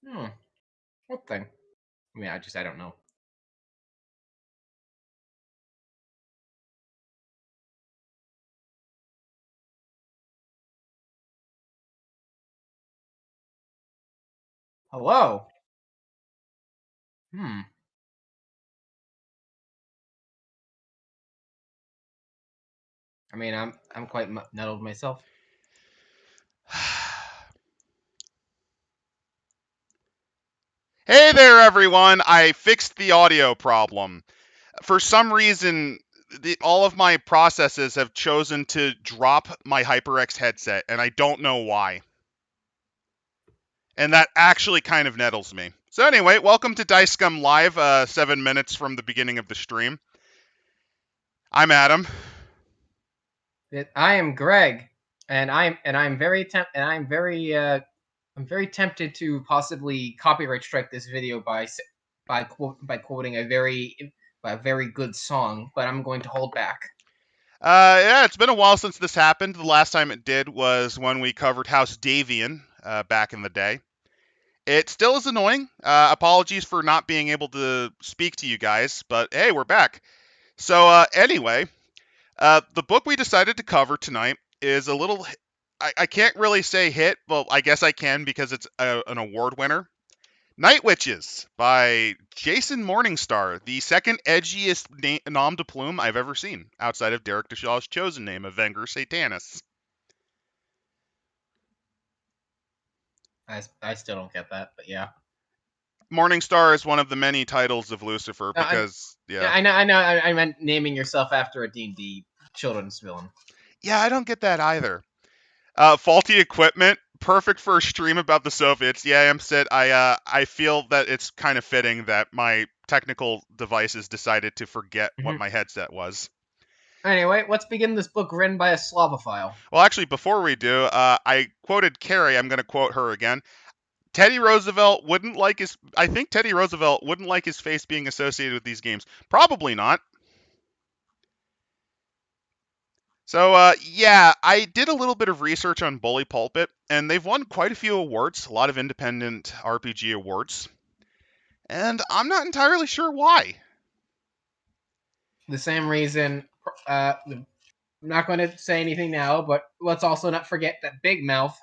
Hmm. What thing? I mean, I don't know. Hello. Hmm. I mean, I'm quite nettled myself. Hey there, everyone! I fixed the audio problem. For some reason, all of my processes have chosen to drop my HyperX headset, and I don't know why. And that actually kind of nettles me. So anyway, welcome to Dice Scum Live, 7 minutes from the beginning of the stream. I'm Adam. I am Greg, and I'm very I'm very tempted to possibly copyright strike this video by quoting a very good song, but I'm going to hold back. Yeah, it's been a while since this happened. The last time it did was when we covered House Davian back in the day. It still is annoying. Apologies for not being able to speak to you guys, but hey, we're back. So anyway, the book we decided to cover tonight is a little. I can't really say hit. Well, I guess I can because it's an award winner. Night Witches by Jason Morningstar, the second edgiest nom de plume I've ever seen, outside of Derek Deshaw's chosen name of Venger Satanis. I still don't get that, but yeah. Morningstar is one of the many titles of Lucifer No, because, yeah, yeah. I know. I meant naming yourself after a D&D children's villain. Yeah, I don't get that either. Faulty equipment, perfect for a stream about the Soviets. Yeah, I'm Sid. I feel that it's kind of fitting that my technical devices decided to forget what Mm-hmm. my headset was. Anyway, let's begin this book written by a Slavophile. Well, actually, before we do, I quoted Carrie. I'm going to quote her again. Teddy Roosevelt wouldn't like his. I think Teddy Roosevelt wouldn't like his face being associated with these games. Probably not. So, yeah, I did a little bit of research on Bully Pulpit, and they've won quite a few awards, a lot of independent RPG awards. And I'm not entirely sure why. The same reason. I'm not going to say anything now, but let's also not forget that Big Mouth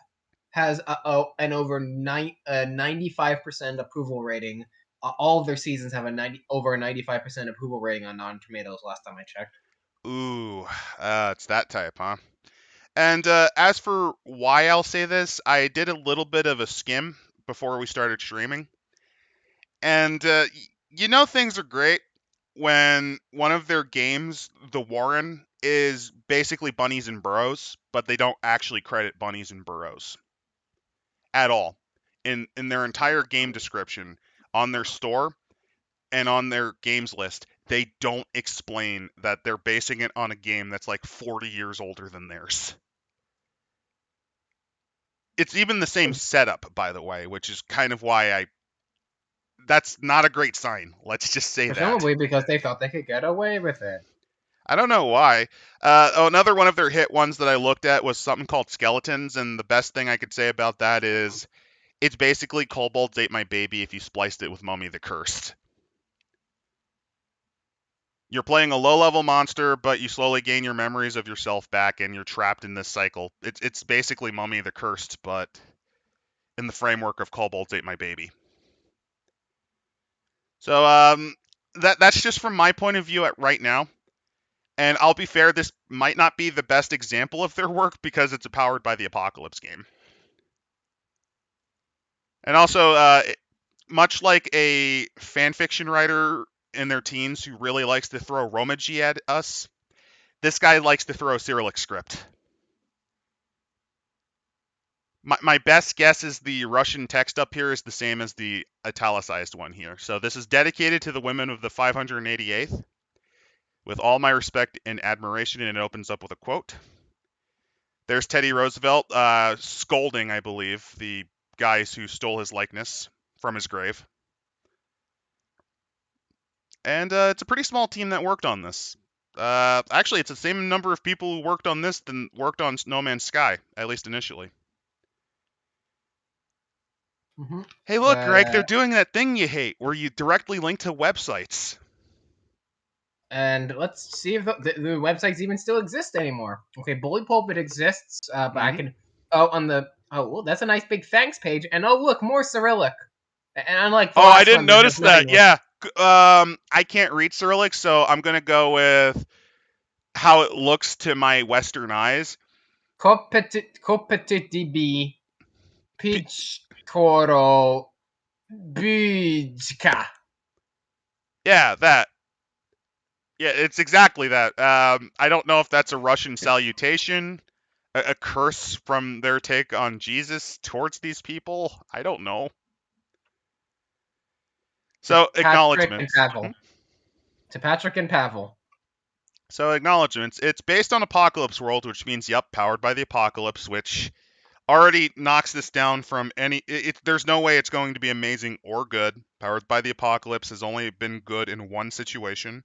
has an over 95% approval rating. All of their seasons have over a 95% approval rating on Rotten Tomatoes. Last time I checked. Ooh, it's that type, huh? And as for why I'll say this, I did a little bit of a skim before we started streaming. And you know things are great when one of their games, The Warren, is basically bunnies and burrows, but they don't actually credit bunnies and burrows at all. In their entire game description on their store and on their games list, they don't explain that they're basing it on a game that's like 40 years older than theirs. It's even the same setup, by the way, which is kind of why I. That's not a great sign. Let's just say that. Presumably because they thought they could get away with it. I don't know why. Another one of their hit ones that I looked at was something called Skeletons, and the best thing I could say about that is it's basically Kobolds Ate My Baby if you spliced it with Mummy the Cursed. You're playing a low-level monster, but you slowly gain your memories of yourself back, and you're trapped in this cycle. It's basically Mummy the Cursed, but in the framework of Kobolds Ate My Baby. So that's just from my point of view at right now. And I'll be fair, this might not be the best example of their work because it's a Powered by the Apocalypse game. And also, much like a fanfiction writer in their teens who really likes to throw Romaji at us, this guy likes to throw Cyrillic script. My best guess is the Russian text up here is the same as the italicized one here. So this is dedicated to the women of the 588th. With all my respect and admiration, and it opens up with a quote. There's Teddy Roosevelt scolding, I believe, the guys who stole his likeness from his grave. And it's a pretty small team that worked on this. Actually, it's the same number of people who worked on this than worked on No Man's Sky, at least initially. Mm-hmm. Hey, look, Greg, they're doing that thing you hate, where you directly link to websites. And let's see if the websites even still exist anymore. Okay, Bully Pulpit exists, but I can. Well, that's a nice big thanks page. And oh, look, more Cyrillic. And unlike the Oh, I last didn't one, there's notice just nothing that. more. Yeah. I can't read Cyrillic, so I'm gonna go with how it looks to my Western eyes. Competitivi Pichkoro Bijka. Yeah, that. Yeah, it's exactly that. I don't know if that's a Russian salutation, a curse from their take on Jesus towards these people. I don't know. To So Patrick and acknowledgements. Pavel. To Patrick and Pavel. So acknowledgements. It's based on Apocalypse World, which means powered by the apocalypse, which already knocks this down from any. There's no way it's going to be amazing or good. Powered by the apocalypse has only been good in one situation,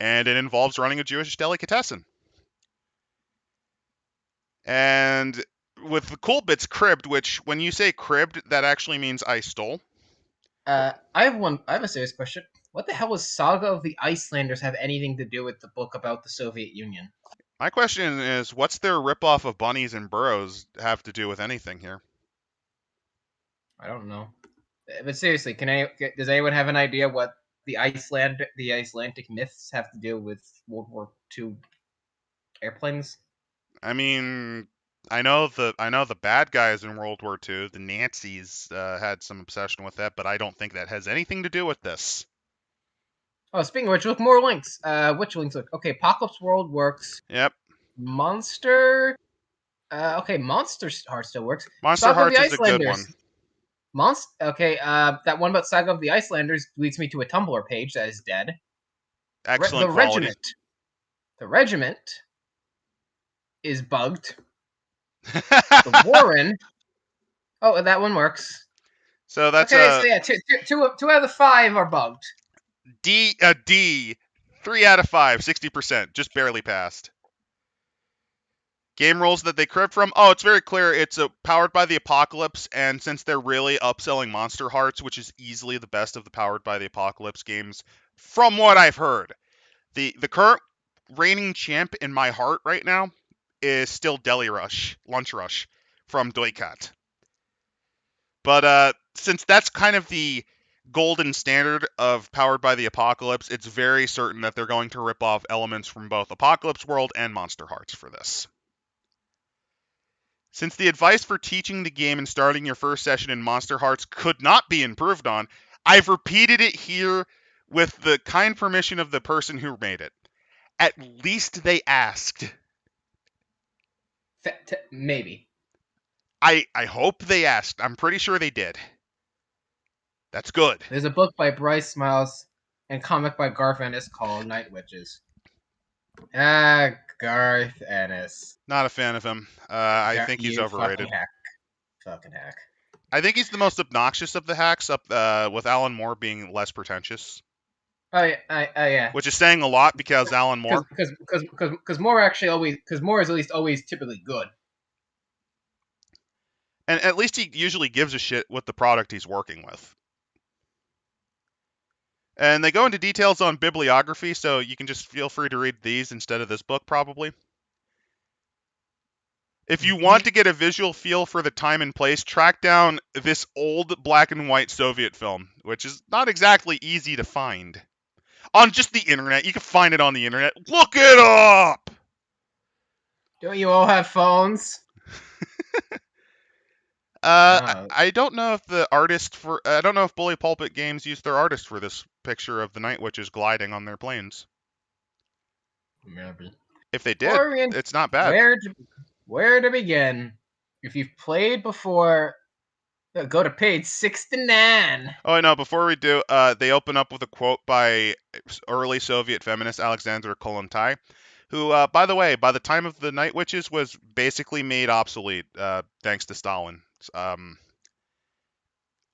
and it involves running a Jewish delicatessen. And with the cool bits cribbed, which when you say cribbed, that actually means I stole. I have one. I have a serious question. What the hell does Saga of the Icelanders have anything to do with the book about the Soviet Union? My question is, what's their ripoff of Bunnies and Burrows have to do with anything here? I don't know. But seriously, does anyone have an idea what the Icelandic myths have to do with World War II airplanes? I mean, I know the bad guys in World War II, the Nazis, had some obsession with that, but I don't think that has anything to do with this. Oh, speaking of which, look, more links. Which links look? Okay, Apocalypse World works. Yep. Monster. Okay, Monster Heart still works. Monster Saga of the Hearts is a good one. Icelanders. Okay, that one about Saga of the Icelanders leads me to a Tumblr page that is dead. Excellent The quality. Regiment. The Regiment is bugged. The Warren. Oh, that one works. So that's Okay, a so yeah, two out of the 5 are bugged. D. 3 out of 5, 60%, just barely passed. Game rules that they cribbed from. Oh, it's very clear. It's powered by the apocalypse, and since they're really upselling Monster Hearts, which is easily the best of the powered by the apocalypse games, from what I've heard, the current reigning champ in my heart right now is still Deli Rush, Lunch Rush from Doikat. But since that's kind of the golden standard of powered by the apocalypse, it's very certain that they're going to rip off elements from both Apocalypse World and Monster Hearts for this. Since the advice for teaching the game and starting your first session in Monster Hearts could not be improved on, I've repeated it here with the kind permission of the person who made it. At least they asked. Maybe. I hope they asked. I'm pretty sure they did. That's good. There's a book by Bryce Smiles and comic by Garth Ennis called Night Witches. Garth Ennis. Not a fan of him. I think he's You overrated. fucking hack. I think he's the most obnoxious of the hacks, up with Alan Moore being less pretentious. Oh yeah. Which is saying a lot because Alan Moore. Because Moore is at least always typically good. And at least he usually gives a shit with the product he's working with. And they go into details on bibliography, so you can just feel free to read these instead of this book, probably. If you want to get a visual feel for the time and place, track down this old black and white Soviet film, which is not exactly easy to find. On just the internet. You can find it on the internet. Look it up! Don't you all have phones? I don't know if I don't know if Bully Pulpit Games used their artist for this picture of the Night Witches gliding on their planes. Maybe. If they did, it's not bad. Where to begin? If you've played before, go to page 69. Oh, I know. Before we do, they open up with a quote by early Soviet feminist Alexander Kollontai, who, by the way, by the time of the Night Witches, was basically made obsolete, thanks to Stalin.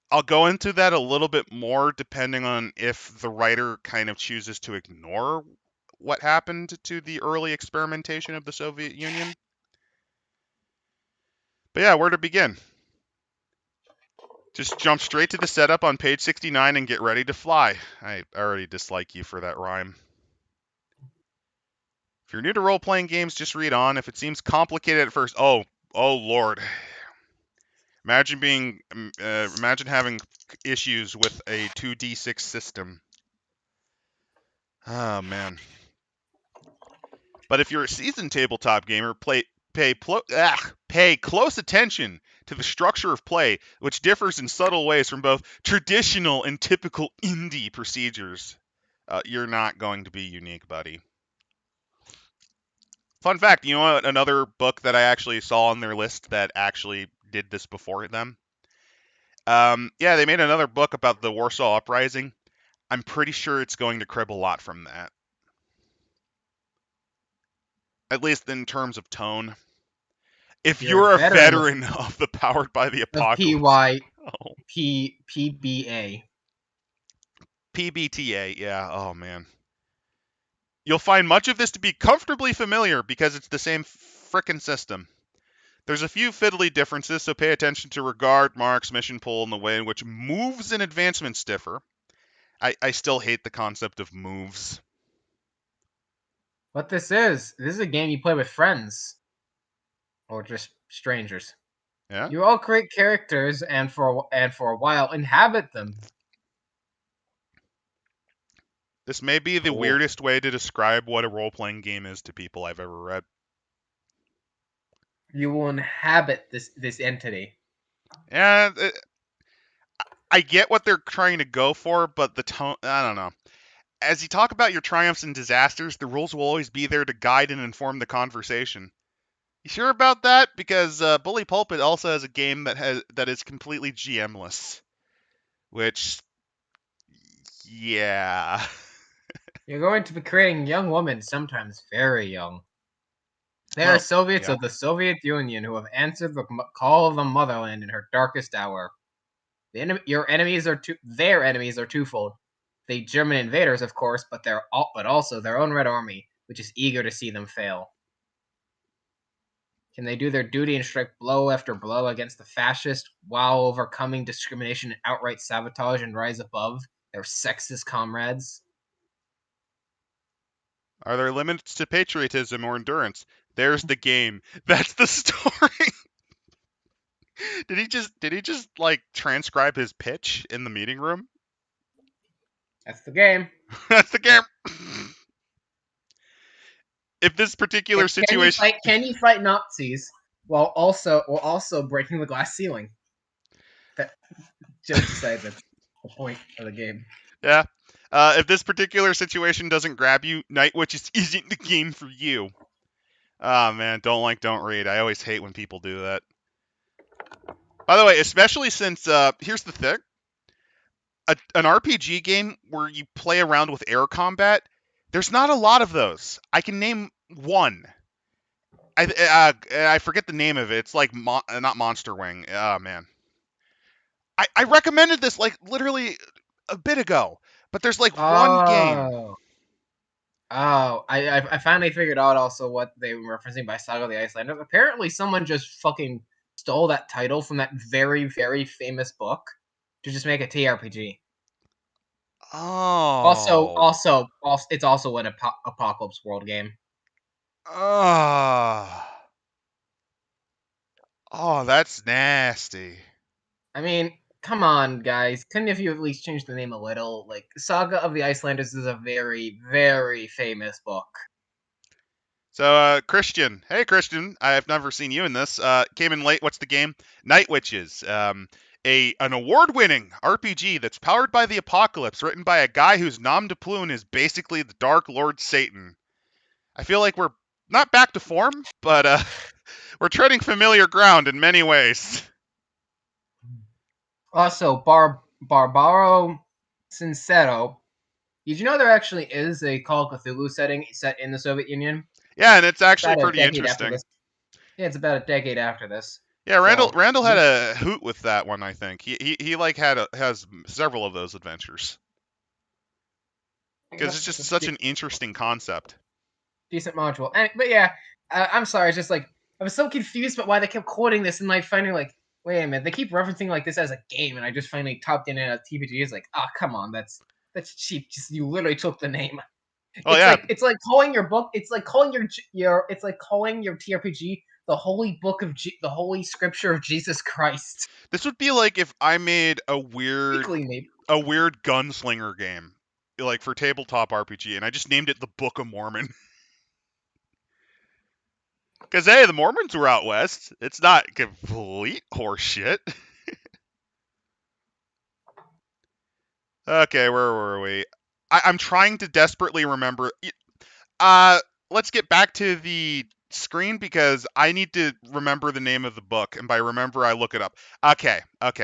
I'll go into that a little bit more depending on if the writer kind of chooses to ignore what happened to the early experimentation of the Soviet Union. But yeah, where to begin? Just jump straight to the setup on page 69 and get ready to fly. I already dislike you for that rhyme. If you're new to role-playing games, just read on. If it seems complicated at first, oh lord. Imagine having issues with a 2d6 system. Oh man. But if you're a seasoned tabletop gamer, pay close attention to the structure of play, which differs in subtle ways from both traditional and typical indie procedures. You're not going to be unique, buddy. Fun fact, you know what? Another book that I actually saw on their list that actually did this before them? Yeah, they made another book about the Warsaw Uprising. I'm pretty sure it's going to crib a lot from that. At least in terms of tone. If you're a veteran of the Powered by the Apocalypse. PBA. PBTA, yeah, oh man. You'll find much of this to be comfortably familiar because it's the same frickin' system. There's a few fiddly differences, so pay attention to regard, marks, mission pool, and the way in which moves and advancements differ. I still hate the concept of moves. What this is a game you play with friends. Or just strangers. Yeah? You all create characters and for a while inhabit them. This may be the weirdest way to describe what a role-playing game is to people I've ever read. You will inhabit this entity. Yeah, I get what they're trying to go for, but the tone, I don't know. As you talk about your triumphs and disasters, the rules will always be there to guide and inform the conversation. You sure about that? Because Bully Pulpit also has a game that is completely GM-less. Which, yeah. You're going to be creating young women, sometimes very young. They are Soviets of the Soviet Union who have answered the call of the motherland in her darkest hour. Their enemies are twofold. The German invaders, of course, but also their own Red Army, which is eager to see them fail. Can they do their duty and strike blow after blow against the fascist while overcoming discrimination and outright sabotage and rise above their sexist comrades? Are there limits to patriotism or endurance? There's the game. That's the story. Did he just like transcribe his pitch in the meeting room? That's the game. That's the game. If this particular situation, can you fight Nazis while also breaking the glass ceiling? That jokes aside, that's the point of the game. Yeah. If this particular situation doesn't grab you, Night Witches isn't the game for you. Oh man, don't read. I always hate when people do that. By the way, especially since here's the thing. An RPG game where you play around with air combat, there's not a lot of those. I can name one. I forget the name of it. It's like not Monster Wing. Oh man. I recommended this like literally a bit ago, but there's like one game. Oh, I finally figured out also what they were referencing by Saga of the Icelanders. Apparently, someone just fucking stole that title from that very, very famous book to just make a TRPG. Oh. It's also an Apocalypse World game. Oh, that's nasty. I mean, come on, guys. Couldn't you at least change the name a little? Like, Saga of the Icelanders is a very, very famous book. So, Christian. Hey, Christian. I've never seen you in this. Came in late. What's the game? Night Witches. An award-winning RPG that's powered by the apocalypse, written by a guy whose nom de plume is basically the Dark Lord Satan. I feel like we're not back to form, but we're treading familiar ground in many ways. Also, Barbaro Sincero. Did you know there actually is a Call of Cthulhu setting set in the Soviet Union? Yeah, and it's actually pretty interesting. Yeah, it's about a decade after this. Yeah, Randall had a hoot with that one. I think he like has several of those adventures because it's just such an interesting concept. Decent module, but yeah, I'm sorry. It's just like I was so confused about why they kept quoting this, and like finally like Wait a minute, they keep referencing like this as a game, and I just finally typed in a TPG. It's like, come on, that's cheap. Just you literally took the name. Oh yeah, It's like calling your book. It's like calling it's like calling your TRPG the holy book of the holy scripture of Jesus Christ. this would be like if I made Weekly, maybe. a weird gunslinger game, like for tabletop RPG, and I just named it the Book of Mormon. Because hey, the Mormons were out west. It's not complete horseshit. Okay, where were we? I'm trying to desperately remember. Uh, let's get back to the screen because I need to remember the name of the book, and by remember, I look it up. Okay,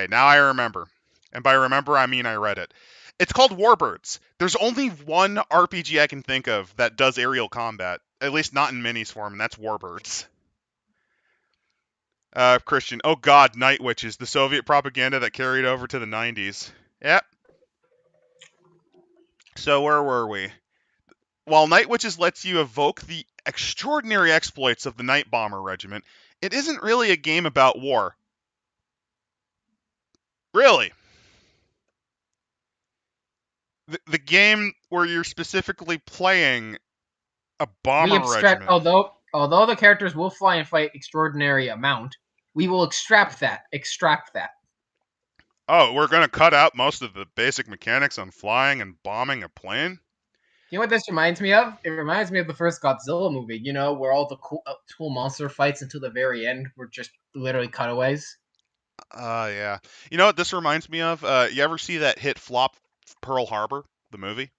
now I remember, and by remember, I mean I read it. It's called Warbirds. There's only one RPG I can think of that does aerial combat, at least not in minis form, and that's Warbirds. Christian. Oh God, Night Witches, the Soviet propaganda that carried over to the 90s. Yep. So where were we? While Night Witches lets you evoke the extraordinary exploits of the Night Bomber Regiment, it isn't really a game about war. Really. The game where you're specifically playing a We bomber abstract, regiment. although the characters will fly and fight extraordinary amount, we will extract that. Oh, we're going to cut out most of the basic mechanics on flying and bombing a plane? You know what this reminds me of? It reminds me of the first Godzilla movie. You know, where all the cool monster fights until the very end were just literally cutaways. Yeah. You know what this reminds me of? You ever see that hit flop Pearl Harbor, the movie?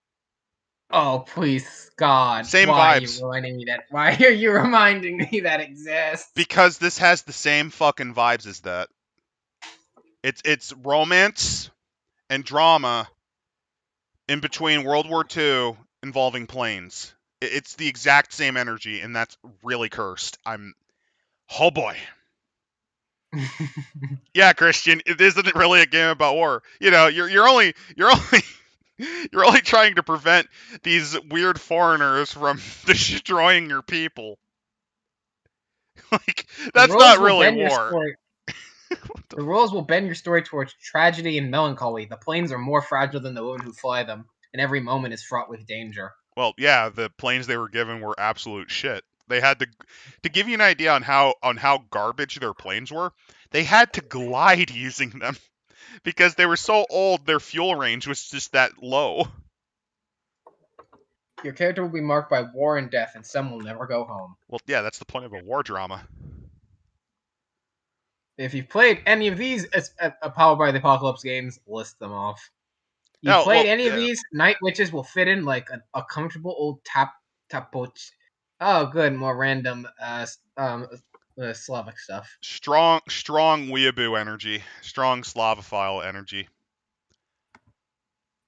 Oh please, God! Same Why are you vibes. reminding me that? Why are you reminding me that exists? Because this has the same fucking vibes as that. It's romance and drama in between World War II involving planes. It's the exact same energy, and that's really cursed. Oh boy. Yeah, Christian, it isn't really a game about war. You know, you're only trying to prevent these weird foreigners from destroying your people. Like The that's rules not will really bend your war. story. The rules will bend your story towards tragedy and melancholy. The planes are more fragile than the women who fly them, and every moment is fraught with danger. Well, yeah, the planes they were given were absolute shit. They had to give you an idea on how garbage their planes were. They had to glide using them because they were so old. Their fuel range was just that low. Your character will be marked by war and death, and some will never go home. Well, yeah, that's the point of a war drama. If you've played any of these Powered by the Apocalypse games, list them off. You Oh, played well, any of yeah. these, Night Witches will fit in like a comfortable old tapoch. Oh, good, more random Slavic stuff. Strong weeaboo energy. Strong Slavophile energy.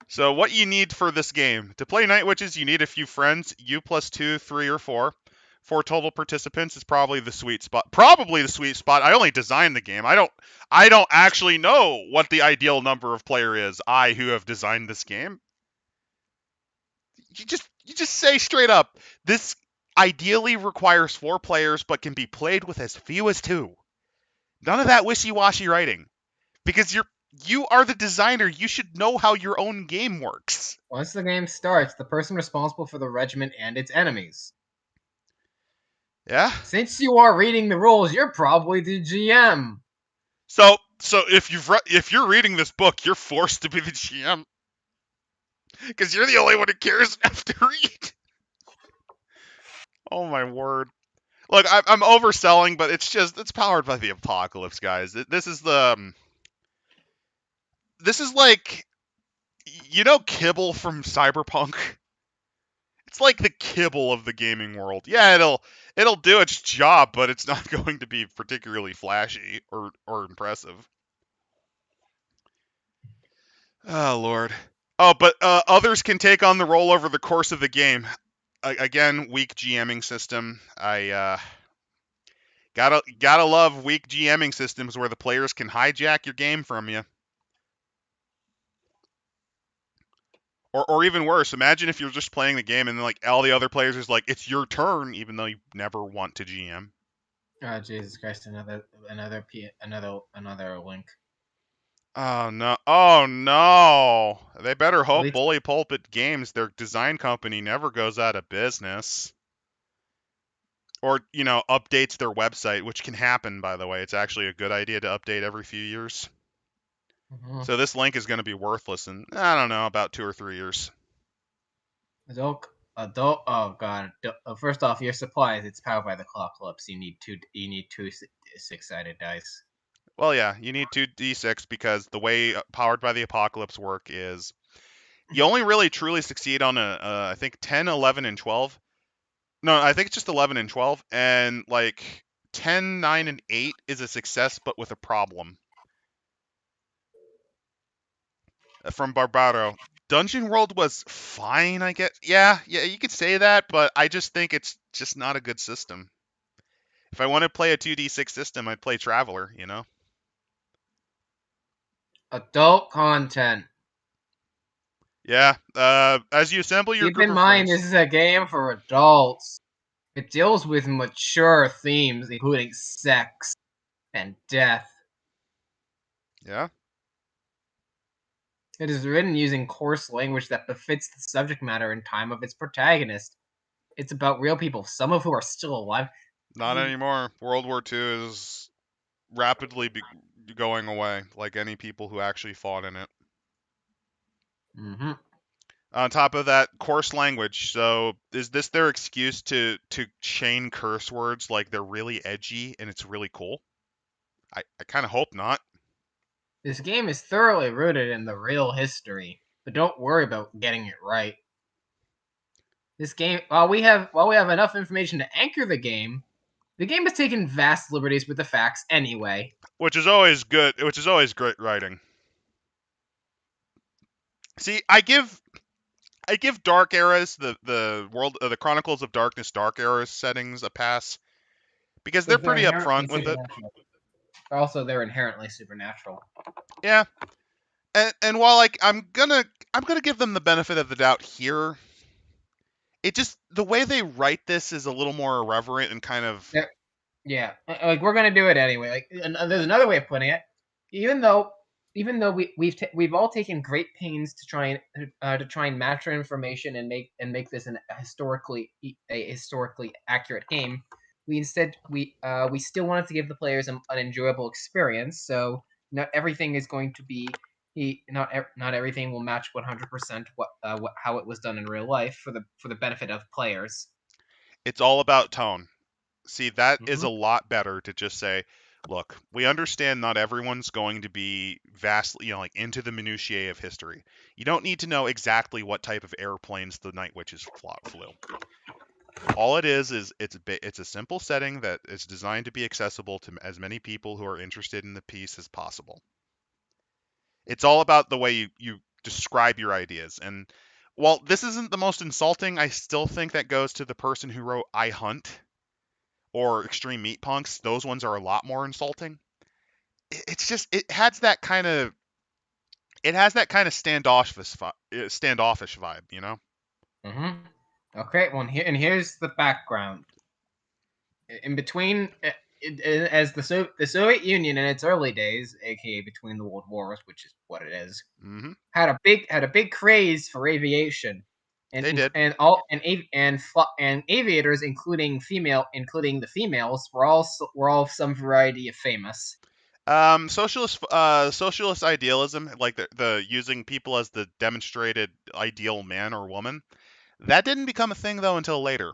So what you need for this game. To play Night Witches, you need a few friends. You plus 2, 3, or 4. 4 total participants is probably the sweet spot. Probably the sweet spot. I only designed the game. I don't actually know what the ideal number of player is. I who have designed this game. You just say straight up, this ideally requires 4 players but can be played with as few as 2. None of that wishy-washy writing. Because you are the designer. You should know how your own game works. Once the game starts, the person responsible for the regiment and its enemies. Yeah. Since you are reading the rules, you're probably the GM. So if you're reading this book, you're forced to be the GM because you're the only one who cares enough to read. Oh my word! Look, I'm overselling, but it's powered by the apocalypse, guys. This is like Kibble from Cyberpunk. It's like the Kibble of the gaming world. Yeah, it'll do its job, but it's not going to be particularly flashy or impressive. Oh Lord. Oh, but others can take on the role over the course of the game. Again, weak GMing system. I gotta love weak GMing systems where the players can hijack your game from you. Or even worse, imagine if you're just playing the game and then like all the other players is like, it's your turn, even though you never want to GM. Oh Jesus Christ! Another link. Oh no! Oh no! They better At hope least, Bully Pulpit Games, their design company, never goes out of business. Or, updates their website, which can happen, by the way. It's actually a good idea to update every few years. mhm. So this link is going to be worthless in, I don't know, about 2 or 3 years. Adult. Oh God. First off, your supplies. It's powered by the Clocklips. You need two six-sided dice. Well, yeah, you need 2d6 because the way Powered by the Apocalypse work is you only really truly succeed on I think 10, 11, and 12. No, I think it's just 11 and 12. And like 10, 9, and 8 is a success, but with a problem. From Barbaro. Dungeon World was fine, I guess. Yeah, you could say that, but I just think it's just not a good system. If I want to play a 2d6 system, I'd play Traveler. Adult content. Yeah, as you assemble your Keep group in of mind, friends. this is a game for adults. It deals with mature themes, including sex and death. Yeah, It is written using coarse language that befits the subject matter and time of its protagonist. It's about real people, some of who are still alive. not anymore. World War II is rapidly going away, like any people who actually fought in it. Mm-hmm. On top of that, coarse language. So is this their excuse to chain curse words like they're really edgy and it's really cool? I kind of hope not. This game is thoroughly rooted in the real history, but don't worry about getting it right. This game, while we have enough information to anchor the game has taken vast liberties with the facts anyway. Which is always good. Which is always great writing. See, I give Dark Eras the Chronicles of Darkness Dark Eras settings a pass because they're Because they're pretty inherently upfront with it. supernatural. Also, they're inherently supernatural. Yeah, and while like I'm gonna give them the benefit of the doubt here, it just the way they write this is a little more irreverent and kind of Yeah, like we're gonna do it anyway. Like, and there's another way of putting it. Even though, even though we've all taken great pains to try and match our information and make this a historically accurate game, we still wanted to give the players an enjoyable experience. So not everything is going to be not everything will match 100% how it was done in real life for the benefit of players. it's all about tone. See, that is Hmm. a lot better to just say, look, we understand not everyone's going to be vastly, like into the minutiae of history. You don't need to know exactly what type of airplanes the Night Witches flew. All it is it's a simple setting that is designed to be accessible to as many people who are interested in the piece as possible. It's all about the way you describe your ideas. And while this isn't the most insulting, I still think that goes to the person who wrote I Hunt or Extreme Meat Punks. Those ones are a lot more insulting. It's just it has that kind of standoffish vibe. Hmm. Okay, well, here's the background. In between, as the Soviet Union in its early days, aka between the world wars, which is what it is, Hmm. had a big craze for aviation, They did. and aviators, including the females, were all some variety of famous. Socialist idealism, like the using people as the demonstrated ideal man or woman, that didn't become a thing though until later.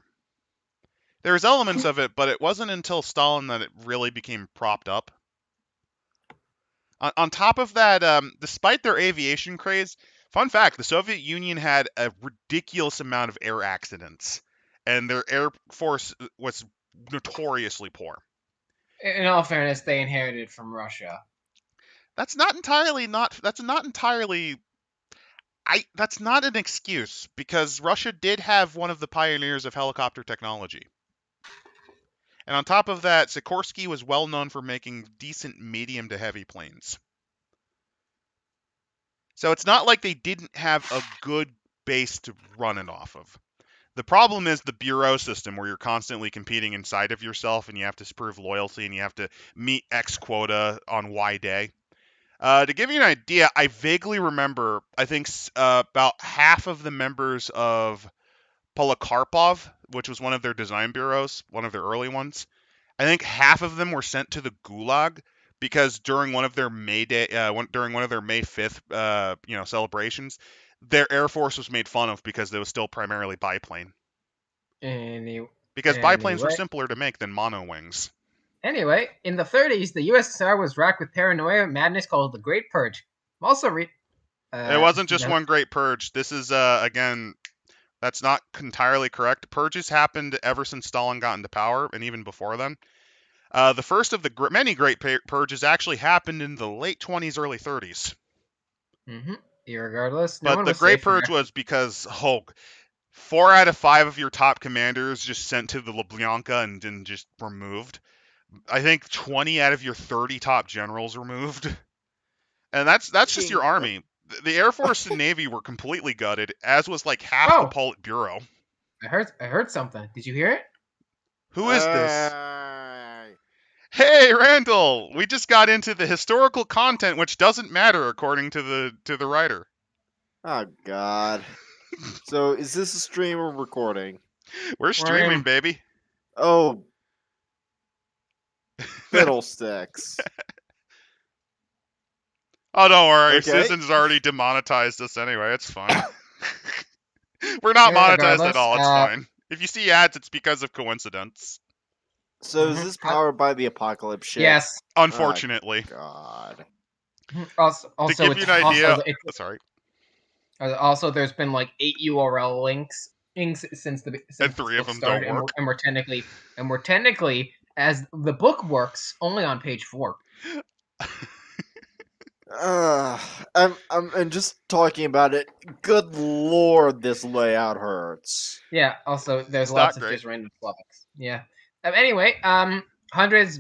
There's elements of it, but it wasn't until Stalin that it really became propped up. On top of that, despite their aviation craze, fun fact: the Soviet Union had a ridiculous amount of air accidents, and their air force was notoriously poor. In all fairness, they inherited from Russia. That's not an excuse because Russia did have one of the pioneers of helicopter technology. And on top of that, Sikorsky was well known for making decent medium to heavy planes. So it's not like they didn't have a good base to run it off of. The problem is the bureau system where you're constantly competing inside of yourself and you have to prove loyalty and you have to meet X quota on Y day. To give you an idea, I vaguely remember, I think about half of the members of Polikarpov, which was one of their design bureaus, one of their early ones, I think half of them were sent to the Gulag because during one of their May Day, during one of their May 5th, celebrations, their Air Force was made fun of because it was still primarily biplane. Any, Because biplanes were anyway, simpler to make than mono wings. anyway, in the 30s, the USSR was racked with paranoia and madness called the Great Purge. Also, It wasn't just the, one great purge. This is again, that's not entirely correct. Purges happened ever since Stalin got into power, and even before then. The first of the many great purges actually happened in the late 20s, early 30s. Irregardless, no But one the was Great safe from Purge was because 4 out of 5 of your top commanders just sent to the Lubyanka and then just removed. I think 20 out of your 30 top generals removed. And that's just your army. The Air Force and Navy were completely gutted, as was like half the Oh, Politburo. I heard something. Did you hear it? Who is this? Hey, Randall! We just got into the historical content, which doesn't matter according to the writer. Oh God. So is this a stream or recording? We're streaming, baby. Oh, fiddlesticks. Oh, don't worry. Okay. Citizens already demonetized us anyway. It's fine. We're not Yeah, monetized at regardless, all. It's fine. If you see ads, it's because of coincidence. So is this powered by the apocalypse ship? Yes. Unfortunately. Oh, God. To give you an idea, sorry. Also, there's been like 8 URL links since the And 3 of them don't work. and we're technically, as the book works, only on page 4. I'm just talking about it. Good Lord, this layout hurts. Yeah. Also, there's It's lots not of great. just random flux. Yeah. Anyway, hundreds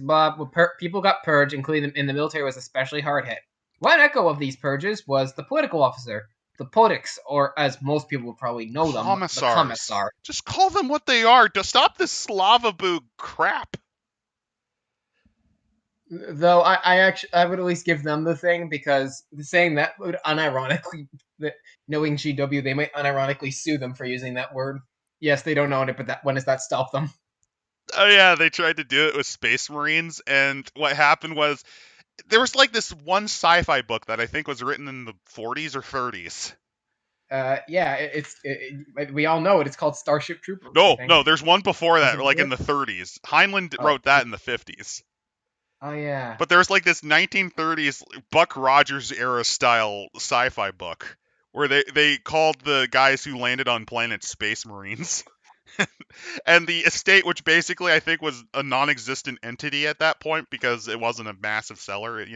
people got purged, including in the military was especially hard hit. One echo of these purges was the political officer, the politics, or as most people would probably know them, the commissar. Just call them what they are. Stop this Slavaboo crap. Though I would at least give them the thing, because saying that would unironically, knowing GW, they might unironically sue them for using that word. Yes, they don't know it, but when does that stop them? Oh yeah, they tried to do it with Space Marines, and what happened was there was like this one sci-fi book that I think was written in the 40s or 30s. Yeah, we all know it. It's called Starship Troopers. No, there's one before that, like in the 30s. Heinlein wrote that in the 50s. Oh yeah. But there's like this 1930s Buck Rogers era style sci-fi book where they called the guys who landed on planets Space Marines. And the estate, which basically I think was a non-existent entity at that point because it wasn't a massive seller. It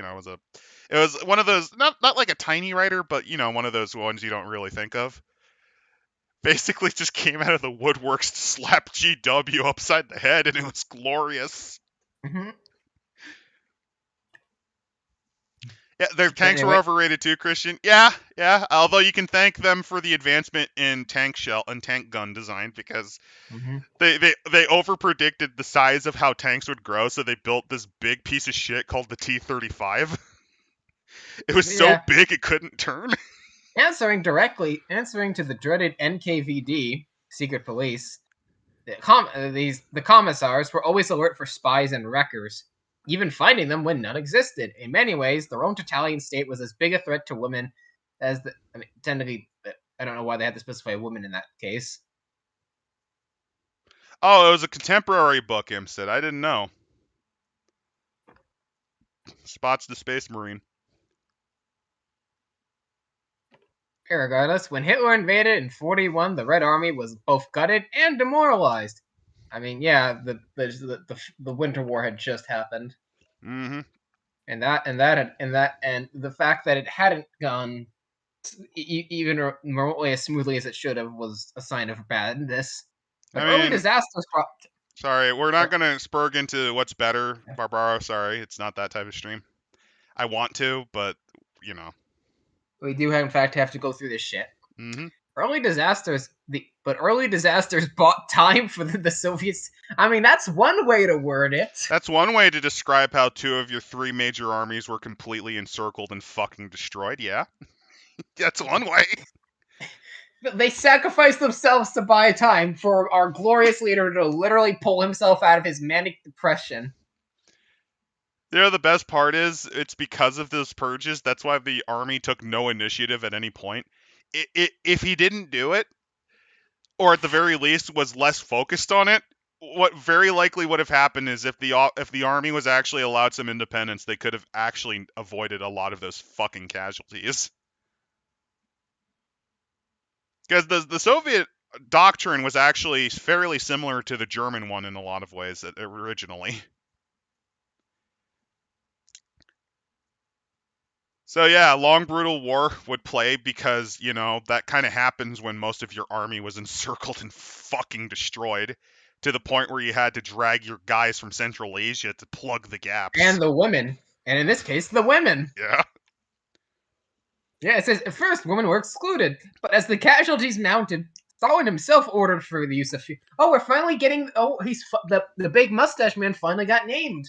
was one of those, not like a tiny writer, but one of those ones you don't really think of. Basically, just came out of the woodworks to slap GW upside the head, and it was glorious. Mm-hmm. Yeah, their tanks were overrated too, Christian. Yeah. Although you can thank them for the advancement in tank shell and tank gun design because they overpredicted the size of how tanks would grow, so they built this big piece of shit called the T-35. It was so big it couldn't turn. Answering to the dreaded NKVD, secret police, the commissars were always alert for spies and wreckers, even finding them when none existed. In many ways, their own totalitarian state was as big a threat to women as technically, I don't know why they had to specify a woman in that case. Oh, it was a contemporary book, Imstead. I didn't know. Spots the Space Marine. Regardless, when Hitler invaded in 1941, the Red Army was both gutted and demoralized. I mean, yeah, the Winter War had just happened. Mm-hmm. And the fact that it hadn't gone even remotely as smoothly as it should have was a sign of badness. But early disasters. Sorry, we're not gonna spurg into what's better, Barbaro. Sorry, it's not that type of stream. I want to, but we do in fact have to go through this shit. Mm-hmm. Early disasters, but early disasters bought time for the Soviets. I mean, that's one way to word it. That's one way to describe how 2 of your 3 major armies were completely encircled and fucking destroyed, yeah? That's one way. They sacrificed themselves to buy time for our glorious leader to literally pull himself out of his manic depression. You know, the best part is, it's because of those purges, that's why the army took no initiative at any point. If he didn't do it, or at the very least was less focused on it, what very likely would have happened is if the army was actually allowed some independence, they could have actually avoided a lot of those fucking casualties. Because the Soviet doctrine was actually fairly similar to the German one in a lot of ways originally. So yeah, long brutal war would play because, you know, that kind of happens when most of your army was encircled and fucking destroyed, to the point where you had to drag your guys from Central Asia to plug the gaps. And the women. And in this case, the women. Yeah. Yeah, it says, at first, women were excluded, but as the casualties mounted, Stalin himself ordered for the use of... Oh, we're finally getting... Oh, the big mustache man finally got named.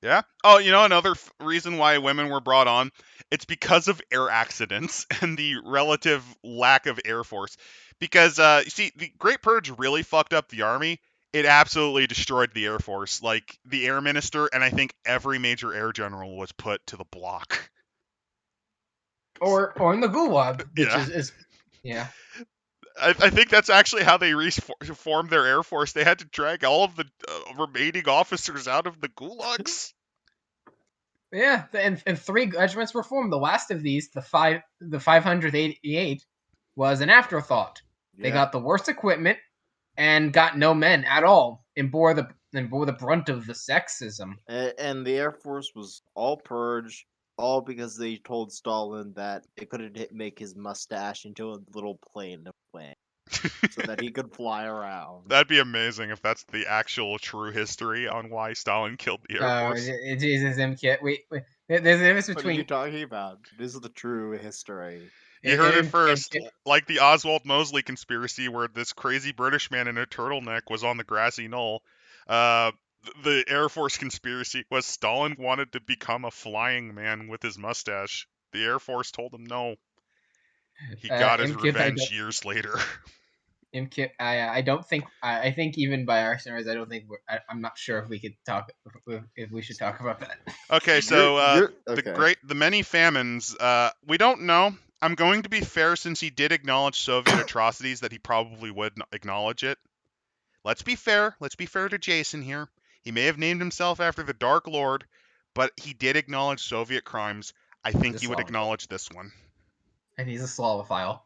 Yeah. Oh, you know, another reason why women were brought on, it's because of air accidents and the relative lack of air force. Because, you see, the Great Purge really fucked up the army. It absolutely destroyed the air force. Like, the air minister and I think every major air general was put to the block. Or in the Gulag, which Yeah. is yeah. I think that's actually how they reformed their air force. They had to drag all of the remaining officers out of the gulags. Yeah, and 3 regiments were formed. The last of these, the 588, was an afterthought. They got the worst equipment and got no men at all, and bore the brunt of the sexism. And the Air Force was all purged, all because they told Stalin that they couldn't make his mustache into a little plane to fly, so that he could fly around. That'd be amazing if that's the actual true history on why Stalin killed the Air Force. Jesus, MKit. Wait, there's a difference What are between... you talking about? This is the true history. You heard it first, like the Oswald Mosley conspiracy, where this crazy British man in a turtleneck was on the grassy knoll. The Air Force conspiracy was Stalin wanted to become a flying man with his mustache. The Air Force told him no. He got his revenge years later. I don't think... I think even by our standards, I don't think... I'm not sure if we could talk... If we should talk about that. Okay, so okay. the many famines, we don't know. I'm going to be fair, since he did acknowledge Soviet atrocities, that he probably would acknowledge it. Let's be fair. Let's be fair to Jason here. He may have named himself after the Dark Lord, but he did acknowledge Soviet crimes. I think he would acknowledge this one. And he's a Slavophile.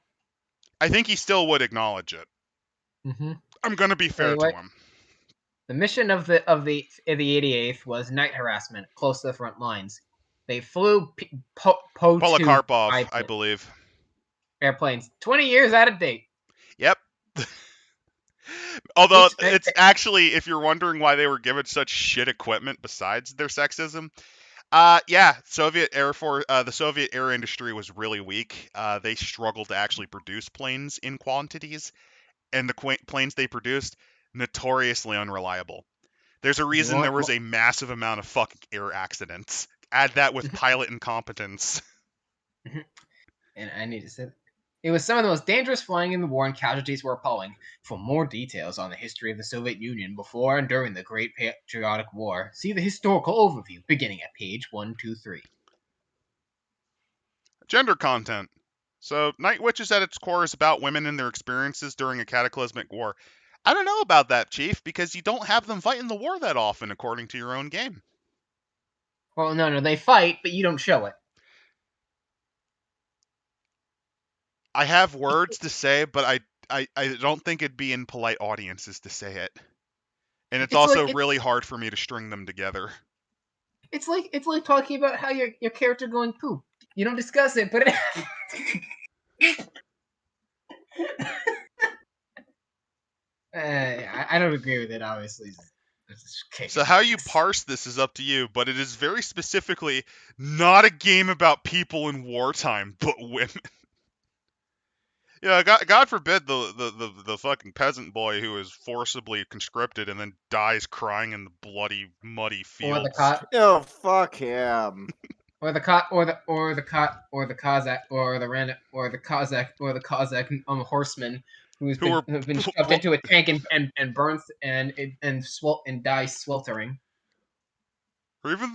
I think he still would acknowledge it. Mm-hmm. I'm going to be fair to him. The mission of the 88th was night harassment close to the front lines. They flew Polikarpov, I believe. Airplanes 20 years out of date. Yep. Although it's actually, if you're wondering why they were given such shit equipment besides their sexism, yeah, Soviet Air Force, the Soviet air industry was really weak. They struggled to actually produce planes in quantities, and the planes they produced, notoriously unreliable. There's a reason there was a massive amount of fucking air accidents. Add that with pilot incompetence. And I need to say, it was some of the most dangerous flying in the war, and casualties were appalling. For more details on the history of the Soviet Union before and during the Great Patriotic War, see the historical overview beginning at page 123. Gender content. So, Night Witches at its core is about women and their experiences during a cataclysmic war. I don't know about that, Chief, because you don't have them fight in the war that often, according to your own game. Well, no, they fight, but you don't show it. I have words to say, but I don't think it'd be in polite audiences to say it. And it's also really hard for me to string them together. It's like talking about how your character going poop. You don't discuss it, but I don't agree with it, obviously. So how you parse this is up to you, but it is very specifically not a game about people in wartime, but women. Yeah, God forbid the fucking peasant boy who is forcibly conscripted and then dies crying in the bloody, muddy Or the fields. cot, Oh, fuck him. or the cot, or the cot, or the Cossack, or the ran, or the Cossack horseman Who were who've been shoved into a tank and burns and dies sweltering. or even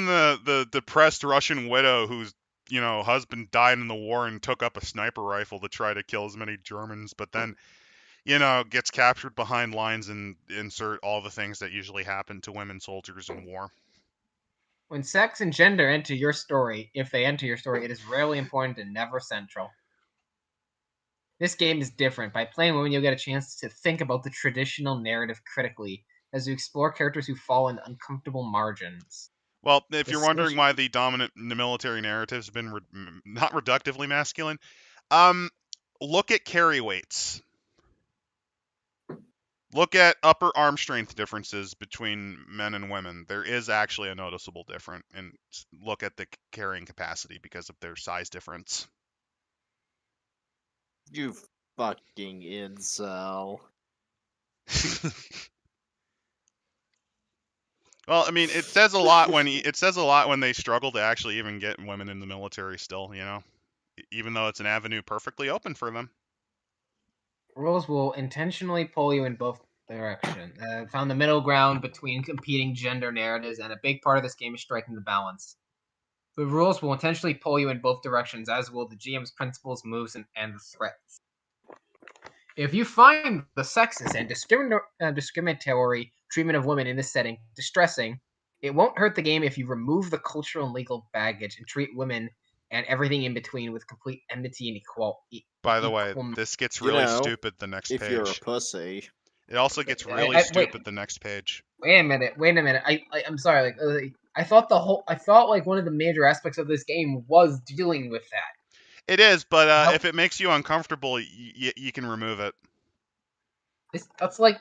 the depressed Russian widow whose husband died in the war and took up a sniper rifle to try to kill as many Germans, but then gets captured behind lines and insert all the things that usually happen to women soldiers in war. When sex and gender enter your story, if they enter your story, it is rarely important and never central. This game is different. By playing women, you'll get a chance to think about the traditional narrative critically as you explore characters who fall in uncomfortable margins. Well, if you're wondering Decision- why the dominant military narrative's been not reductively masculine, look at carry weights. Look at upper arm strength differences between men and women. There is actually a noticeable difference. And look at the carrying capacity because of their size difference. You fucking incel. Well, I mean, it says a lot when they struggle to actually even get women in the military still, even though it's an avenue perfectly open for them. Rules will intentionally pull you in both directions. Found the middle ground between competing gender narratives, and a big part of this game is striking the balance. The rules will intentionally pull you in both directions, as will the GM's principles, moves, and the threats. If you find the sexist and discriminatory treatment of women in this setting distressing, it won't hurt the game if you remove the cultural and legal baggage and treat women and everything in between with complete enmity and equality. By the way, this gets really stupid the next if page. If you're a pussy. It also gets really stupid the next page. Wait a minute. I'm sorry. I thought like one of the major aspects of this game was dealing with that. It is, but if it makes you uncomfortable, you can remove it. That's like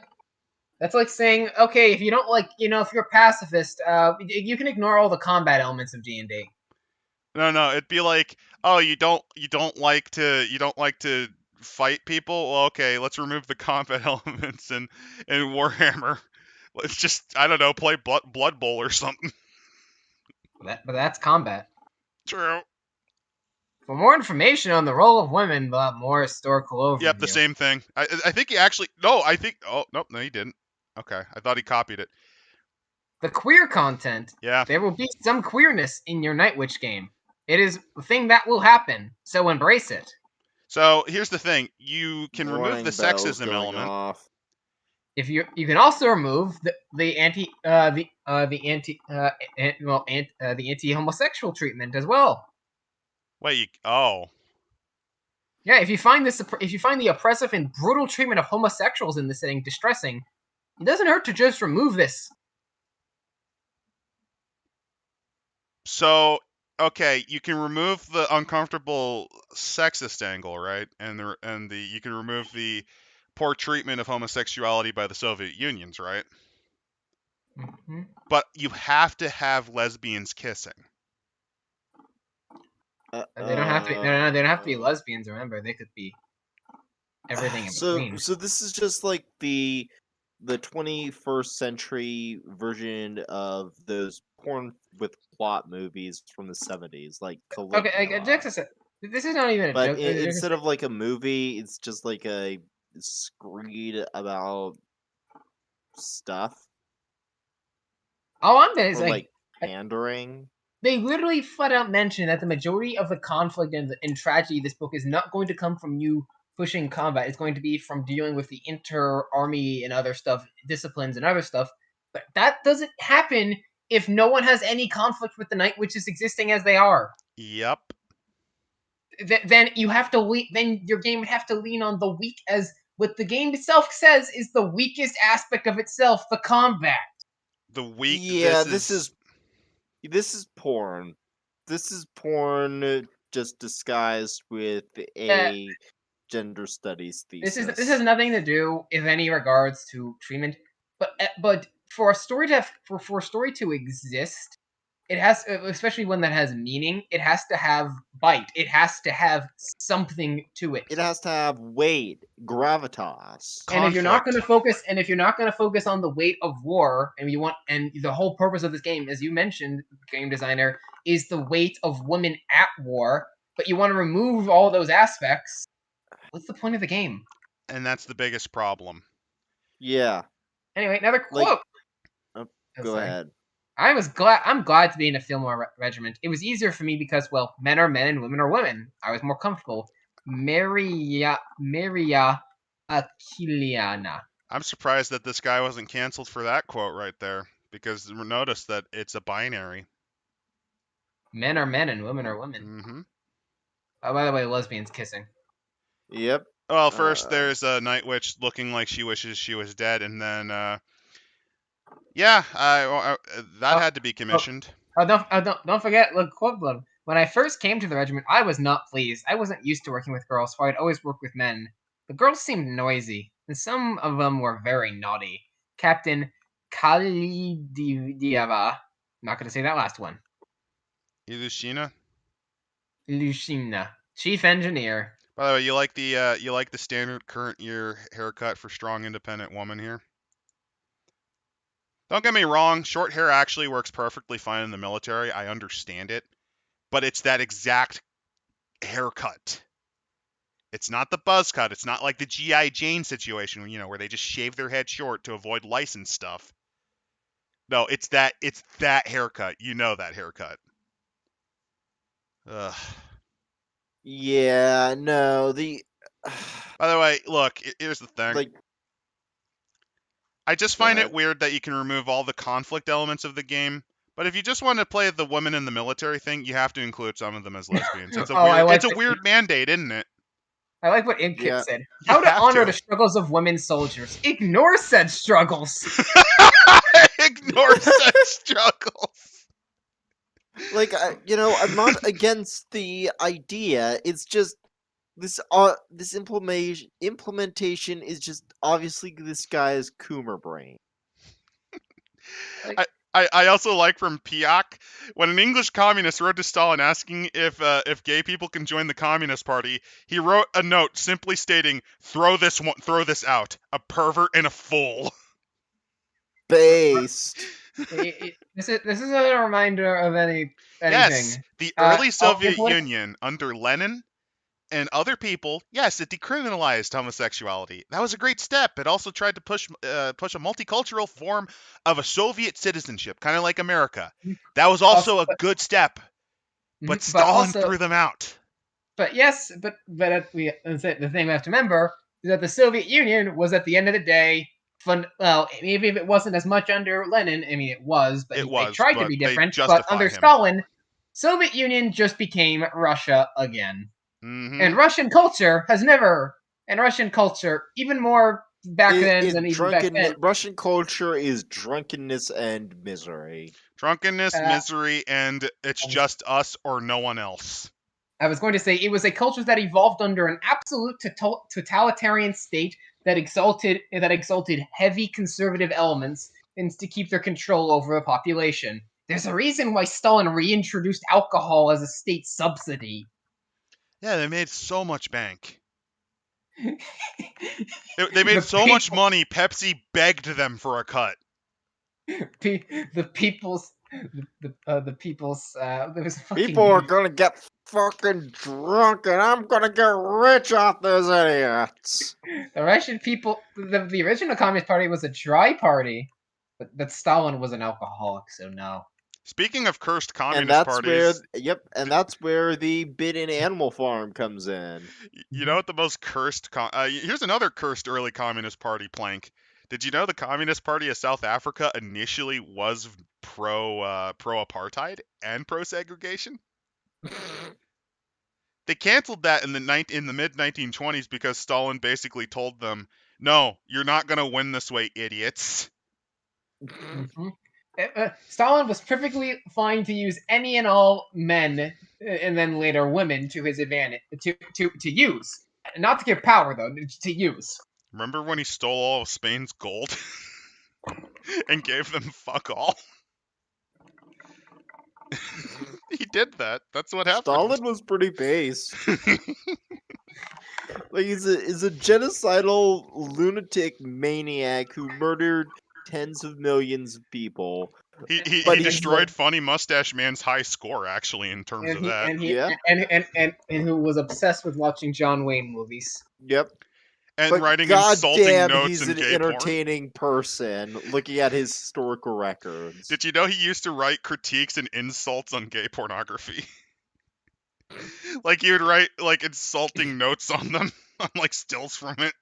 saying, okay, if you don't like, if you're a pacifist, you can ignore all the combat elements of D&D. No, it'd be like, oh, you don't like to fight people. Well, okay, let's remove the combat elements in Warhammer. Let's just, I don't know, play Blood Bowl or something. But that's combat. True. For more information on the role of women, more historical overview. Yep, the same thing. I think he actually, no, I think, oh, nope, no, he didn't. Okay, I thought he copied it. The queer content. Yeah. There will be some queerness in your Night Witch game. It is the thing that will happen, so embrace it. So here's the thing: you can remove the sexism element. Off. If you can also remove the anti homosexual treatment as well. Wait, oh. Yeah, if you find the oppressive and brutal treatment of homosexuals in this setting distressing, it doesn't hurt to just remove this. So, okay, you can remove the uncomfortable sexist angle, right? And you can remove the poor treatment of homosexuality by the Soviet Unions, right? Mm-hmm. But you have to have lesbians kissing. They don't have to. No, they don't have to be lesbians. Remember, they could be everything in between. So this is just like the 21st century version of those porn with plot movies from the 70s, like Caligula. Okay, this is not even a joke. But instead of like a movie, it's just like a screed about stuff. All I'm saying is like pandering. They literally flat out mention that the majority of the conflict and tragedy of this book is not going to come from you pushing combat. It's going to be from dealing with the inter-army and other stuff, disciplines and other stuff. But that doesn't happen if no one has any conflict with the Night Witches existing as they are. Yep. Then you have to then your game would have to lean on the weak, as what the game itself says is the weakest aspect of itself, the combat. The weak. Yeah, this is porn. This is porn just disguised with a gender studies thesis. This has nothing to do with any regards to treatment, but for a story to exist, it has, especially one that has meaning. It has to have bite. It has to have something to it. It has to have weight, gravitas. And if you're not going to Conflict. focus on the weight of war, and the whole purpose of this game, as you mentioned, game designer, is the weight of women at war, but you want to remove all those aspects, what's the point of the game? And that's the biggest problem. Yeah. Anyway, another Like- quote. Go ahead. I'm glad to be in a Fillmore regiment. It was easier for me because, well, men are men and women are women. I was more comfortable. Maria Aquiliana. I'm surprised that this guy wasn't canceled for that quote right there, because notice that it's a binary. Men are men and women are women. Mm-hmm. Oh, by the way, lesbians kissing. Yep. Well, first there's a Night Witch looking like she wishes she was dead, and then, that had to be commissioned. Don't forget, look, quote blood. When I first came to the regiment, I was not pleased. I wasn't used to working with girls, so I'd always work with men. The girls seemed noisy, and some of them were very naughty. Captain Kalidiava. Not going to say that last one. Ilushina? Lushina, chief engineer. By the way, you like the standard current year haircut for strong independent woman here? Don't get me wrong, short hair actually works perfectly fine in the military. I understand it. But it's that exact haircut. It's not the buzz cut. It's not like the G.I. Jane situation, where they just shave their head short to avoid license stuff. No, it's that haircut. You know that haircut. Ugh. Yeah, no, By the way, look, here's the thing. like, I just Go find ahead. it weird that you can remove all the conflict elements of the game, but if you just want to play the women in the military thing, you have to include some of them as lesbians. It's a Oh, I like it's a the- weird mandate, isn't it? I like what Imkip Yeah. said. You How to have honor to. the struggles of women soldiers. Ignore said struggles. Ignore such struggles. like I'm not against the idea. It's just this implementation is just obviously this guy's Coomer brain. I also like from Piak, when an English communist wrote to Stalin asking if gay people can join the Communist Party, he wrote a note simply stating, throw this out, a pervert and a fool. Based. This is a reminder of anything. Yes, the early Soviet political- Union under Lenin and other people, yes, it decriminalized homosexuality. That was a great step. It also tried to push a multicultural form of a Soviet citizenship, kind of like America. That was also a good step, but Stalin threw them out. But yes, the thing we have to remember is that the Soviet Union was, at the end of the day, fun. Well, maybe if it wasn't as much under Lenin, I mean it was, but they tried to be different. But under Stalin, Soviet Union just became Russia again. Mm-hmm. And Russian culture even more back then than even back then. Russian culture is drunkenness and misery. Drunkenness, misery, and it's just us or no one else. I was going to say it was a culture that evolved under an absolute totalitarian state that exalted heavy conservative elements and to keep their control over a population. There's a reason why Stalin reintroduced alcohol as a state subsidy. Yeah, they made so much bank. They made so much money, Pepsi begged them for a cut. People are gonna get fucking drunk, and I'm gonna get rich off those idiots. The Russian people, the original Communist Party was a dry party, but Stalin was an alcoholic, so no. Speaking of cursed communist parties, and that's where the bit in Animal Farm comes in. You know what the most cursed? Here's another cursed early communist party plank. Did you know the Communist Party of South Africa initially was pro-apartheid and pro-segregation? They canceled that in the mid-1920s because Stalin basically told them, "No, you're not gonna win this way, idiots." Mm-hmm. Stalin was perfectly fine to use any and all men, and then later women, to his advantage, to use, not to give power though, to use. Remember when he stole all of Spain's gold and gave them fuck all? did that. That's what happened. Stalin was pretty based. Like he's a genocidal lunatic maniac who murdered tens of millions of people. He But he's destroyed Funny Mustache Man's high score, actually, in terms and of he that. and he Yeah. and who was obsessed with watching John Wayne movies. Yep. And But writing insulting goddamn, notes he's in an gay porn. entertaining person. Looking at his historical records. Did you know he used to write critiques and insults on gay pornography? Like he would write like insulting notes on them, on like stills from it.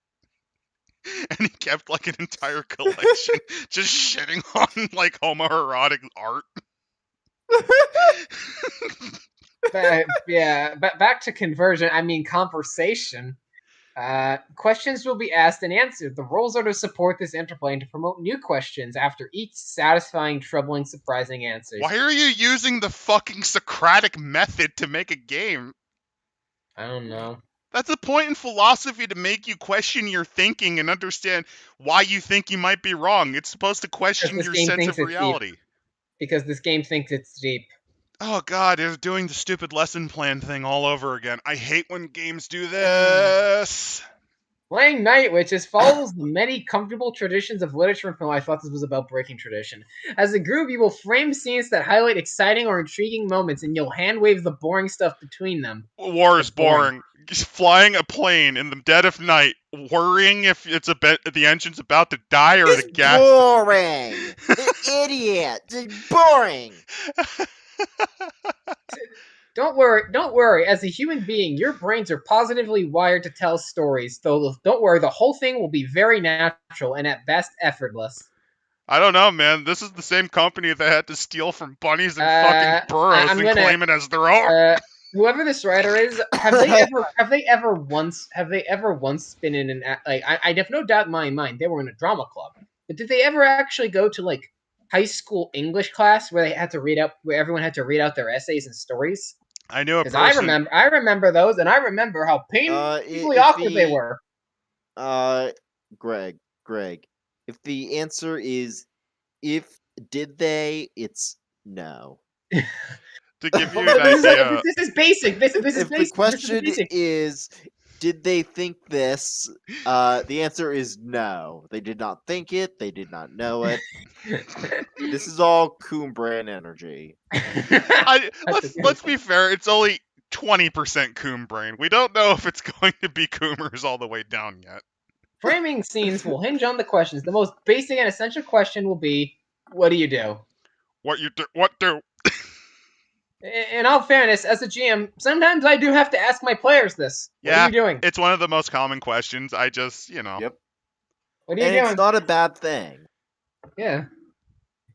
And he kept like an entire collection just shitting on like homoerotic art. But back to conversion. I mean conversation. Questions will be asked and answered. The rules are to support this interplay and to promote new questions after each satisfying, troubling, surprising answers. Why are you using the fucking Socratic method to make a game? I don't know. That's a point in philosophy, to make you question your thinking and understand why you think you might be wrong. It's supposed to question this your game sense thinks of it's deep. reality. Because this game thinks it's deep. Oh god, they're doing the stupid lesson plan thing all over again. I hate when games do this. Playing Night Witches follows the many comfortable traditions of literature and film. I thought this was about breaking tradition. As a group, you will frame scenes that highlight exciting or intriguing moments, and you'll hand wave the boring stuff between them. War is It's boring. boring. Just flying a plane in the dead of night, worrying if the engine's about to die or It's the gas. boring. Idiot. It's boring. Don't worry. As a human being, your brains are positively wired to tell stories. Though, don't worry, the whole thing will be very natural and at best effortless. I don't know, man. This is the same company that had to steal from bunnies and fucking burrows I'm and gonna- claim it as their own. Whoever this writer is, have they ever once been in an like? I have no doubt in my mind they were in a drama club, but did they ever actually go to like high school English class where everyone had to read out their essays and stories? I knew a Because person. I remember those, and I remember how painfully awkward they were. Greg, if the answer is did they, it's no. To give you an This idea, is basic. This is If the basic. question This is basic. is did they think this, the answer is no. They did not think it. They did not know it. This is all Coom Brand energy. let's be fair. It's only 20% Coom Brain. We don't know if it's going to be Coomers all the way down yet. Framing scenes will hinge on the questions. The most basic and essential question will be, "What do you do?" What do? In all fairness, as a GM, sometimes I do have to ask my players this. What are you doing? It's one of the most common questions. I just, Yep. What are you And doing? it's not a bad thing. Yeah.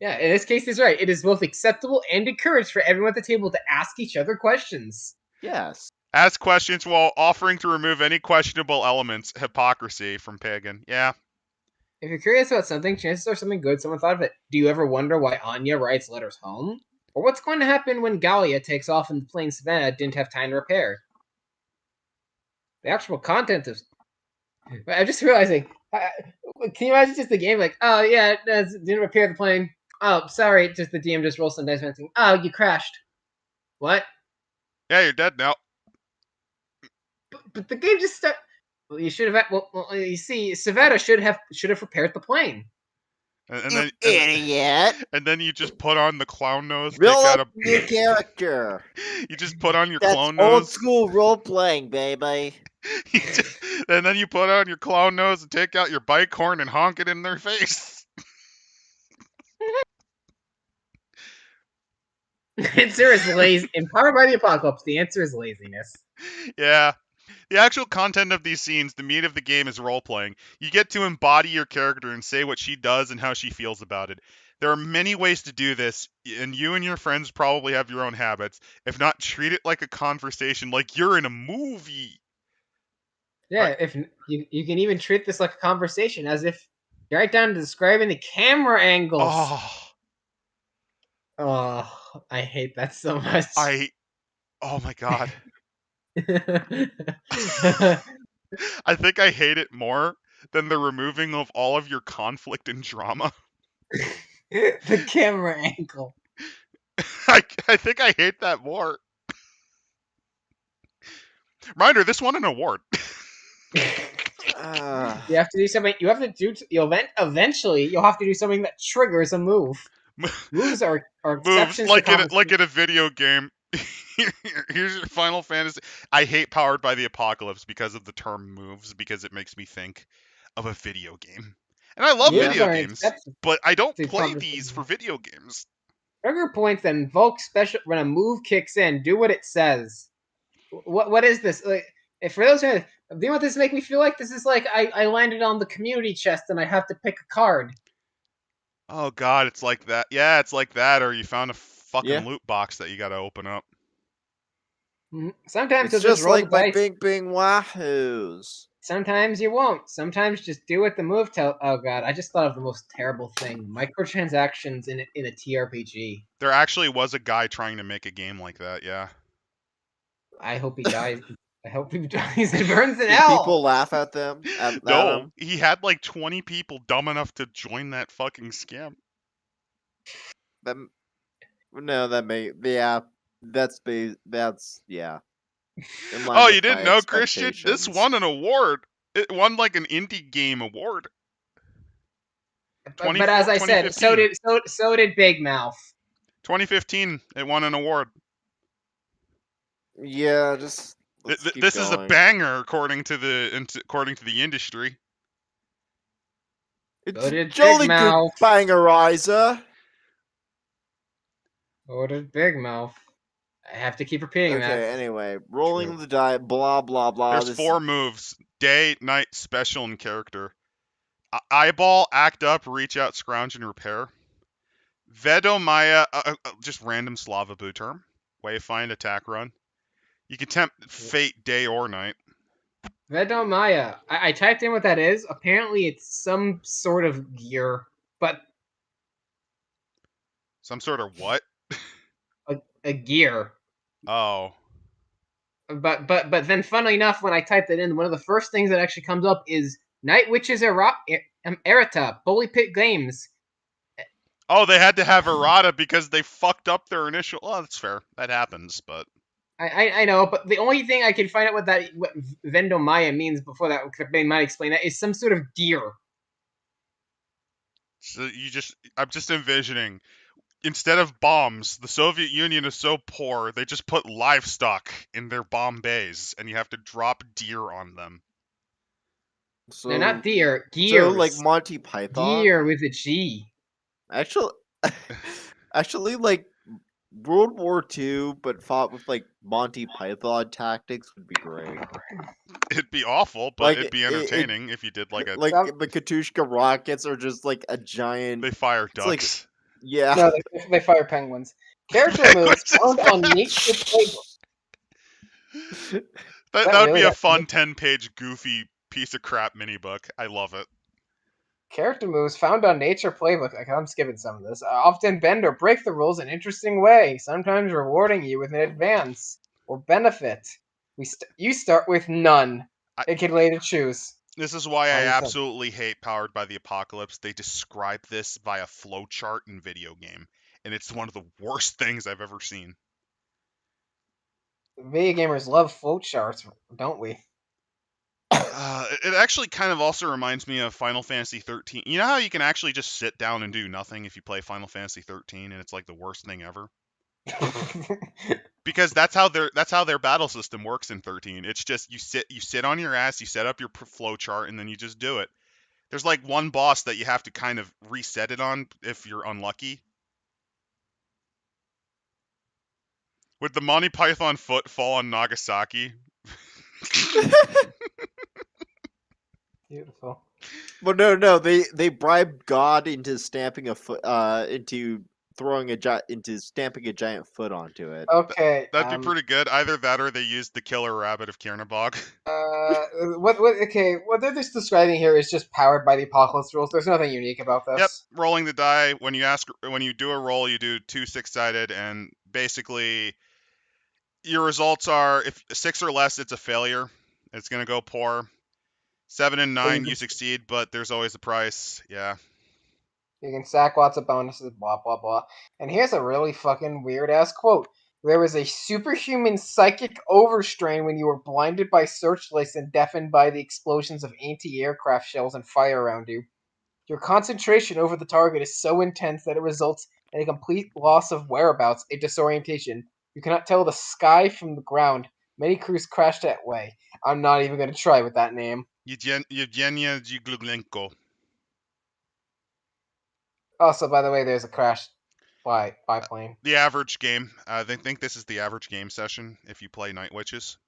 Yeah, in this case, he's right. It is both acceptable and encouraged for everyone at the table to ask each other questions. Yes. Ask questions while offering to remove any questionable elements. Hypocrisy from Pagan. Yeah. If you're curious about something, chances are something good someone thought of it. Do you ever wonder why Anya writes letters home? Or what's going to happen when Gallia takes off and the plane Savannah didn't have time to repair? The actual content of... I'm just realizing... can you imagine just the game like, oh yeah, didn't repair the plane. Oh, sorry, just the DM just rolled some dice and thinking, oh, you crashed. What? Yeah, you're dead now. But the game just started... Well, you should have... Well, you see, Savannah should have repaired the plane. You idiot! And then you just put on the clown nose. Roll take out up new character. You just put on your That's clown old nose. school role playing, baby. And then you put on your clown nose and take out your bike horn and honk it in their face. The answer is lazy. Empowered by the apocalypse, the answer is laziness. Yeah. The actual content of these scenes, the meat of the game, is role-playing. You get to embody your character and say what she does and how she feels about it. There are many ways to do this, and you and your friends probably have your own habits. If not, treat it like a conversation, like you're in a movie. Yeah, Right. if you can even treat this like a conversation, as if you're right down to describing the camera angles. Oh, I hate that so much. Oh my god. I think I hate it more than the removing of all of your conflict and drama. The camera angle. I think I hate that more. Reminder, this won an award. You have to do something. You have to do. Eventually, you'll have to do something that triggers a move. Moves are Moves exceptions to like common. in a video game. Here's your Final Fantasy. I hate Powered by the Apocalypse because of the term moves, because it makes me think of a video game. And I love Yeah. Moves video are an games, exception but I don't to play common. these for video games. Trigger points that invoke special when a move kicks in. Do what it says. What is this? Like, if for those who do you know what this make me feel like? This is like I landed on the community chest and I have to pick a card. Oh god, it's like that. Yeah, it's like that, or you found a fucking Yeah. loot box that you gotta open up. Sometimes It's you'll just just roll like the my dice. Bing Bing Wahoos. Sometimes you won't. Sometimes just do what the move tell. Oh god, I just thought of the most terrible thing: microtransactions in a TRPG. There actually was a guy trying to make a game like that, yeah. I hope he dies. I hope he dies and burns in Did hell. people laugh at them? At No, him? he had like 20 people dumb enough to join that fucking scam. No, that may yeah. That's yeah. In line Oh, with you didn't my know, Christian? This expectations. won an award. It won like an indie game award. But as I said, 2015. so did Big Mouth. 2015, it won an award. Yeah, just let's keep This going. is a banger according to the industry. It's So a did jolly Big good Mouth. bangerizer. So did Big Mouth. I have to keep repeating Okay, that. anyway, rolling True. the die, blah blah blah. There's This 4 moves: day, night, special, and character. Eyeball, act up, reach out, scrounge, and repair. Vedomaya, just random Slavaboo term. Wayfind, attack, run. You can tempt fate, day or night. Vedomaya. I typed in what that is. Apparently, it's some sort of gear, but Some sort of what? a gear. Oh. But then, funnily enough, when I typed it in, one of the first things that actually comes up is Night Witches Errata, Bully Pit Games. Oh, they had to have errata because they fucked up their initial. Oh, that's fair. That happens, but I know, but the only thing I can find out what Vendomaya means before that, they might explain that, is some sort of gear. so I'm just envisioning, instead of bombs, the Soviet Union is so poor they just put livestock in their bomb bays, and you have to drop deer on them. So No, not deer. Gears. So like Monty Python. Gear with a G. Actually, like World War II, but fought with like Monty Python tactics would be great. It'd be awful, but Like, it'd be entertaining if you did like a. Like the Katushka rockets are just like a giant. They fire It's like- ducks. Yeah. No, they fire penguins. Character moves found on Nature Playbook. That that would really be a that fun 10-page goofy piece of crap mini book. I love it. Character moves found on Nature Playbook. I'm skipping some of this. Often bend or break the rules in an interesting way, sometimes rewarding you with an advance or benefit. You start with none. It can later choose. This is why I How you think. absolutely hate Powered by the Apocalypse. They describe this via flowchart in video game, and it's one of the worst things I've ever seen. Video gamers love flowcharts, don't we? It actually kind of also reminds me of Final Fantasy 13. You know how you can actually just sit down and do nothing if you play Final Fantasy 13, and it's like the worst thing ever? Because that's how their battle system works in 13. It's just you sit on your ass, you set up your flowchart, and then you just do it. There's like one boss that you have to kind of reset it on if you're unlucky. Would the Monty Python foot fall on Nagasaki? Beautiful. But no, they bribed God into stamping a foot, into stamping a giant foot onto it. Okay. That'd be pretty good. Either that or they used the killer rabbit of Kernabog. Okay, what they're just describing here is just Powered by the Apocalypse rules. There's nothing unique about this. Yep, rolling the die. When you do a roll, you do 2 6-sided, and basically your results are, if 6 or less, it's a failure. It's gonna go poor. 7 and 9, you succeed, but there's always a price. Yeah. You can stack lots of bonuses, blah, blah, blah. And here's a really fucking weird-ass quote. There was a superhuman psychic overstrain when you were blinded by searchlights and deafened by the explosions of anti-aircraft shells and fire around you. Your concentration over the target is so intense that it results in a complete loss of whereabouts, a disorientation. You cannot tell the sky from the ground. Many crews crash that way. I'm not even going to try with that name. Yevgenia Zhiglenko. Also, by the way, there's a crash biplane. The average game. They think this is the average game session if you play Night Witches.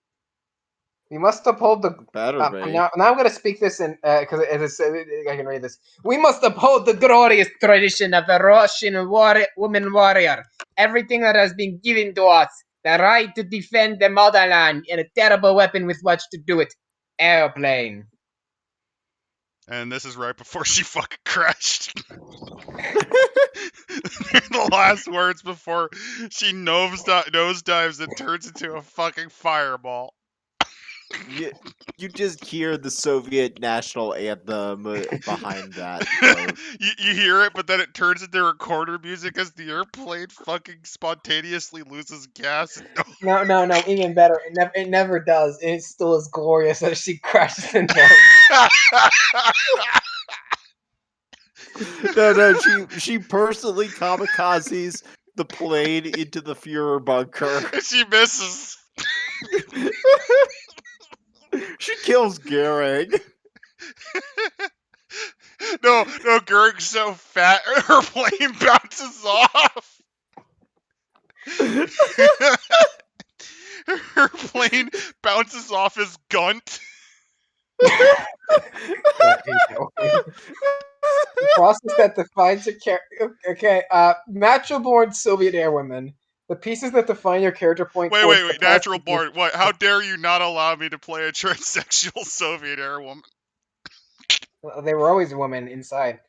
We must uphold the. Better be. Now I'm going to speak this in because I can read this. We must uphold the glorious tradition of the Russian woman warrior. Everything that has been given to us, the right to defend the motherland, and a terrible weapon with which to do it: airplane. And this is right before she fucking crashed. The last words before she nosedives and turns into a fucking fireball. You just hear the Soviet national anthem behind that. So. You hear it, but then it turns into recorder music as the airplane fucking spontaneously loses gas. No, even better. It never does. It's still as glorious as she crashes into No, she personally kamikazes the plane into the Fuhrer bunker. She misses. She kills Goering. No, Goering's so fat, her plane bounces off. Her plane bounces off his gunt. The process that defines your character. Okay, natural-born Soviet airwomen. The pieces that define your character point. Wait, natural born. What? How dare you not allow me to play a transsexual Soviet airwoman? They were always women inside.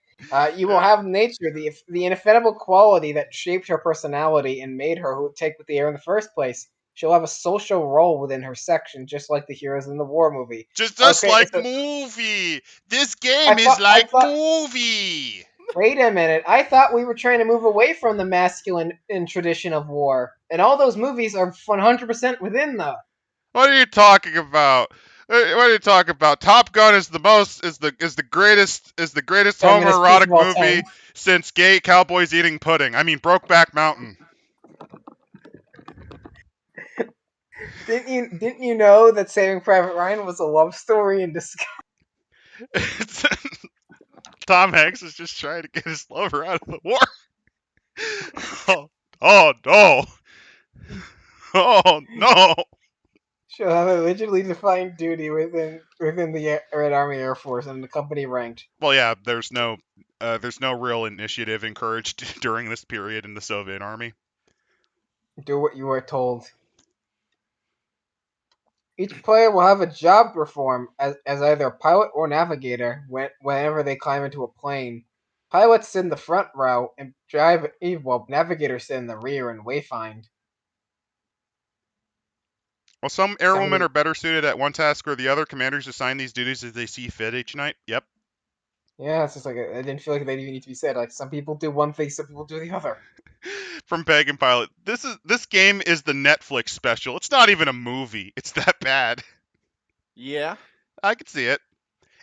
You will have nature, the ineffable quality that shaped her personality and made her who take with the air in the first place. She'll have a social role within her section, just like the heroes in the war movie. Just like movie. This game is like movie. Wait a minute. I thought we were trying to move away from the masculine tradition of war, and all those movies are 100% within the. What are you talking about? What are you talking about? Top Gun is the greatest homoerotic movie since Gay Cowboys Eating Pudding. I mean, Brokeback Mountain. Didn't you know that Saving Private Ryan was a love story in disguise? Tom Hanks is just trying to get his lover out of the war. Oh no! Oh no! She'll have a legally defined duty within the Red Army Air Force and the company ranked. Well, yeah, there's no real initiative encouraged during this period in the Soviet Army. Do what you are told. Each player will have a job to perform as either a pilot or navigator whenever they climb into a plane. Pilots sit in the front row and drive, while navigators sit in the rear and wayfind. Well, some airwomen are better suited at one task or the other. Commanders assign these duties as they see fit each night. Yep. Yeah, it's just like I didn't feel like they even need to be said. Like some people do one thing, some people do the other. From Pagan Pilot, this game is the Netflix special. It's not even a movie. It's that bad. Yeah, I could see it.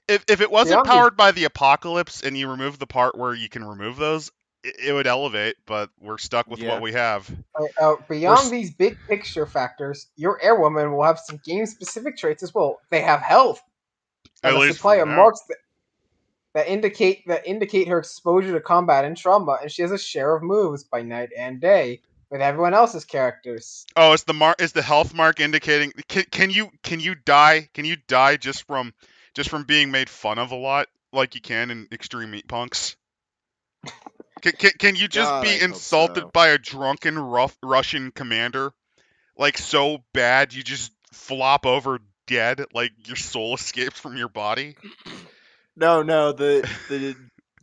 If it wasn't powered by the apocalypse and you remove the part where you can remove those, it would elevate. But we're stuck with what we have. Beyond these big picture factors, your airwoman will have some game-specific traits as well. They have health. At the least supplier marks that indicate her exposure to combat and trauma, and she has a share of moves by night and day with everyone else's characters. Oh, is the health mark indicating? Can you die? Can you die just from being made fun of a lot, like you can in Extreme Meat Punks? Can you just be insulted by a drunken Russian commander, like so bad you just flop over dead, like your soul escapes from your body? No, the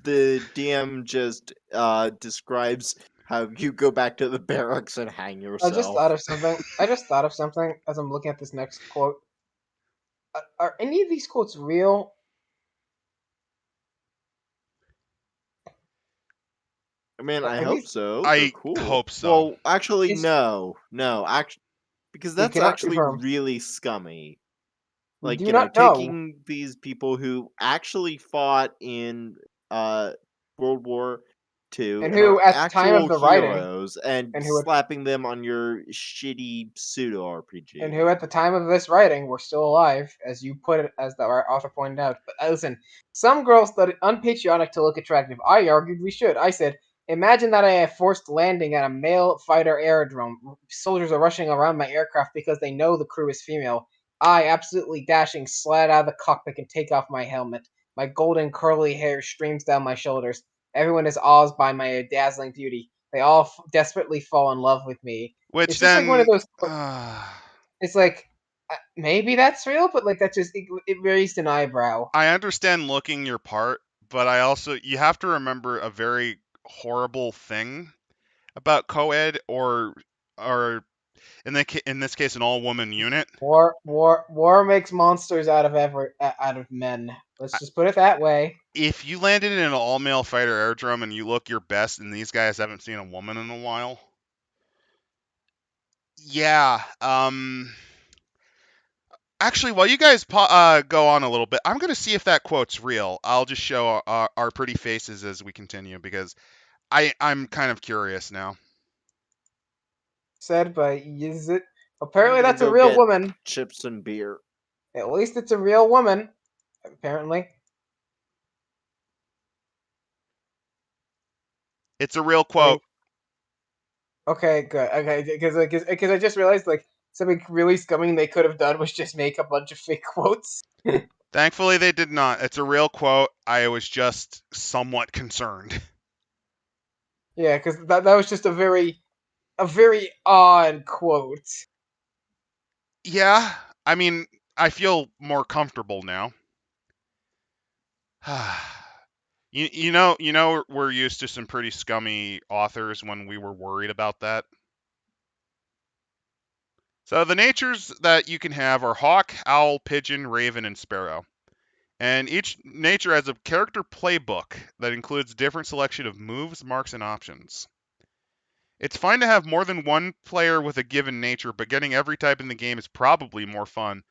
DM just describes how you go back to the barracks and hang yourself. I just thought of something as I'm looking at this next quote. Are any of these quotes real? I mean, I At hope least so. They're I cool. hope so. Well, actually, It's- no, actually, because We that's cannot actually confirm. really scummy. We Like, do not know. taking these people who actually fought in World War II And and are who, at the time of actual the writing, heroes and and who, slapping them on your shitty pseudo RPG. and who at the time of this writing were still alive, as you put it, as the author pointed out. But listen, some girls thought it unpatriotic to look attractive. I argued we should. I said, imagine that I have forced landing at a male fighter aerodrome. Soldiers are rushing around my aircraft because they know the crew is female. I, absolutely dashing, slide out of the cockpit and take off my helmet. My golden curly hair streams down my shoulders. Everyone is awed by my dazzling beauty. They all desperately fall in love with me. Which It's just like one of then, those. It's like maybe that's real, but like that just it raised an eyebrow. I understand looking your part, but I also you have to remember a very horrible thing about co-ed or in this case an all-woman unit. War makes monsters out of out of men. Let's just put it that way. If you landed in an all-male fighter aerodrome and you look your best, and these guys haven't seen a woman in a while, yeah. Actually, while you guys go on a little bit, I'm gonna see if that quote's real. I'll just show our pretty faces as we continue because I'm kind of curious now. Said by is it? I'm Apparently, gonna that's a go real get woman. chips and beer. At least it's a real woman. Apparently. It's a real I mean, quote. okay, good. Okay, because I just realized like something really scumming they could have done was just make a bunch of fake quotes. Thankfully, they did not. It's a real quote. I was just somewhat concerned. Yeah, because that was just a very odd quote. Yeah, I mean, I feel more comfortable now. You know, we're used to some pretty scummy authors when we were worried about that. So the natures that you can have are hawk, owl, pigeon, raven, and sparrow. And each nature has a character playbook that includes different selection of moves, marks, and options. It's fine to have more than one player with a given nature, but getting every type in the game is probably more fun.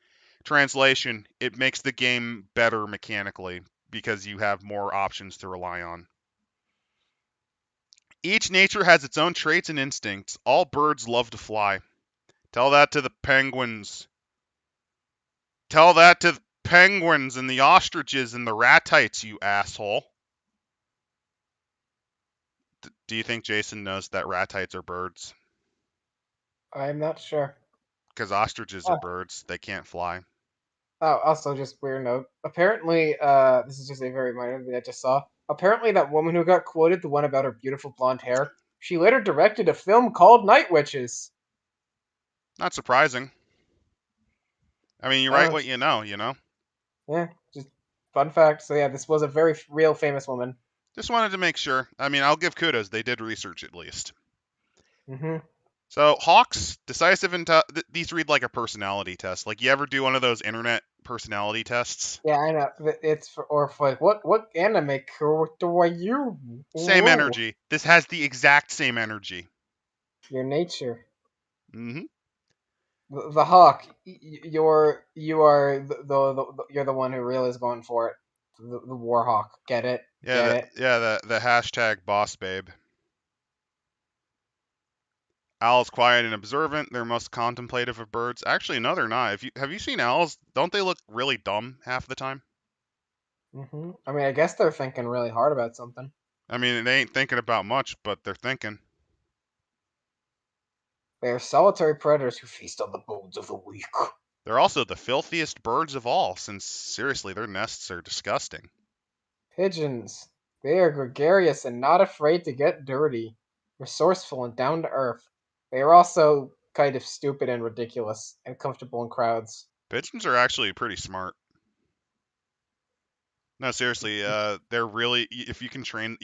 Translation, it makes the game better mechanically because you have more options to rely on. Each nature has its own traits and instincts. All birds love to fly. Tell that to the penguins. Tell that to the penguins and the ostriches and the ratites, you asshole. Do you think Jason knows that ratites are birds? I'm not sure. Because ostriches are Oh, birds. They can't fly. also just weird note. Apparently, this is just a very minor thing I just saw. Apparently, that woman who got quoted, the one about her beautiful blonde hair, she later directed a film called Night Witches. Not surprising. I mean, you write Oh, what you know, you know? yeah, just fun fact. So yeah, this was a very real famous woman. Just wanted to make sure. I mean, I'll give kudos. They did research at least. Hmm. So, Hawks, decisive, and these read like a personality test. Like, you ever do one of those internet personality tests? Yeah, I know. It's for like what anime character are you? Same Ooh, energy. This has the exact same energy. your nature. Hmm. The hawk. You are you're the one who really is going for it. The war hawk. Get it? Yeah, Get it? the hashtag boss babe. Owls quiet and observant. They're most contemplative of birds. Actually, no, they're not. Have you seen owls? Don't they look really dumb half the time? I mean, I guess they're thinking really hard about something. I mean, they ain't thinking about much, but they're thinking. They are solitary predators who feast on the bones of the weak. They're also the filthiest birds of all, since seriously, their nests are disgusting. Pigeons. They are gregarious and not afraid to get dirty. Resourceful and down to earth. They are also kind of stupid and ridiculous and comfortable in crowds. Pigeons are actually pretty smart. No, seriously, they're really. If you can train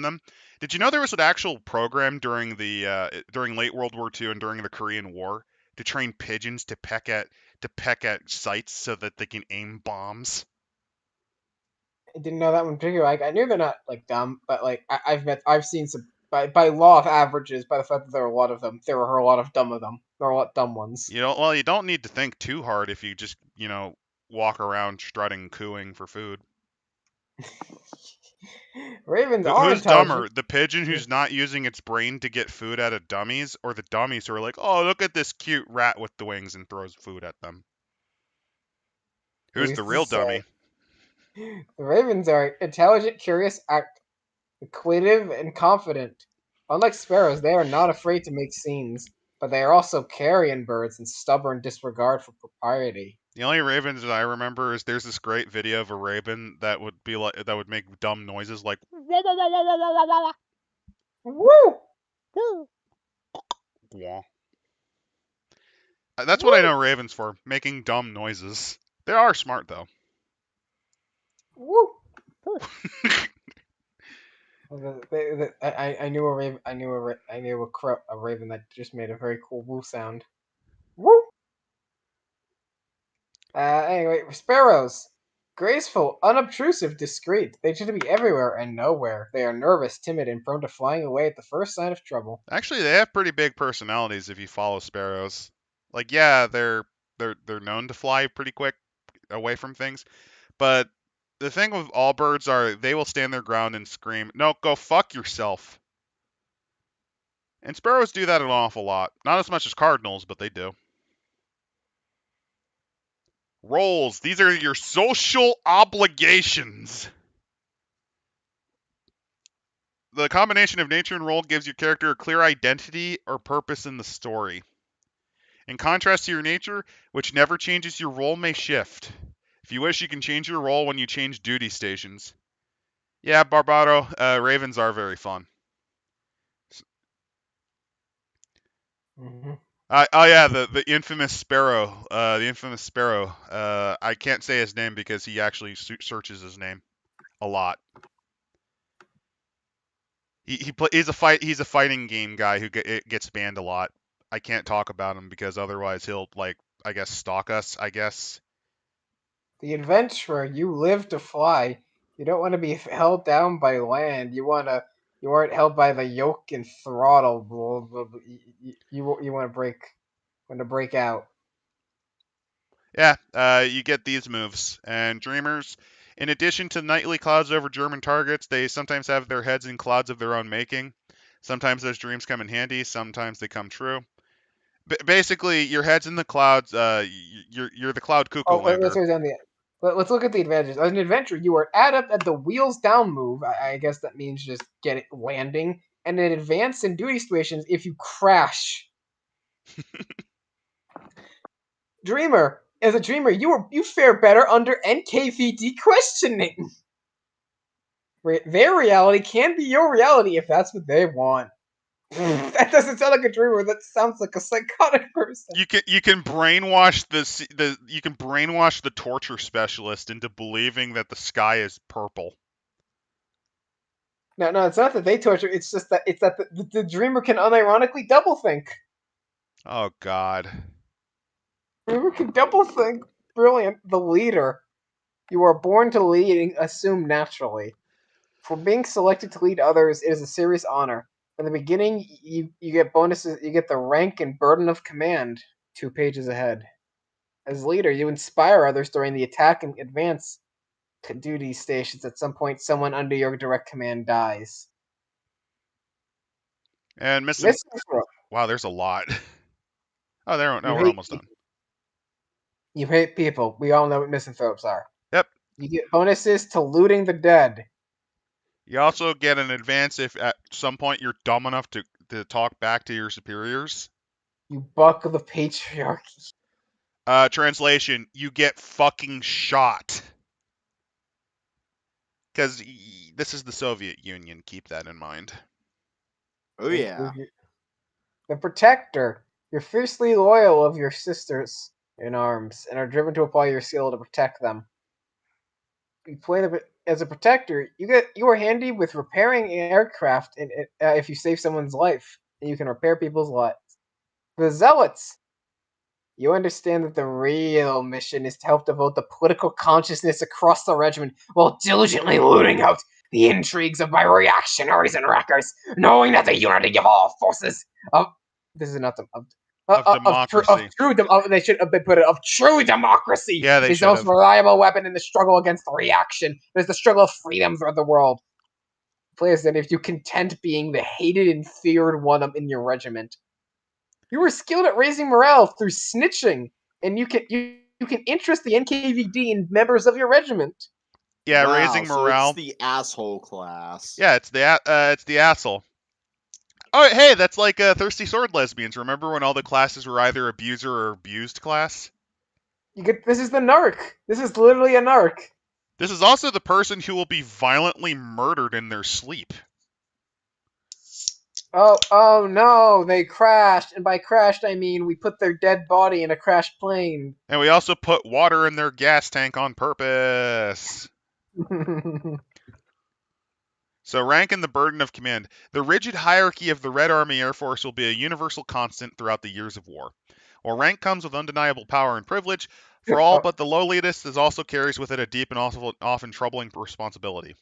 them. Did you know there was an actual program during late World War II and during the Korean War to train pigeons to peck at sites so that they can aim bombs? I didn't know that one particular. Like, I knew they're not like dumb, but like I've seen some by law of averages, by the fact that there are a lot of them, there are a lot of dumb of them. There are a lot of dumb ones. You don't need to think too hard if you just, walk around strutting, cooing for food. Ravens are Who's intelligent. dumber, the pigeon who's not using its brain to get food out of dummies, or the dummies who are like, oh, look at this cute rat with the wings and throws food at them? Who's the real dummy? The ravens are intelligent, curious, acquisitive, and confident. Unlike sparrows, they are not afraid to make scenes, but they are also carrion birds and stubborn disregard for propriety. The only ravens that I remember is there's this great video of a raven that would make dumb noises like Woo! wah. That's what I know ravens for, making dumb noises. They are smart though. Woo! I knew a raven. I knew a raven that just made a very cool woo sound. Woo! Anyway, sparrows. Graceful, unobtrusive, discreet. They tend to be everywhere and nowhere. They are nervous, timid, and prone to flying away at the first sign of trouble. Actually, they have pretty big personalities if you follow sparrows. Like, yeah, they're known to fly pretty quick away from things, but the thing with all birds are they will stand their ground and scream, "No, go fuck yourself." And sparrows do that an awful lot. Not as much as cardinals, but they do. Roles. These are your social obligations. The combination of nature and role gives your character a clear identity or purpose in the story. In contrast to your nature, which never changes, your role may shift. If you wish, you can change your role when you change duty stations. Yeah, Barbado, ravens are very fun. Mm-hmm. Oh yeah, the infamous sparrow. I can't say his name because he actually searches his name a lot. He's a fighting game guy who gets banned a lot. I can't talk about him because otherwise he'll I guess stalk us. I guess. The adventurer, you live to fly. You don't want to be held down by land. You aren't held by the yoke and throttle. You want to break out. Yeah, you get these moves. And dreamers, in addition to nightly clouds over German targets, they sometimes have their heads in clouds of their own making. Sometimes those dreams come in handy. Sometimes they come true. Basically, your head's in the clouds. You're the cloud cuckoo Oh, lander. let's look at the advantages. As an adventurer, you are adept at the wheels down move. I guess that means just landing. And in advanced in duty situations, if you crash. Dreamer, as a dreamer, you fare better under NKVD questioning. Their reality can be your reality if that's what they want. That doesn't sound like a dreamer. That sounds like a psychotic person. You can brainwash the torture specialist into believing that the sky is purple. No, it's not that they torture. It's just that the dreamer can unironically double think. Oh God. Dreamer can double think. Brilliant. The leader. You are born to lead and assume naturally. For being selected to lead others, it is a serious honor. In the beginning, you get bonuses. You get the rank and burden of command 2 pages ahead. As leader, you inspire others during the attack and advance to duty stations. At some point, someone under your direct command dies. And wow, there's a lot. Oh, we're almost done. You hate people. We all know what misanthropes are. Yep. You get bonuses to looting the dead. You also get an advance if at some point you're dumb enough to talk back to your superiors. You buck the patriarchy. Translation, you get fucking shot. Because this is the Soviet Union, keep that in mind. Oh yeah. The Protector. You're fiercely loyal of your sisters in arms and are driven to apply your skill to protect them. You play as a protector. You are handy with repairing aircraft, and if you save someone's life, and you can repair people's lives. The Zealots. You understand that the real mission is to help devote the political consciousness across the regiment while diligently looting out the intrigues of my reactionaries and wreckers, knowing that the unity of all forces of this is not the democracy. They should have put it of true democracy. Yeah, they is the should most have. reliable weapon in the struggle against reaction. It is the struggle of freedom for the world. Players, then, if you content being the hated and feared one in your regiment, you were skilled at raising morale through snitching, and you can interest the NKVD in members of your regiment. Yeah, Wow, raising so morale. it's the asshole class. Yeah, it's the asshole. Oh, hey, that's like Thirsty Sword Lesbians. Remember when all the classes were either abuser or abused class? This is the narc. This is literally a narc. This is also the person who will be violently murdered in their sleep. Oh no, they crashed, and by crashed I mean we put their dead body in a crashed plane. And we also put water in their gas tank on purpose. So rank and the burden of command. The rigid hierarchy of the Red Army Air Force will be a universal constant throughout the years of war. While rank comes with undeniable power and privilege, for all but the lowliest, it also carries with it a deep and often troubling responsibility.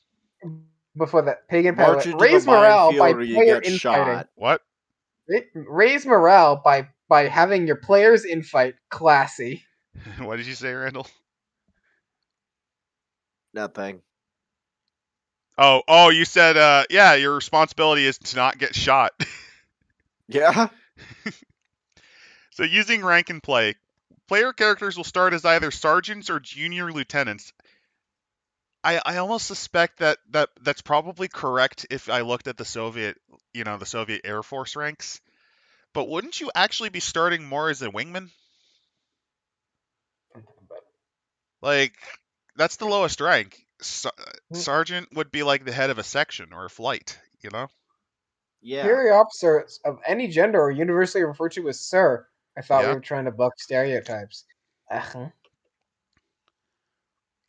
Before that, pagan March pilot. into Raise the morale by minefield or you player get infighting. shot. What? Raise morale by having your players infight classy. What did you say, Randall? Nothing. Oh, you said, yeah, your responsibility is to not get shot. Yeah? So using rank and play, player characters will start as either sergeants or junior lieutenants. I almost suspect that's probably correct if I looked at the Soviet Air Force ranks. But wouldn't you actually be starting more as a wingman? Like, that's the lowest rank. Sergeant would be like the head of a section or a flight, you know? Yeah. Superior officers of any gender are universally referred to as sir. I thought Yeah. we were trying to buck stereotypes.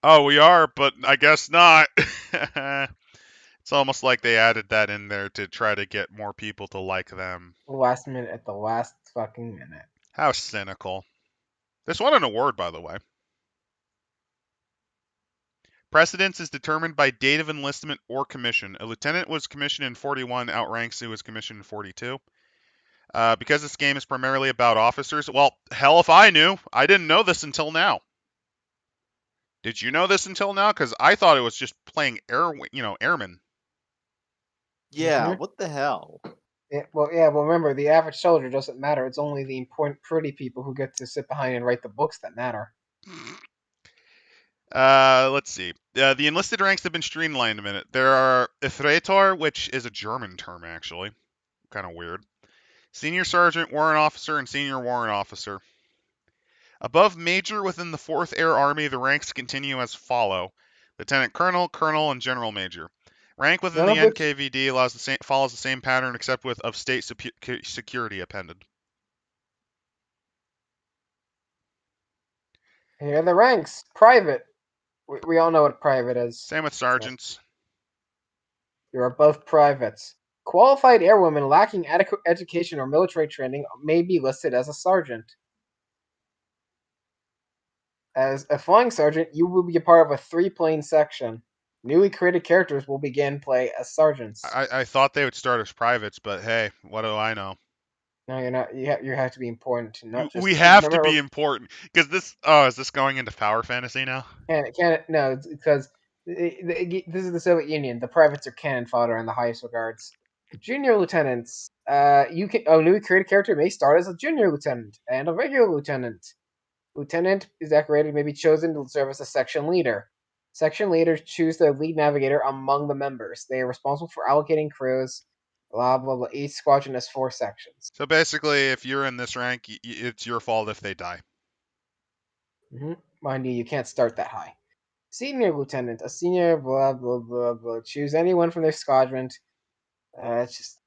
Oh, we are, but I guess not. It's almost like they added that in there to try to get more people to like them. Last minute at the last fucking minute. How cynical. This won an award, by the way. Precedence is determined by date of enlistment or commission. A lieutenant was commissioned in 41, outranks who was commissioned in 42. Because this game is primarily about officers, well, hell if I knew. I didn't know this until now. Did you know this until now? Because I thought it was just playing airmen. Yeah, what the hell? Well, remember, the average soldier doesn't matter. It's only the important, pretty people who get to sit behind and write the books that matter. Let's see. The enlisted ranks have been streamlined a minute. There are Ithretor, which is a German term, actually. Kind of weird. Senior Sergeant, Warrant Officer, and Senior Warrant Officer. Above Major within the 4th Air Army, the ranks continue as follow. Lieutenant Colonel, Colonel, and General Major. Rank within the NKVD follows the same pattern except with of state security appended. Here are the ranks. Private. We all know what private is. Same with sergeants. You're above privates. Qualified airwomen lacking adequate education or military training may be listed as a sergeant. As a flying sergeant, you will be a part of a 3-plane section. Newly created characters will begin play as sergeants. I thought they would start as privates, but hey, what do I know? No, you're not. You have to be important to not just. We have to be important because this. Oh, is this going into power fantasy now? No, it's because this is the Soviet Union. The privates are cannon fodder in the highest regards. Junior lieutenants. You can. A newly created character may start as a junior lieutenant and a regular lieutenant. Lieutenant is decorated, may be chosen to serve as a section leader. Section leaders choose their lead navigator among the members. They are responsible for allocating crews. Blah blah blah. Each squadron has 4 sections. So basically, if you're in this rank, it's your fault if they die. Mind you, you can't start that high. Senior lieutenant, a senior, blah blah blah blah. Choose anyone from their squadron. It's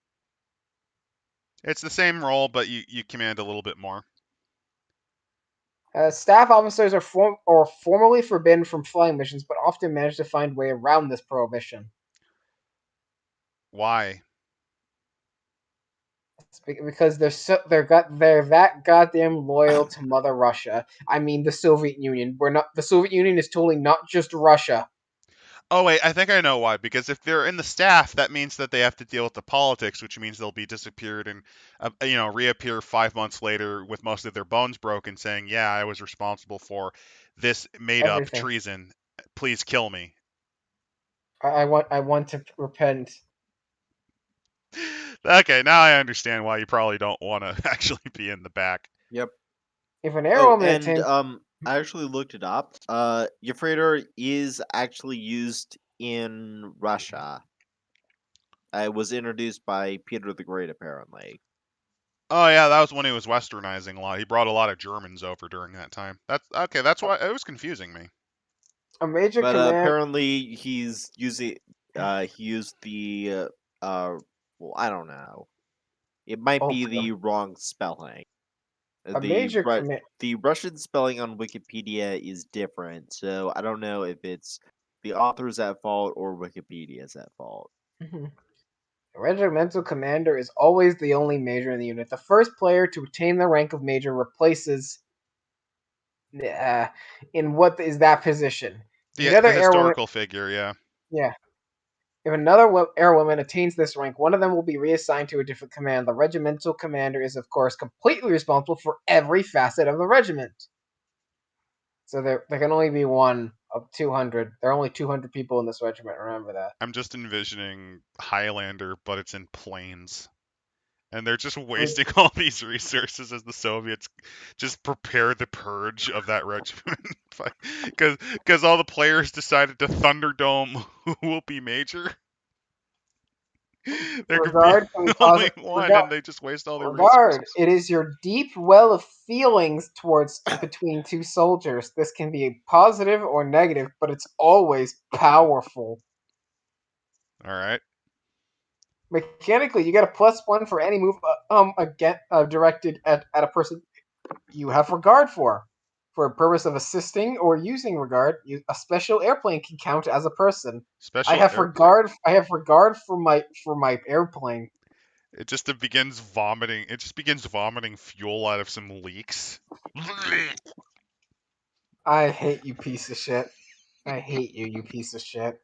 the same role, but you command a little bit more. Staff officers are formally forbidden from flying missions, but often manage to find a way around this prohibition. Why? It's because they're that goddamn loyal to Mother Russia. I mean, the Soviet Union. The Soviet Union is totally not just Russia. Oh wait, I think I know why. Because if they're in the staff, that means that they have to deal with the politics, which means they'll be disappeared and reappear 5 months later with most of their bones broken, saying, "Yeah, I was responsible for this made-up Everything. treason. Please kill me." I want to repent. Okay, now I understand why you probably don't want to actually be in the back. Yep. If an Oh, airwoman and attains, I actually looked it up. Euphrator is actually used in Russia. It was introduced by Peter the Great, apparently. Oh yeah, that was when he was westernizing a lot. He brought a lot of Germans over during that time. That's okay. That's why it was confusing me. a major But command. apparently he's using. He used the. Well, I don't know. It might be Ultra. the wrong spelling. A major command. The Russian spelling on Wikipedia is different, so I don't know if it's the author's at fault or Wikipedia's at fault. A regimental commander is always the only major in the unit. The first player to attain the rank of major replaces in what is that position. If The another airwoman, historical figure, yeah. yeah. If another airwoman attains this rank, one of them will be reassigned to a different command. The regimental commander is, of course, completely responsible for every facet of the regiment. So there can only be one of 200. There are only 200 people in this regiment. Remember that. I'm just envisioning Highlander, but it's in planes. And they're just wasting all these resources as the Soviets just prepare the purge of that regiment. Because all the players decided to Thunderdome who will be major. There could be Regard can be only positive. one, and they just waste all their Regard. resources. It is your deep well of feelings towards between two soldiers. This can be positive or negative, but it's always powerful. All right. Mechanically, you get a +1 for any move directed at a person you have regard for. For a purpose of assisting or using regard, a special airplane can count as a person. I Special have airplane. regard. I have regard for my airplane. It just begins vomiting. It just begins vomiting fuel out of some leaks. I hate you, piece of shit. I hate you, you piece of shit.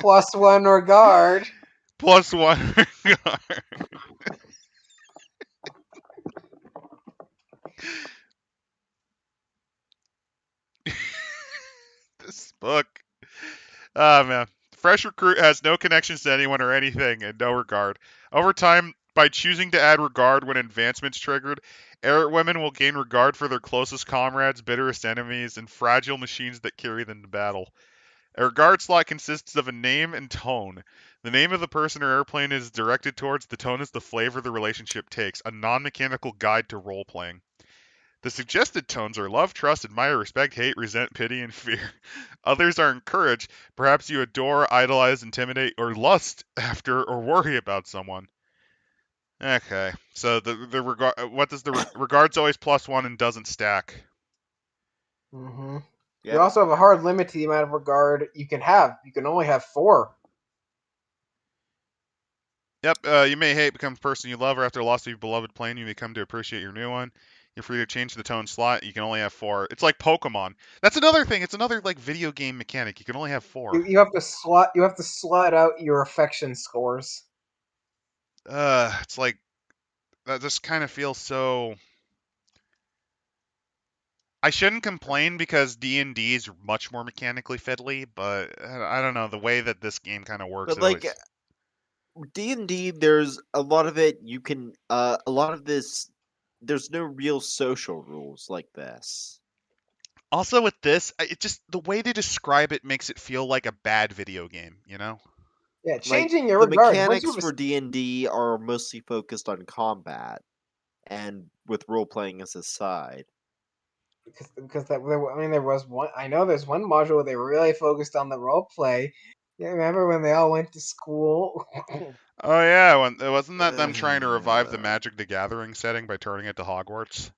+1 regard. +1 regard. This book. Ah, man. Fresh recruit has no connections to anyone or anything and no regard. Over time, by choosing to add regard when advancement's triggered, air women will gain regard for their closest comrades, bitterest enemies, and fragile machines that carry them to battle. A regard slot consists of a name and tone. The name of the person or airplane is directed towards, the tone is the flavor the relationship takes, a non-mechanical guide to role-playing. The suggested tones are love, trust, admire, respect, hate, resent, pity, and fear. Others are encourage. Perhaps you adore, idolize, intimidate, or lust after or worry about someone. Okay, so the regard. What does the regard's always +1 and doesn't stack? Mm-hmm. You Yep. also have a hard limit to the amount of regard you can have. You can only have 4. Yep. You may hate become the person you love, or after the loss of your beloved plane, you may come to appreciate your new one. You're free to change the tone slot. You can only have 4. It's like Pokemon. That's another thing. It's another like video game mechanic. You can only have 4. You have to slot. You have to slot out your affection scores. It's like that just kind of feels so. I shouldn't complain because D&D is much more mechanically fiddly, but I don't know the way that this game kind of works. But like D&D, there's a lot of it. You can a lot of this. There's no real social rules like this. Also with this, it just the way they describe it makes it feel like a bad video game. You know? Yeah, Like changing your the regard. mechanics for D&D are mostly focused on combat, and with role playing as a side. Because there was one. I know there's one module where they really focused on the role play. You remember when they all went to school? Oh yeah, wasn't that them trying to revive the Magic the Gathering setting by turning it to Hogwarts?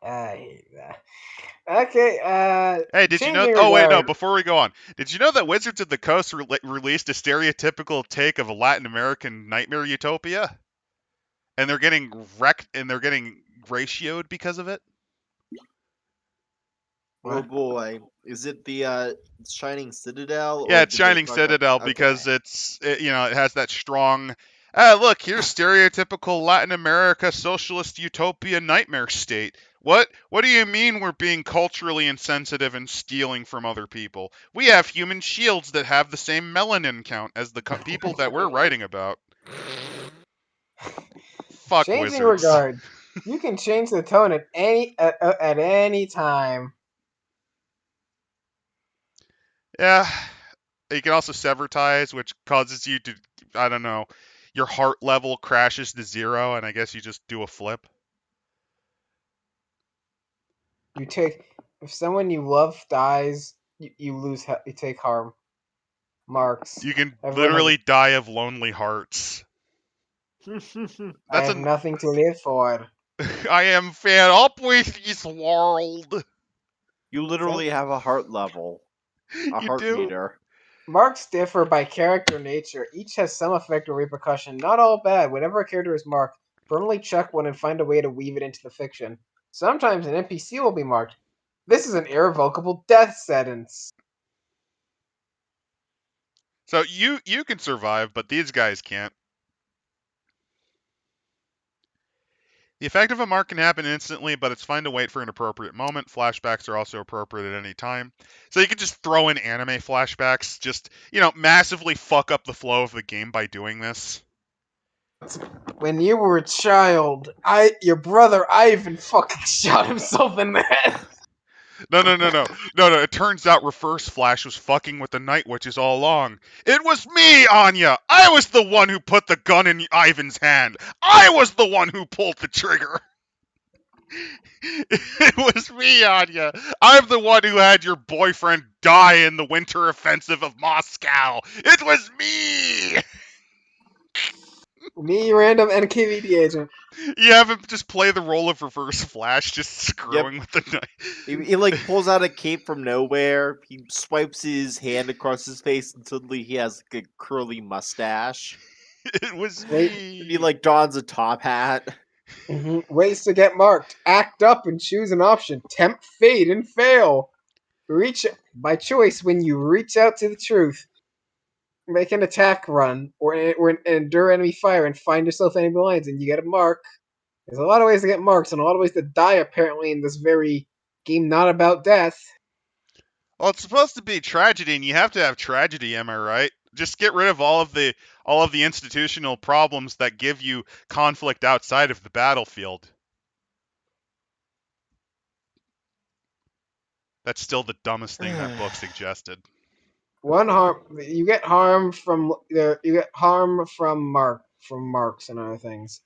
I hate that. Okay, Hey, did you know? changing Oh wait, no. regard. Before we go on, did you know that Wizards of the Coast released a stereotypical take of a Latin American nightmare utopia, and they're getting wrecked and they're getting ratioed because of it? Oh boy, is it the Shining Citadel or Yeah, it's did they Shining talk about? Citadel because Okay. it has that strong. Look, here's stereotypical Latin America socialist utopia nightmare state. What do you mean we're being culturally insensitive and stealing from other people? We have human shields that have the same melanin count as the people that we're writing about. Fuck Changing wizards. regard. You can change the tone at any time. Yeah, you can also sever ties, which causes you to, I don't know, your heart level crashes to 0, and I guess you just do a flip. If someone you love dies, you lose. You take harm. Marks. You can Everyone has. literally die of lonely hearts. I That's have an. nothing to live for. I am fed up with this world. You literally have a heart level, a You heart do? meter. Marks differ by character nature. Each has some effect or repercussion. Not all bad. Whenever a character is marked, firmly check one and find a way to weave it into the fiction. Sometimes an NPC will be marked. This is an irrevocable death sentence. So you can survive, but these guys can't. The effect of a mark can happen instantly, but it's fine to wait for an appropriate moment. Flashbacks are also appropriate at any time. So you can just throw in anime flashbacks, just, massively fuck up the flow of the game by doing this. When you were a child, your brother Ivan fucking shot himself in the head. No. It turns out Reverse Flash was fucking with the Night Witches all along. It was me, Anya! I was the one who put the gun in Ivan's hand! I was the one who pulled the trigger! It was me, Anya! I'm the one who had your boyfriend die in the winter offensive of Moscow! It was me! Me, random NKVD agent. You have him just play the role of Reverse Flash, just Yep. screwing with the knife. He like pulls out a cape from nowhere. He swipes his hand across his face, and suddenly he has like a curly mustache. It was Wait. And he me! like dons a top hat. Ways to get marked. Act up and choose an option. Tempt fate and fail. Reach by choice when you reach out to the truth. Make an attack run or endure enemy fire and find yourself enemy lines and you get a mark. There's a lot of ways to get marks and a lot of ways to die apparently in this very game not about death. Well, it's supposed to be tragedy, and you have to have tragedy, am I right? Just get rid of all of the institutional problems that give you conflict outside of the battlefield. That's still the dumbest thing that book suggested. One harm you get harm from marks and other things.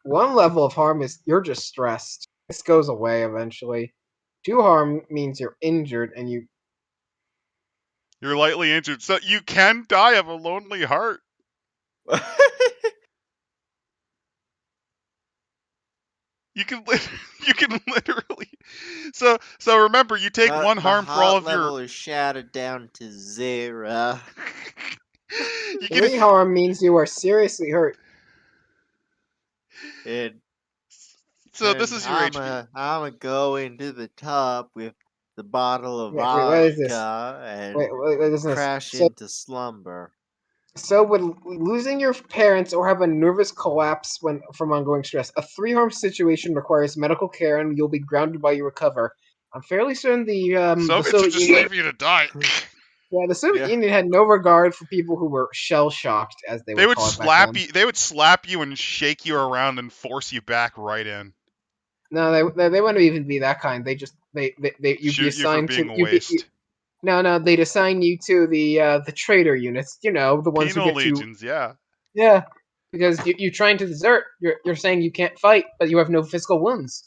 One level of harm is you're just stressed. This goes away eventually. 2 harm means you're injured and You're lightly injured, so you can die of a lonely heart. You can literally. So remember, you take one harm for all of your. level is shattered down to 0. You 3 can. harm means you are seriously hurt. So this is your HP. I'ma go into the tub with the bottle of Wait, what is this? vodka and Wait, what is this? crash into slumber. So would losing your parents or have a nervous collapse from ongoing stress. A 3 harm situation requires medical care and you'll be grounded while you recover. I'm fairly certain the Soviets Soviet would just Union, leave you to die. yeah, the Soviet Yeah. Union had no regard for people who were shell shocked, as they would call it back then. They would slap you and shake you around and force you back right in. No, they wouldn't even be that kind. They just you'd Shoot be you for assigned being to a waste. No, they'd assign you to the traitor units. You know, the ones Penal who get you. legions, yeah. Yeah, because you're trying to desert. You're saying you can't fight, but you have no physical wounds.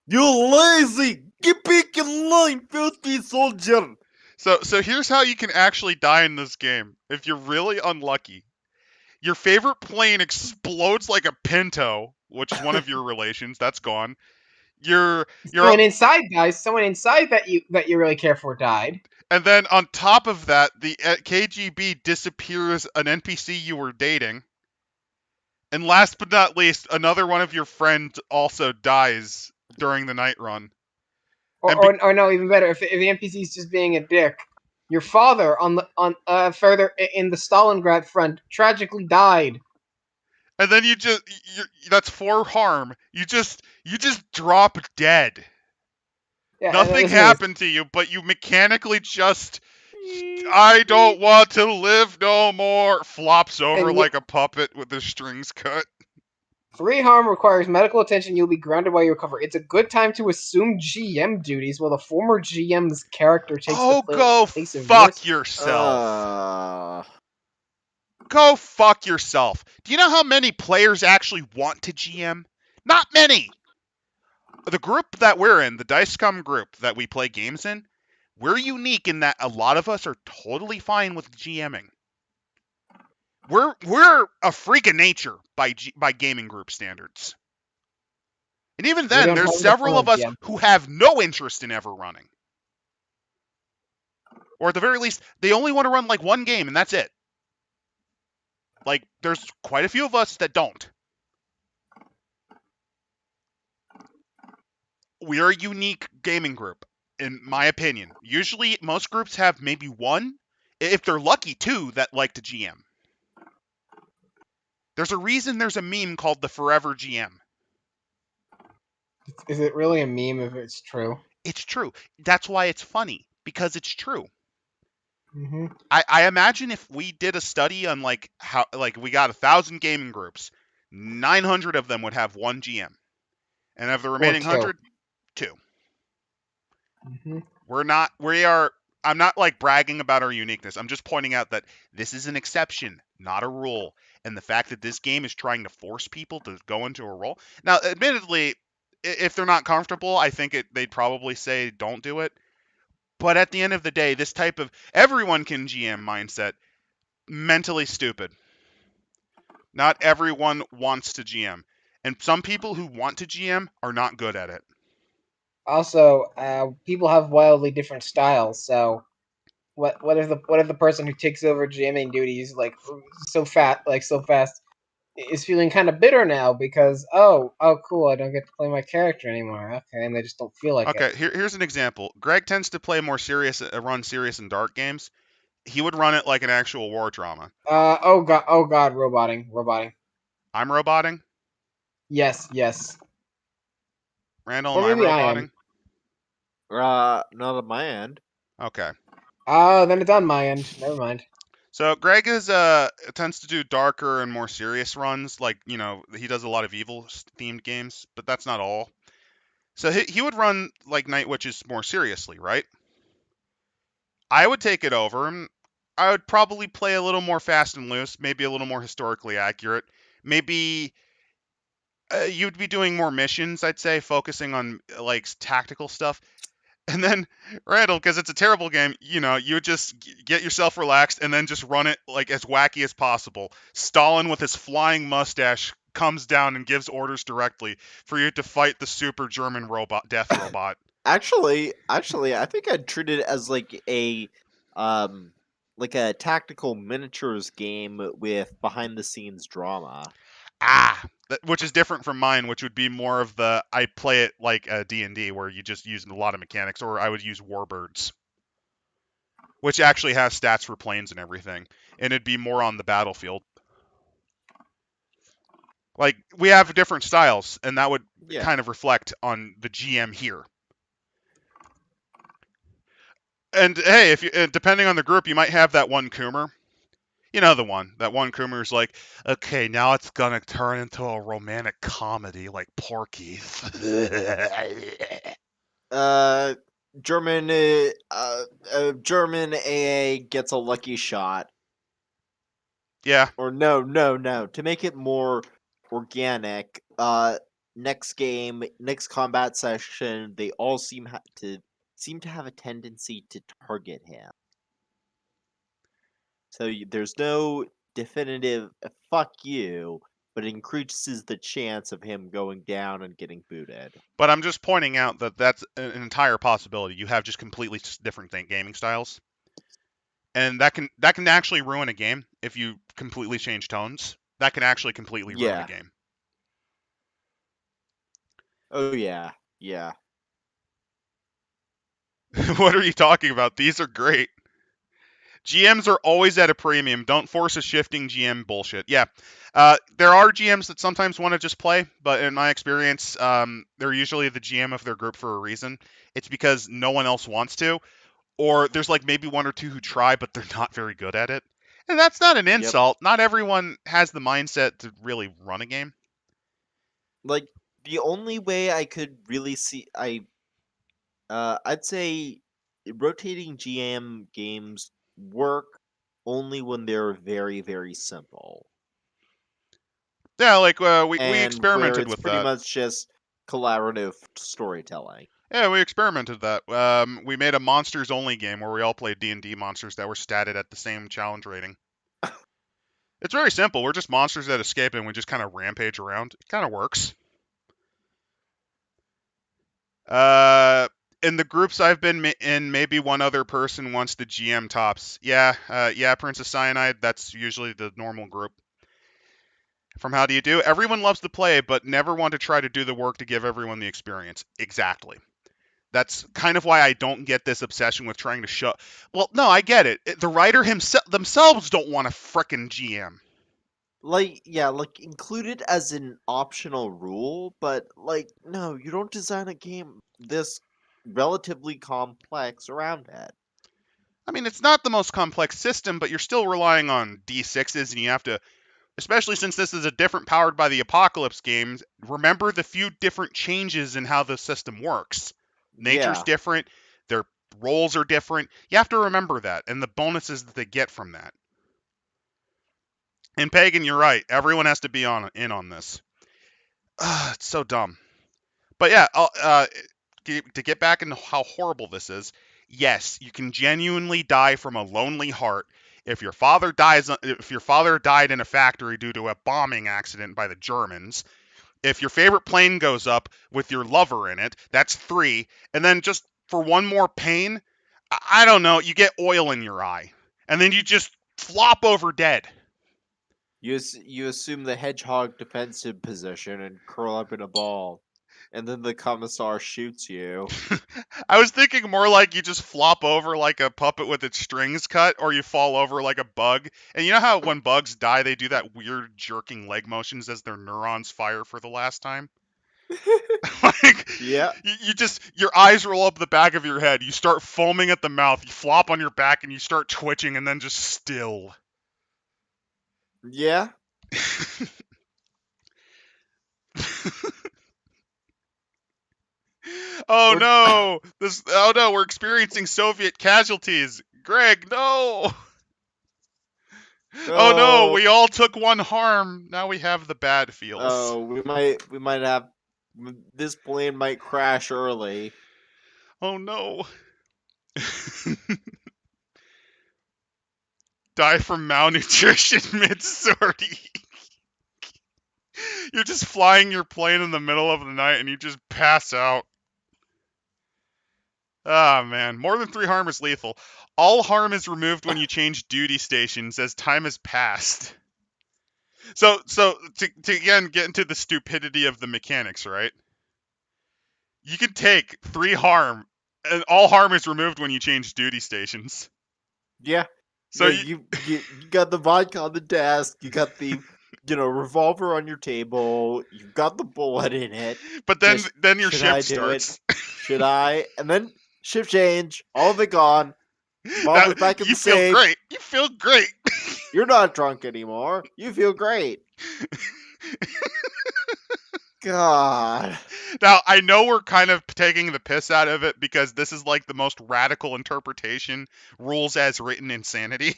You lazy! Get back in line, filthy soldier! So here's how you can actually die in this game. If you're really unlucky, your favorite plane explodes like a Pinto, which is one of your relations. That's gone. Someone inside dies. Someone inside that you really care for died. And then on top of that, the KGB disappears an NPC you were dating. And last but not least, another one of your friends also dies during the night run. Or no, even better, if the NPC is just being a dick. Your father further in the Stalingrad front tragically died. And then that's 4 harm. You just drop dead. Yeah, Nothing the thing is, happened to you, but you mechanically just, I don't want to live no more, flops over and like a puppet with the strings cut. 3 harm requires medical attention. You'll be grounded while you recover. It's a good time to assume GM duties while the former GM's character takes Oh, the go place of yours. fuck yourself. Uh, Go fuck yourself. Do you know how many players actually want to GM? Not many. The group that we're in, the Dice Scum group that we play games in, we're unique in that a lot of us are totally fine with GMing. We're a freak of nature by gaming group standards. And even We then, don't there's have the several of fun, us GM. who have no interest in ever running. Or at the very least, they only want to run like one game and that's it. Like, there's quite a few of us that don't. We are a unique gaming group, in my opinion. Usually, most groups have maybe one, if they're lucky, 2 that like to GM. There's a reason there's a meme called the Forever GM. Is it really a meme if it's true? It's true. That's why it's funny, because it's true. Mm-hmm. I imagine if we did a study on how we got 1,000 gaming groups, 900 of them would have 1 GM, and of the remaining 2. 100, 2. Mm-hmm. I'm not like bragging about our uniqueness. I'm just pointing out that this is an exception, not a rule. And the fact that this game is trying to force people to go into a role. Now, admittedly, if they're not comfortable, I think they'd probably say don't do it. But at the end of the day, this type of everyone can GM mindset, mentally stupid. Not everyone wants to GM. And some people who want to GM are not good at it. Also, people have wildly different styles. So, what if the person who takes over GMing duties so fast is feeling kind of bitter now because oh cool, I don't get to play my character anymore. Okay, and they just don't feel like it. Okay, here's an example. Greg tends to play more serious, run serious and dark games. He would run it like an actual war drama. Oh god, roboting. I'm roboting. Yes. Randall, Or am I maybe I am. roboting? not on my end. Okay. Oh, then it's on my end. Never mind. So Greg tends to do darker and more serious runs. Like, he does a lot of evil themed games, but that's not all. So he would run like Night Witches more seriously, right? I would take it over and I would probably play a little more fast and loose, maybe a little more historically accurate. Maybe you'd be doing more missions, I'd say, focusing on like tactical stuff. And then Randall, because it's a terrible game, you would just get yourself relaxed and then just run it like as wacky as possible. Stalin with his flying mustache comes down and gives orders directly for you to fight the super German death robot. Actually, I think I'd treat it as like a tactical miniatures game with behind the scenes drama. Which is different from mine, which would be more of I play it like a D&D where you just use a lot of mechanics, or I would use Warbirds, which actually has stats for planes and everything, and it'd be more on the battlefield. Like, we have different styles, and that would kind of reflect on the GM here. And hey, if you depending on the group, you might have that one Coomer. You know the one. That one Coomer's like, okay, now it's gonna turn into a romantic comedy like Porky's. German German AA gets a lucky shot. Yeah. Or no. To make it more organic, next combat session, they all seem to have a tendency to target him. So there's no definitive fuck you, but it increases the chance of him going down and getting booted. But I'm just pointing out that that's an entire possibility. You have just completely different gaming styles, and that can actually ruin a game if you completely change tones. That can actually completely ruin a game. Oh yeah. What are you talking about? These are great. GMs are always at a premium. Don't force a shifting GM bullshit. Yeah. There are GMs that sometimes want to just play, but in my experience, they're usually the GM of their group for a reason. It's because no one else wants to, or there's like maybe one or two who try, but they're not very good at it. And that's not an Yep. insult. Not everyone has the mindset to really run a game. Like the only way I could really see I'd say rotating GM games work only when they're very, very simple. Yeah, like we And where experimented it's with pretty that. much just collaborative storytelling. Yeah, we experimented that. We made a monsters only game where we all played D&D monsters that were statted at the same challenge rating. It's very simple. We're just monsters that escape and we just kind of rampage around. It kind of works. In the groups I've been in, maybe one other person wants the GM tops. Yeah, Princess Cyanide, that's usually the normal group. From How Do You Do? Everyone loves to play, but never want to try to do the work to give everyone the experience. Exactly. That's kind of why I don't get this obsession with trying to show. Well, no, I get it. The writer himself themselves don't want a frickin' GM. Like, yeah, like include it as an optional rule, but like, no, you don't design a game this relatively complex around it. I mean, it's not the most complex system, but you're still relying on D6s, and you have to, especially since this is a different Powered by the Apocalypse games, remember the few different changes in how the system works. Nature's Yeah. different, their roles are different. You have to remember that, and the bonuses that they get from that. And Pagan, you're right. Everyone has to be in on this. It's so dumb. But yeah, to get back into how horrible this is, yes, you can genuinely die from a lonely heart if your father died in a factory due to a bombing accident by the Germans. If your favorite plane goes up with your lover in it, that's 3. And then just for one more pain, I don't know, you get oil in your eye, and then you just flop over dead. You assume the hedgehog defensive position and curl up in a ball, and then the commissar shoots you. I was thinking more like you just flop over like a puppet with its strings cut, or you fall over like a bug. And you know how when bugs die, they do that weird jerking leg motions as their neurons fire for the last time? Like, Yeah, you just, your eyes roll up the back of your head, you start foaming at the mouth, you flop on your back, and you start twitching, and then just still. yeah. Oh Or no! Oh no, we're experiencing Soviet casualties! Greg, no! Oh no, oh, we all took one harm. Now we have the bad feels. oh, we might have this plane might crash early. Oh no. Die from malnutrition mid sortie. You're just flying your plane in the middle of the night and you just pass out. Ah, man. More than 3 harm is lethal. All harm is removed when you change duty stations as time has passed. So to again get into the stupidity of the mechanics, right? You can take 3 harm, and all harm is removed when you change duty stations. Yeah, So yeah. You got the vodka on the desk. You got the revolver on your table. You've got the bullet in it. but Just then your should I shift do it? starts. Should I? And then shift change. All of it gone. Now, Revolver's back in you the feel safe. great. You feel great. You're not drunk anymore. You feel great. God. Now, I know we're kind of taking the piss out of it because this is like the most radical interpretation, rules as written insanity.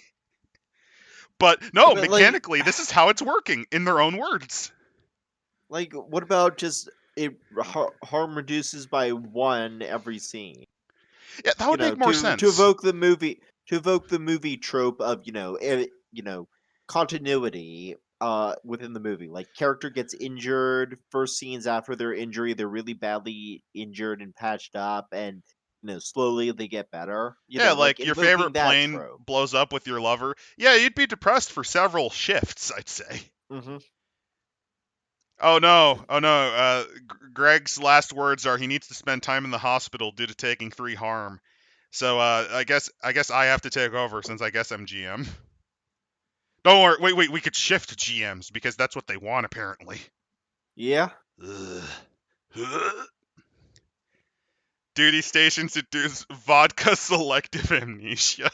But no, But like, mechanically, this is how it's working in their own words. what about just harm reduces by 1 every scene? Yeah, that would make more To sense. evoke the movie trope of continuity within the movie. Like character gets injured, first scenes after their injury, they're really badly injured and patched up, and slowly they get better. Yeah, Like like your invoking favorite that plane trope. blows up with your lover. Yeah, you'd be depressed for several shifts, I'd say. Hmm. Oh no, oh no. Greg's last words are he needs to spend time in the hospital due to taking 3 harm. So I guess I have to take over since I guess I'm GM. Don't worry. Wait. We could shift GMs because that's what they want apparently. Yeah. Ugh. Duty stations induce vodka selective amnesia.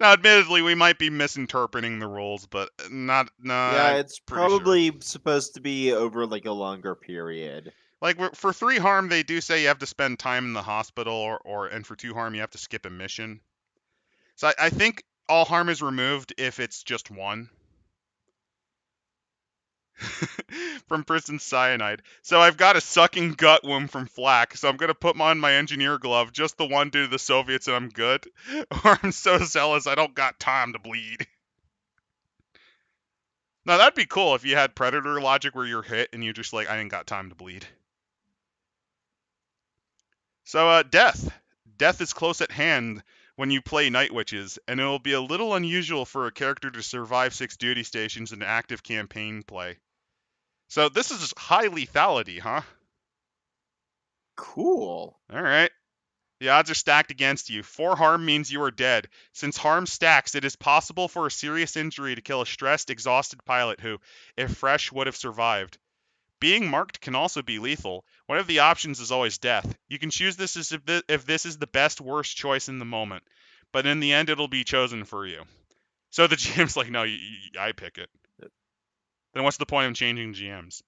Now, admittedly, we might be misinterpreting the rules, but not. Yeah, I'm it's pretty sure. probably supposed to be over like a longer period. Like for 3 harm, they do say you have to spend time in the hospital, and for 2 harm, you have to skip a mission. So I think all harm is removed if it's just 1. From prison cyanide. So I've got a sucking gut wound from flak, so I'm gonna put on my engineer glove, just the one due to the Soviets, and I'm good. Or I'm so zealous I don't got time to bleed. Now that'd be cool if you had Predator logic where you're hit and you're just like, I ain't got time to bleed. So death. Death is close at hand when you play Night Witches, and it will be a little unusual for a character to survive 6 duty stations in active campaign play. So this is high lethality, huh? Cool. Alright. The odds are stacked against you. 4 harm means you are dead. Since harm stacks, it is possible for a serious injury to kill a stressed, exhausted pilot who, if fresh, would have survived. Being marked can also be lethal. One of the options is always death. You can choose this if this is the best, worst choice in the moment. But in the end, it'll be chosen for you. So the GM's like, no, I pick it. Then what's the point of changing GMs?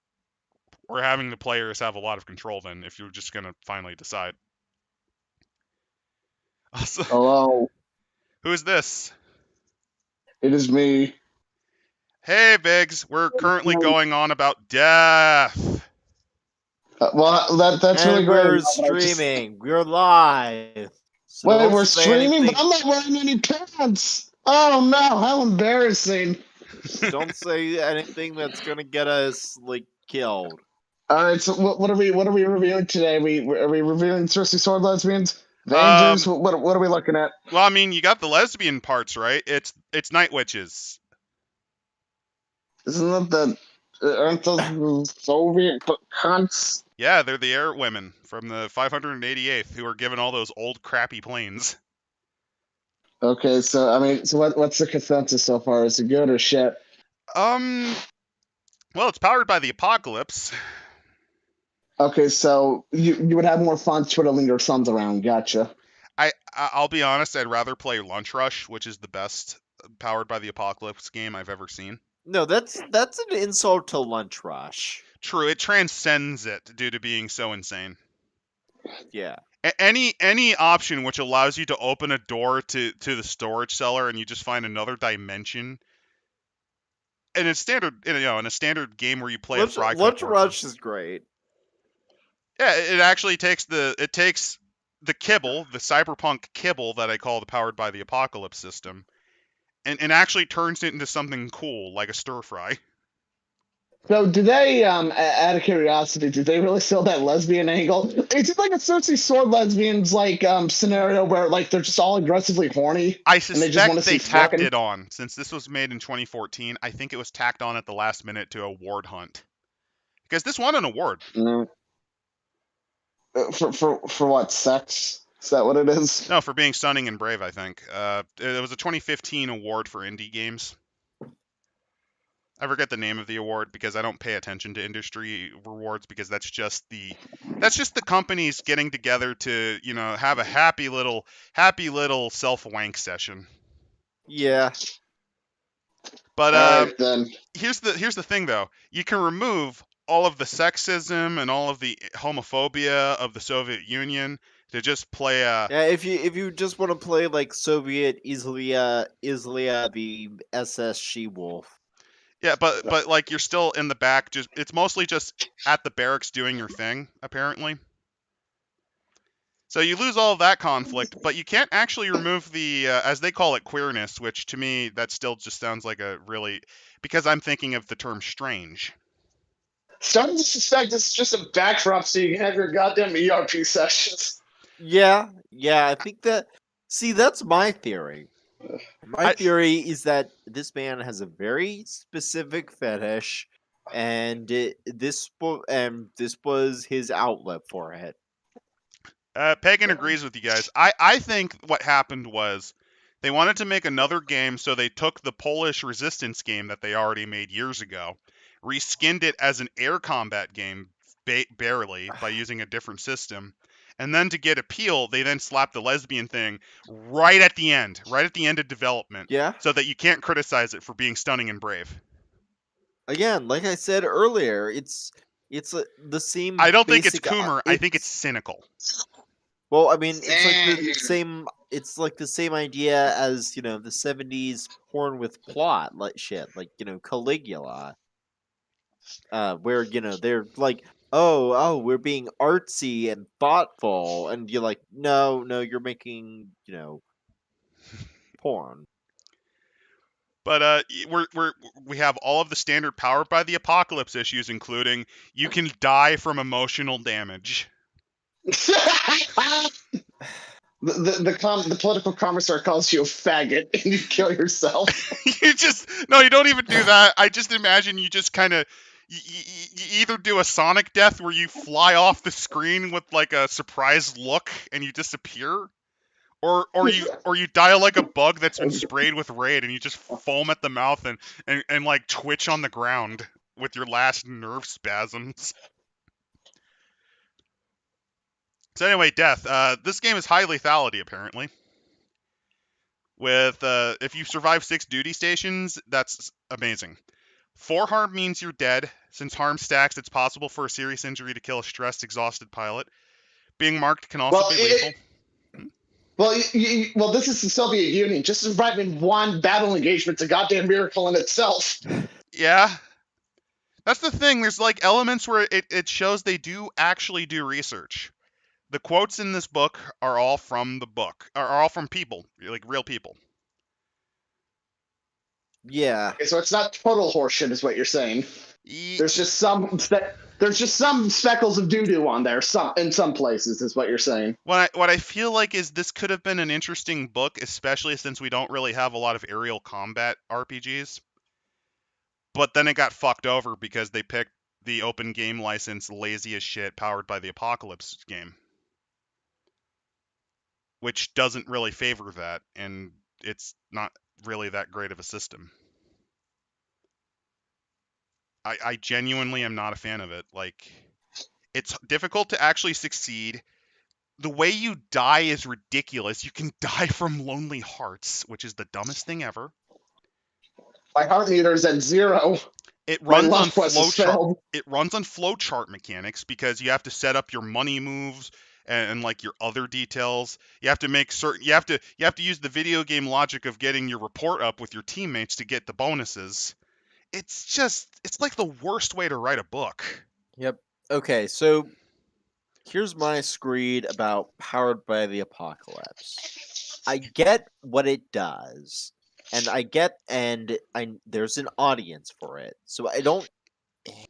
Or having the players have a lot of control then, if you're just going to finally decide. Also, Hello, who is this? it is me. Hey, Biggs, we're currently going on about death. Well, that's really And great. we're but I just- streaming. We're live. So Wait, don't we're say streaming, anything. but I'm not wearing any pants. Oh no, how embarrassing! Don't say anything that's gonna get us like killed. All right, so what are we reviewing today? Are we reviewing Cersei Sword Lesbians, Avengers? What are we looking at? Well, I mean, you got the lesbian parts, right? It's Night Witches. Isn't that aren't those Soviet cunts? Yeah, they're the air women from the 588th who are given all those old crappy planes. Okay, so I mean, so what's the consensus so far? Is it good or shit? Well, it's powered by the apocalypse. Okay, so you would have more fun twiddling your thumbs around. Gotcha. I'll be honest, I'd rather play Lunch Rush, which is the best powered by the apocalypse game I've ever seen. No, that's an insult to Lunch Rush. True, it transcends it due to being so insane. Yeah. Any option which allows you to open a door to the storage cellar and you just find another dimension. And it's standard, in a standard game where you play a fry Lunch cook Rush is great. Yeah, it actually takes the kibble, the cyberpunk kibble that I call the powered by the apocalypse system, and actually turns it into something cool like a stir fry. So, do they, out of curiosity, do they really sell that lesbian angle? Is it like a Cersei Sword Lesbians scenario where like they're just all aggressively horny? I and they just want to suspect they see tacked fucking? it on since this was made in 2014. I think it was tacked on at the last minute to award hunt because this won an award. Mm. For what, sex? Is that what it is? No, for being stunning and brave. I think it was a 2015 award for indie games. I forget the name of the award because I don't pay attention to industry rewards because that's just the companies getting together to, have a happy little self wank session. Yeah. But All right, then. here's the thing though. You can remove all of the sexism and all of the homophobia of the Soviet Union to just play a Yeah, if you just want to play like Soviet Islia the SS She-Wolf. Yeah, but like you're still in the back. It's mostly just at the barracks doing your thing, apparently. So you lose all of that conflict, but you can't actually remove the, as they call it, queerness, which to me that still just sounds like a really, because I'm thinking of the term strange. Starting to suspect it's just a backdrop so you can have your goddamn ERP sessions. Yeah, I think that. See, that's my theory. My theory is that this man has a very specific fetish, and this was his outlet for it. Pagan agrees with you guys. I think what happened was they wanted to make another game, so they took the Polish Resistance game that they already made years ago, reskinned it as an air combat game, barely, by using a different system. And then to get appeal, they then slapped the lesbian thing right at the end of development, Yeah. so that you can't criticize it for being stunning and brave. Again, like I said earlier, it's the same. I don't think it's basic, Coomer. I think it's cynical. Well, I mean, it's like the same. It's like the same idea as the '70s porn with plot, like shit, like Caligula, where they're like, oh, we're being artsy and thoughtful, and you're like, no, you're making porn. But we have all of the standard Powered by the Apocalypse issues, including you can die from emotional damage. The political commissar calls you a faggot and you kill yourself. You don't even do that. I just imagine you just kind of you either do a Sonic death where you fly off the screen with like a surprised look and you disappear, or you die like a bug that's been sprayed with Raid and you just foam at the mouth and like twitch on the ground with your last nerve spasms. So anyway, Death. This game is high lethality, apparently. With if you survive 6 duty stations, that's amazing. 4 harm means you're dead. Since harm stacks, it's possible for a serious injury to kill a stressed, exhausted pilot. Being marked can also be lethal. Well, this is the Soviet Union. Just surviving one battle engagement's a goddamn miracle in itself. Yeah. That's the thing. There's like elements where it shows they do actually do research. The quotes in this book are all from the book, are all from people, like real people. Yeah. Okay, so it's not total horseshit, is what you're saying. There's just some speckles of doo-doo on there, in some places, is what you're saying. What I feel like is this could have been an interesting book, especially since we don't really have a lot of aerial combat RPGs. But then it got fucked over because they picked the open game license lazy as shit Powered by the Apocalypse game, which doesn't really favor that, and it's not really that great of a system. I genuinely am not a fan of it. Like, it's difficult to actually succeed. The way you die is ridiculous. You can die from Lonely Hearts, which is the dumbest thing ever. My heart meter is at 0. It runs on flowchart. It runs on flowchart mechanics because you have to set up your money moves and like your other details. You have to make certain you have to use the video game logic of getting your report up with your teammates to get the bonuses. It's like the worst way to write a book. Yep. Okay, so here's my screed about Powered by the Apocalypse. I get what it does, and there's an audience for it, so I don't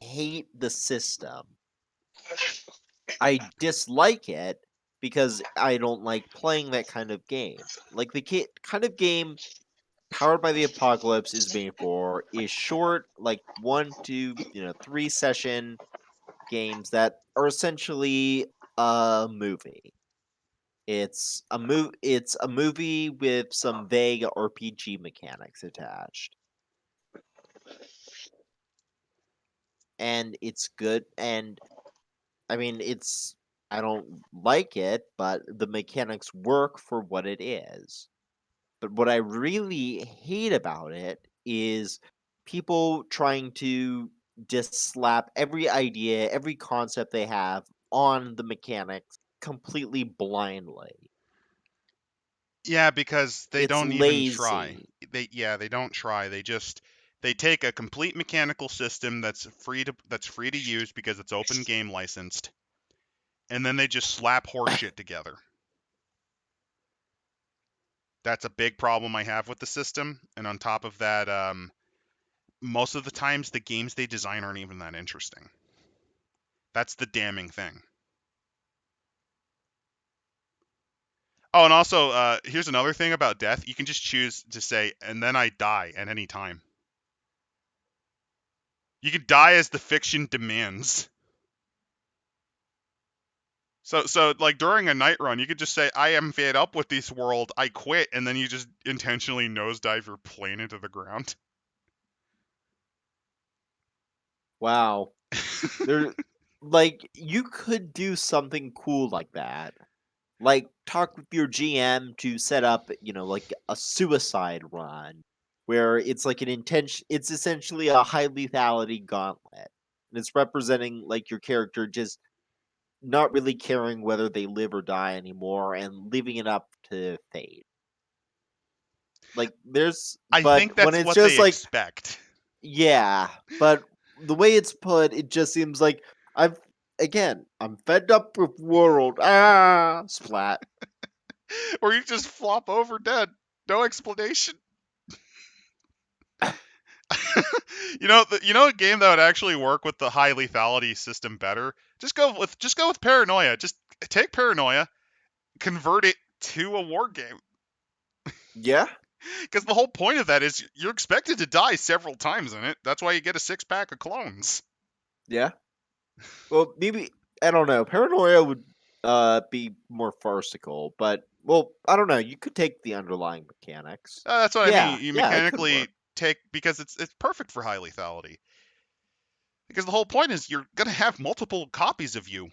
hate the system. I dislike it because I don't like playing that kind of game. Like the kind of game Powered by the Apocalypse is made for is short, like 1 to 3 session games that are essentially a movie. It's a movie with some vague RPG mechanics attached. And it's good, and I mean I don't like it, but the mechanics work for what it is. But what I really hate about it is people trying to just slap every idea, every concept they have on the mechanics completely blindly. Yeah, because they It's don't even try. lazy. They don't try. They take a complete mechanical system that's free to use because it's open game licensed, and then they just slap horseshit together. That's a big problem I have with the system, and on top of that, most of the times the games they design aren't even that interesting. That's the damning thing. Oh, and also, here's another thing about death. You can just choose to say, and then I die at any time. You can die as the fiction demands. So like during a night run, you could just say, I am fed up with this world, I quit, and then you just intentionally nosedive your plane into the ground. Wow. There, like, you could do something cool like that. Like, talk with your GM to set up, like a suicide run where it's like it's essentially a high lethality gauntlet. And it's representing like your character just not really caring whether they live or die anymore and leaving it up to fate. Like I but think when that's it's what just they like, expect. yeah, but the way it's put, it just seems like I'm fed up with world. Splat. Or you just flop over dead. No explanation. You know a game that would actually work with the high lethality system better? Just go with paranoia. Just take paranoia, convert it to a war game. Yeah, Because the whole point of that is you're expected to die several times in it. That's why you get a 6-pack of clones. yeah. Well, maybe I don't know. Paranoia would be more farcical, but well, I don't know. You could take the underlying mechanics. That's what I Yeah, mean. You yeah, it could mechanically work. take, because it's perfect for high lethality. Because the whole point is you're gonna have multiple copies of you.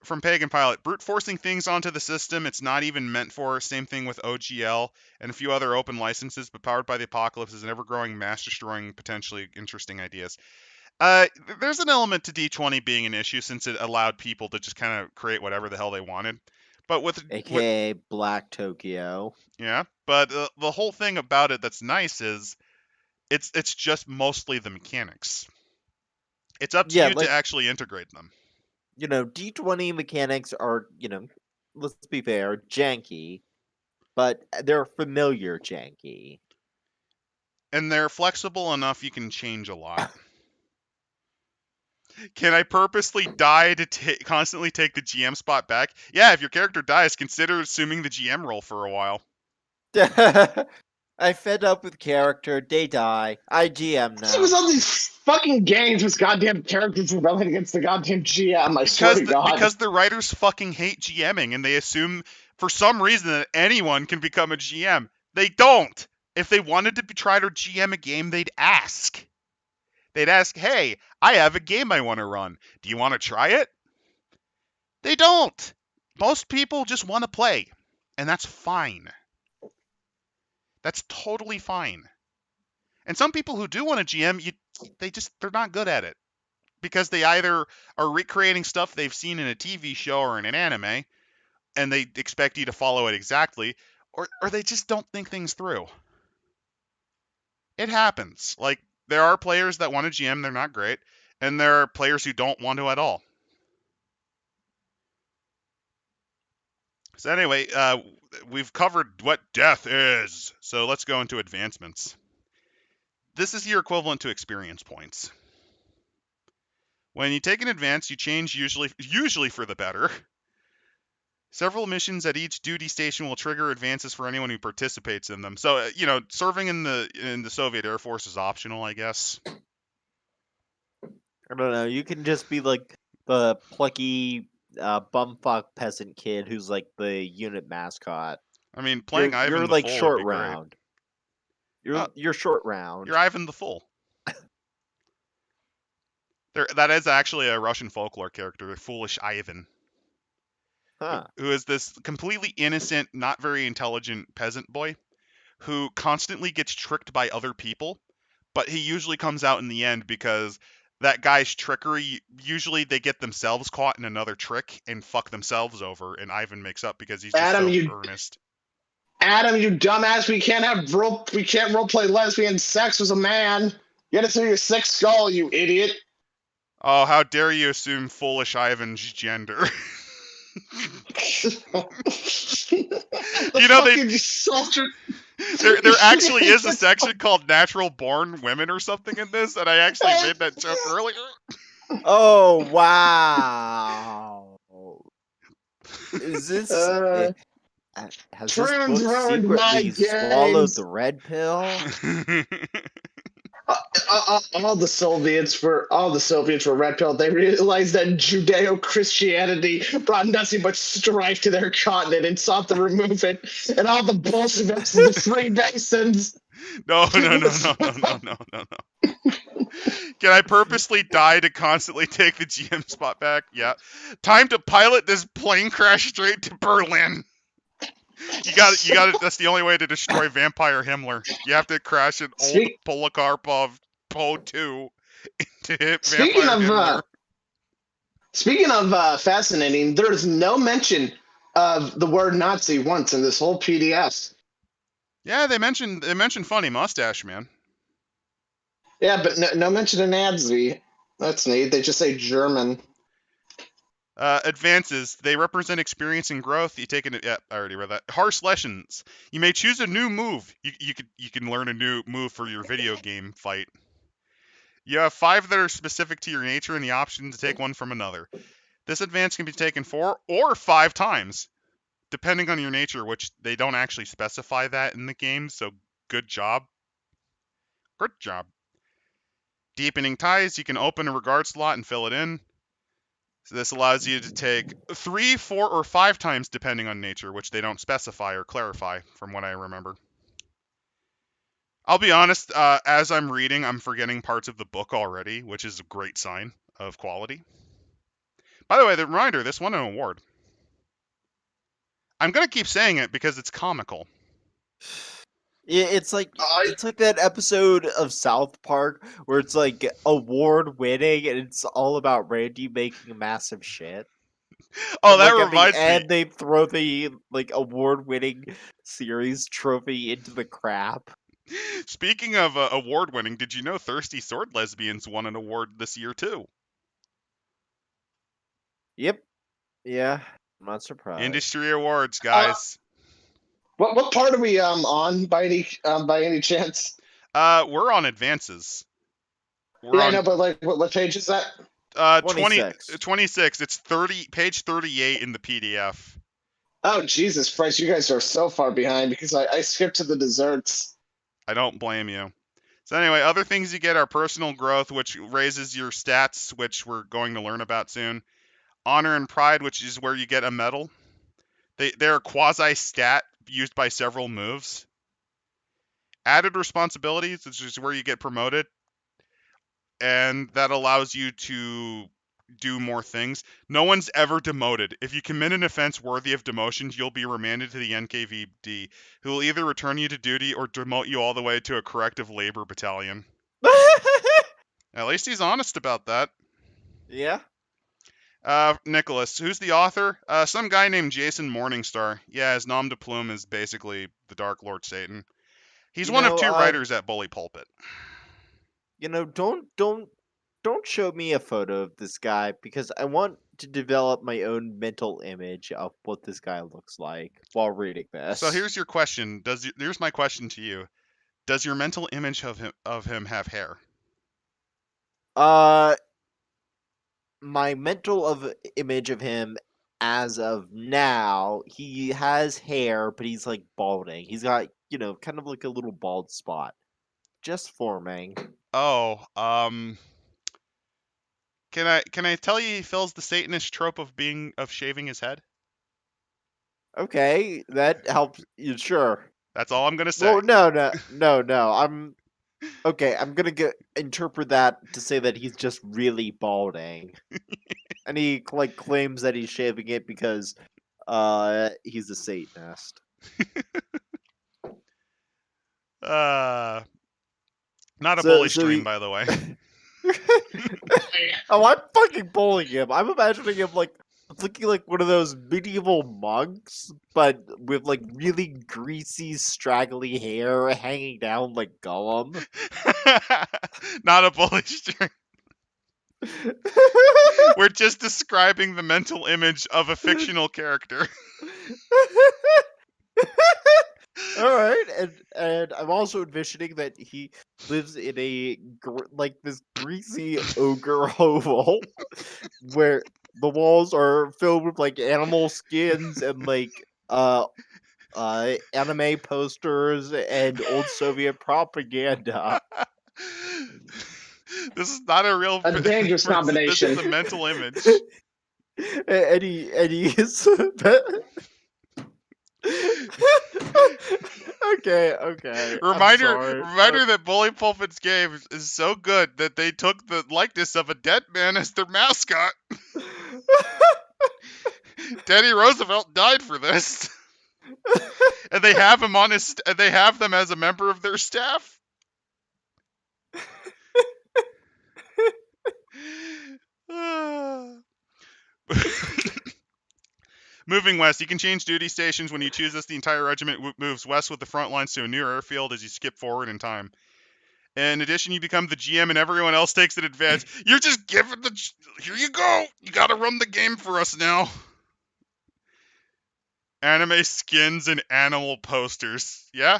From Pagan Pilot, brute forcing things onto the system it's not even meant for. Same thing with OGL and a few other open licenses, but powered by the apocalypse is an ever-growing, mass-destroying, potentially interesting ideas. There's an element to D20 being an issue since it allowed people to just kind of create whatever the hell they wanted. But with AKA Black Tokyo. yeah, but the whole thing about it that's nice is it's just mostly the mechanics. It's up to Yeah, you to like actually integrate them. D20 mechanics are let's be fair, janky, but they're familiar janky. And they're flexible enough you can change a lot. Can I purposely die to constantly take the GM spot back? Yeah, if your character dies, consider assuming the GM role for a while. I fed up with character. They die. I GM It was now. all these fucking games with goddamn characters rebelling against the goddamn GM. I swear to God. Because the writers fucking hate GMing and they assume for some reason that anyone can become a GM. They don't. If they wanted to try to GM a game, they'd ask. They'd ask, hey, I have a game I want to run. Do you want to try it? They don't. Most people just want to play. And that's fine. That's totally fine. And some people who do want to GM, they're not good at it. Because they either are recreating stuff they've seen in a TV show or in an anime, and they expect you to follow it exactly, or they just don't think things through. It happens. Like, there are players that want to GM, they're not great, and there are players who don't want to at all. So anyway, we've covered what death is, so let's go into advancements. This is your equivalent to experience points. When you take an advance, you change usually for the better. Several missions at each duty station will trigger advances for anyone who participates in them. So, serving in the Soviet Air Force is optional, I guess. I don't know. You can just be like the plucky bumfuck peasant kid who's like the unit mascot. I mean, playing Ivan You're the like Fool short would be great. round. You're short round. You're Ivan the Fool. That is actually a Russian folklore character, Foolish Ivan. Huh. Who is this completely innocent, not very intelligent peasant boy who constantly gets tricked by other people, but he usually comes out in the end because that guy's trickery, usually they get themselves caught in another trick and fuck themselves over, and Ivan makes up because he's just earnest. Adam, you dumbass, we can't roleplay lesbian sex as a man. You gotta say your sex skull, you idiot. Oh, how dare you assume Foolish Ivan's gender. There actually is a section called Natural Born Women or something in this, and I actually made that joke earlier. Oh, wow. Is this... has this book secretly swallowed the red pill? All the Soviets were red pilled. They realized that Judeo-Christianity brought nothing but strife to their continent and sought to remove it. And all the Bolsheviks, the Freemasons. No. Can I purposely die to constantly take the GM spot back? Yeah. Time to pilot this plane crash straight to Berlin. You got it. That's the only way to destroy Vampire Himmler. You have to crash an old Polikarpov Po-2 to hit Vampire Himmler. Speaking of fascinating, there is no mention of the word Nazi once in this whole PDF. Yeah, they mentioned funny mustache, man. Yeah, but no mention of Nazi. That's neat. They just say German. Advances. They represent experience and growth. You take yeah, I already read that. Harsh lessons. You may choose a new move. You can learn a new move for your video game fight. You have 5 that are specific to your nature and the option to take one from another. This advance can be taken 4 or 5 times, depending on your nature, which they don't actually specify that in the game, so good job. Good job. Deepening ties. You can open a regard slot and fill it in. So this allows you to take 3, 4, or 5 times depending on nature, which they don't specify or clarify from what I remember. I'll be honest, as I'm reading, I'm forgetting parts of the book already, which is a great sign of quality. By the way, the reminder, this won an award. I'm going to keep saying it because it's comical. Yeah, it's like that episode of South Park where it's like award winning and it's all about Randy making massive shit. Oh, that like, reminds me. And they throw the like award winning series trophy into the crap. Speaking of award winning, did you know Thirsty Sword Lesbians won an award this year too? Yep. Yeah, I'm not surprised. Industry awards, guys. What part are we on by any chance? We're on advances. I know, but like, what page is that? 26. It's page 38 in the PDF. Oh, Jesus Christ, you guys are so far behind because I skipped to the desserts. I don't blame you. So anyway, other things you get are personal growth, which raises your stats, which we're going to learn about soon. Honor and pride, which is where you get a medal. They're quasi-stat used by several moves. Added responsibilities, which is where you get promoted. And that allows you to do more things. No one's ever demoted. If you commit an offense worthy of demotion, you'll be remanded to the NKVD, who will either return you to duty or demote you all the way to a corrective labor battalion. At least he's honest about that. Yeah. Nicholas, who's the author? Some guy named Jason Morningstar. Yeah, his nom de plume is basically the Dark Lord Satan. He's one of 2 writers at Bully Pulpit. You know, don't show me a photo of this guy because I want to develop my own mental image of what this guy looks like while reading this. So here's your question. Here's my question to you. Does your mental image of him have hair? My mental image of him as of now, he has hair, but he's like balding. He's got, kind of like a little bald spot. Just forming. Oh, can I tell you he fills the Satanist trope of shaving his head? Okay, that helps you, sure. That's all I'm gonna say. Well, no. I'm gonna interpret that to say that he's just really balding. And he claims that he's shaving it because he's a Satanist. Not a bully stream, by the way. Oh, I'm fucking bullying him. I'm imagining him looking like one of those medieval monks, but with really greasy, straggly hair hanging down like Gollum. Not a bully stream. We're just describing the mental image of a fictional character. All right, and I'm also envisioning that he lives in this greasy ogre hovel where the walls are filled with animal skins and anime posters and old Soviet propaganda. This is not a real A dangerous person. This is combination. a mental image. Eddie is okay. I'm sorry. Reminder that Bully Pulpit's game is so good that they took the likeness of a dead man as their mascot. Teddy Roosevelt died for this, and they have him on his. They have them as a member of their staff. Moving west, you can change duty stations when you choose this. The entire regiment moves west with the front lines to a new airfield as you skip forward in time. In addition, you become the GM and everyone else takes an advance. You're just given the... Here you go! You gotta run the game for us now. Anime skins and animal posters. Yeah?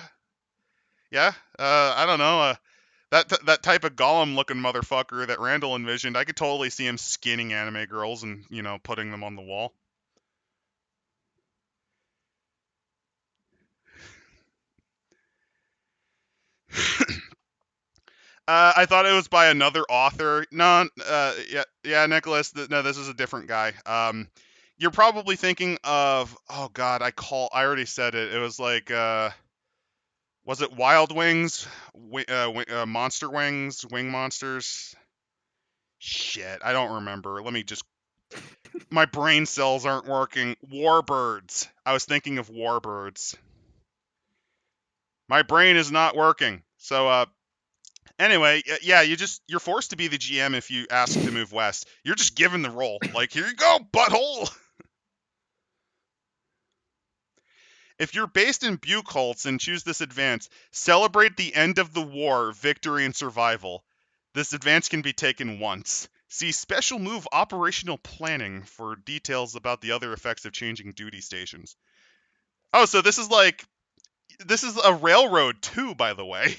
Yeah? I don't know. That type of golem-looking motherfucker that Randall envisioned, I could totally see him skinning anime girls and, putting them on the wall. I thought it was by another author. No, yeah, Nicholas. No, this is a different guy. You're probably thinking of. Oh God, I already said it. It was like, was it Wild Wings, Monster Wings, Wing Monsters? Shit, I don't remember. Let me just. My brain cells aren't working. Warbirds. I was thinking of Warbirds. My brain is not working. So, anyway, yeah, you're forced to be the GM if you ask to move west. You're just given the role. Like, here you go, butthole. If you're based in Buchholz and choose this advance, celebrate the end of the war, victory, and survival. This advance can be taken once. See Special Move Operational Planning for details about the other effects of changing duty stations. Oh, so this is a railroad too, by the way.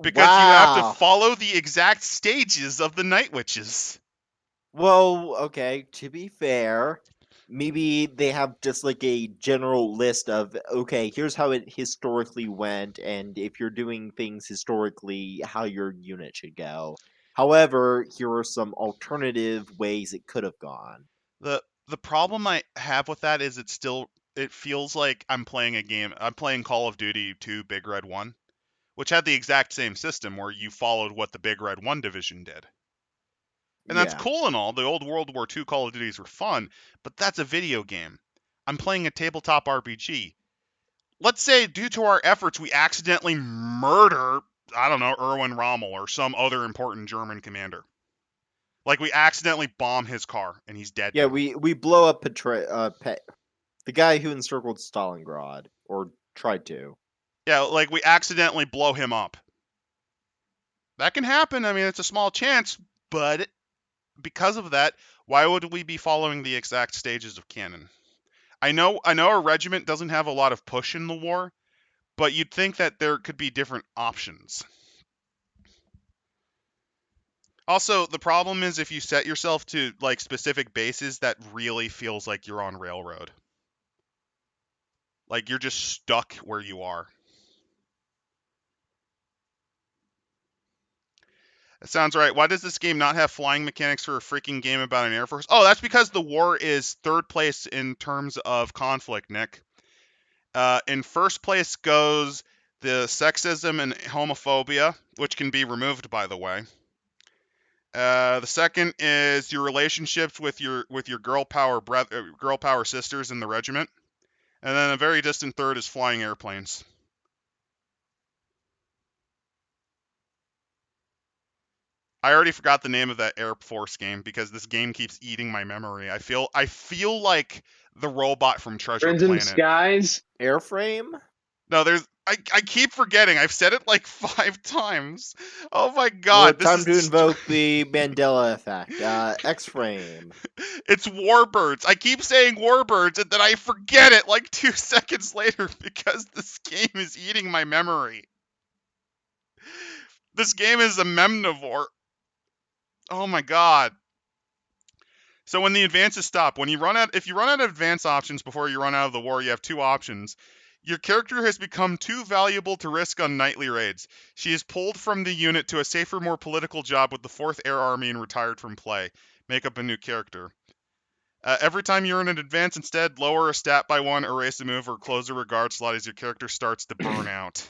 Because you have to follow the exact stages of the Night Witches. Well, okay, to be fair, maybe they have just like a general list of, okay, here's how it historically went, and if you're doing things historically, how your unit should go. However, here are some alternative ways it could have gone. The problem I have with that is it feels like I'm playing a game. I'm playing Call of Duty 2 Big Red 1, which had the exact same system where you followed what the Big Red 1 division did. And that's cool and all. The old World War II Call of Duties were fun, but that's a video game. I'm playing a tabletop RPG. Let's say, due to our efforts, we accidentally murder, I don't know, Erwin Rommel or some other important German commander. Like, we accidentally bomb his car, and he's dead. Yeah, now. we blow up the guy who encircled Stalingrad, or tried to. Yeah, like, we accidentally blow him up. That can happen. I mean, it's a small chance, but because of that, why would we be following the exact stages of canon? I know a regiment doesn't have a lot of push in the war, but you'd think that there could be different options. Also, the problem is if you set yourself to like specific bases, that really feels like you're on railroad. Like you're just stuck where you are. That sounds right. Why does this game not have flying mechanics for a freaking game about an Air Force? Oh, that's because the war is third place in terms of conflict, Nick. In first place goes the sexism and homophobia, which can be removed, by the way. The second is your relationships with your girl power sisters in the regiment, and then a very distant third is flying airplanes. I already forgot the name of that Air Force game because this game keeps eating my memory. I feel like the robot from Treasure Crimson Planet. Skies? Airframe? No, I keep forgetting. I've said it like 5 times. Oh my god. Well, time to invoke the Mandela effect. X-frame. It's Warbirds. I keep saying Warbirds and then I forget it like 2 seconds later because this game is eating my memory. This game is a memnivore. Oh my god. So when the advances stop, if you run out of advance options before you run out of the war, you have 2 options. Your character has become too valuable to risk on nightly raids. She is pulled from the unit to a safer, more political job with the 4th Air Army and retired from play. Make up a new character. Every time you earn an advance, instead, lower a stat by 1, erase a move, or close a regard slot as your character starts to burn out.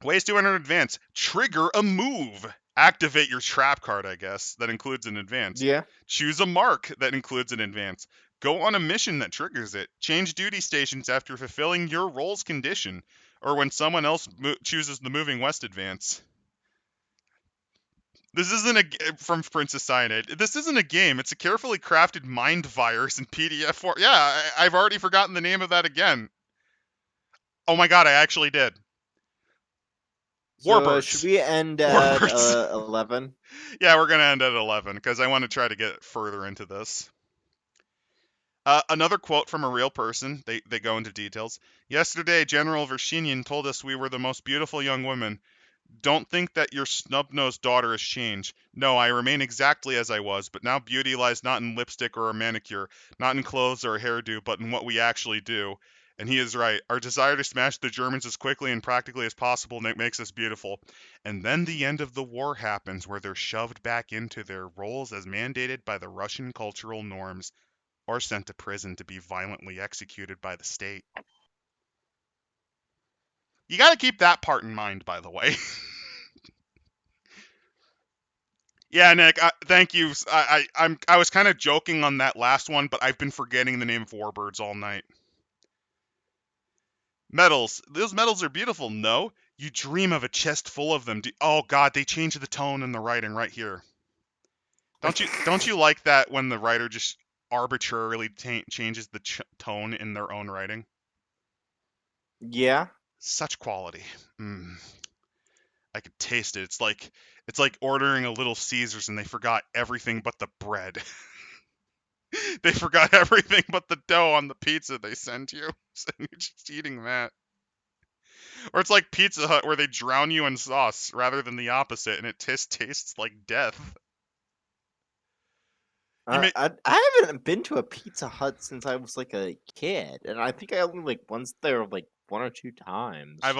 Ways to enter an advance. Trigger a move. Activate your trap card, I guess. That includes an advance. Yeah. Choose a mark. That includes an advance. Go on a mission that triggers it. Change duty stations after fulfilling your role's condition, or when someone else chooses the moving west advance. This isn't from Princess Cyanide. This isn't a game. It's a carefully crafted mind virus in PDF form. Yeah, I've already forgotten the name of that again. Oh my god, I actually did. So, Warbirds. should we end at Warbirds. 11? Yeah, we're going to end at 11 because I want to try to get further into this. Another quote from a real person. They go into details. Yesterday, General Vershinian told us we were the most beautiful young women. Don't think that your snub-nosed daughter has changed. No, I remain exactly as I was, but now beauty lies not in lipstick or a manicure, not in clothes or a hairdo, but in what we actually do. And he is right. Our desire to smash the Germans as quickly and practically as possible makes us beautiful. And then the end of the war happens, where they're shoved back into their roles as mandated by the Russian cultural norms, or sent to prison to be violently executed by the state. You got to keep that part in mind, by the way. Yeah, Nick, thank you. I was kind of joking on that last one, but I've been forgetting the name of Warbirds all night. Medals. Those medals are beautiful. No, you dream of a chest full of them. Oh God, they change the tone in the writing right here. Don't you like that when the writer just arbitrarily changes the tone in their own writing? Yeah. Such quality. I could taste it. It's like ordering a Little Caesars and they forgot everything but the bread. They forgot everything but the dough on the pizza they send you. So you're just eating that. Or it's like Pizza Hut where they drown you in sauce rather than the opposite, and it tastes like death. I haven't been to a Pizza Hut since I was like a kid, and I think I only once there 1 or 2 times. I've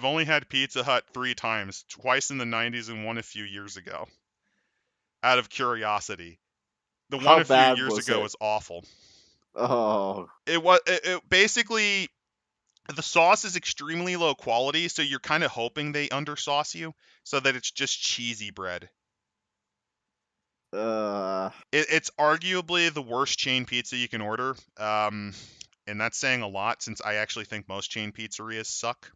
only had Pizza Hut 3 times, twice in the 90s and one a few years ago. Out of curiosity. The one a few years ago was awful. Oh. It basically, the sauce is extremely low quality, so you're kind of hoping they undersauce you so that it's just cheesy bread. It's arguably the worst chain pizza you can order, and that's saying a lot since I actually think most chain pizzerias suck.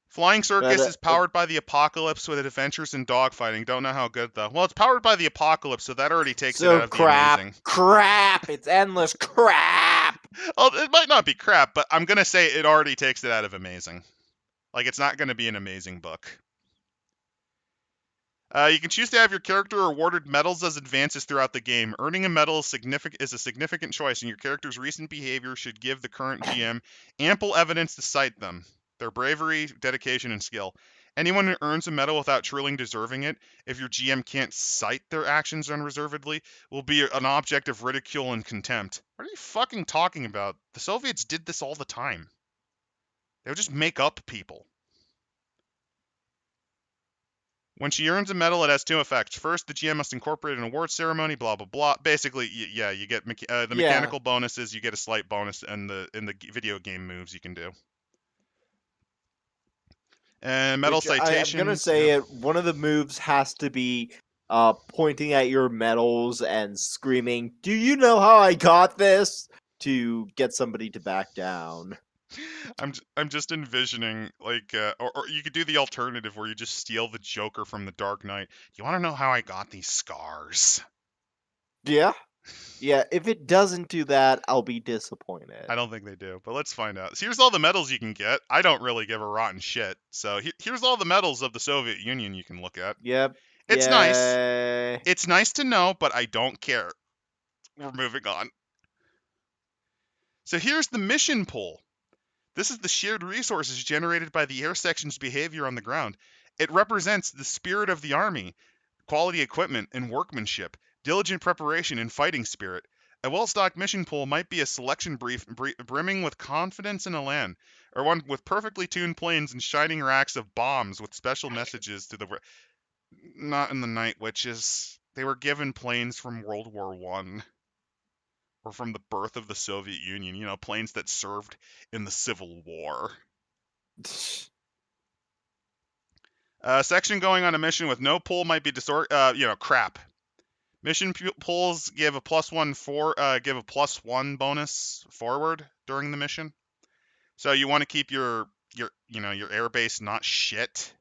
Flying Circus is powered by the apocalypse with adventures in dogfighting. Don't know how good though. Well, it's powered by the apocalypse, so that already takes it out of the amazing. Crap! It's endless crap! Well, it might not be crap, but I'm gonna say it already takes it out of amazing. Like, it's not gonna be an amazing book. You can choose to have your character awarded medals as advances throughout the game. Earning a medal is a significant choice, and your character's recent behavior should give the current GM ample evidence to cite them. Their bravery, dedication, and skill. Anyone who earns a medal without truly deserving it, if your GM can't cite their actions unreservedly, will be an object of ridicule and contempt. What are you fucking talking about? The Soviets did this all the time. They would just make up people. When she earns a medal, it has 2 effects. First, the GM must incorporate an award ceremony, blah, blah, blah. Basically, yeah, you get the mechanical bonuses, you get a slight bonus, and in the video game moves you can do. And medal citations. I'm going to say one of the moves has to be pointing at your medals and screaming, "Do you know how I got this?" to get somebody to back down. I'm just envisioning, like, or you could do the alternative where you just steal the Joker from the Dark Knight. You want to know how I got these scars? Yeah. Yeah, if it doesn't do that, I'll be disappointed. I don't think they do, but let's find out. So here's all the medals you can get. I don't really give a rotten shit. So here's all the medals of the Soviet Union you can look at. Yep. It's nice. It's nice to know, but I don't care. We're moving on. So here's the mission pool. This is the shared resources generated by the air section's behavior on the ground. It represents the spirit of the army, quality equipment, and workmanship. diligent preparation, and fighting spirit. A well-stocked mission pool might be a selection brief brimming with confidence and elan, or one with perfectly tuned planes and shining racks of bombs with special messages to the... Not in the Night Witches. They were given planes from World War I. Or from the birth of the Soviet Union. You know, planes that served in the Civil War. Section going on a mission with no pull might be crap. Mission pulls give a +1 bonus forward during the mission. So you want to keep your airbase not shit.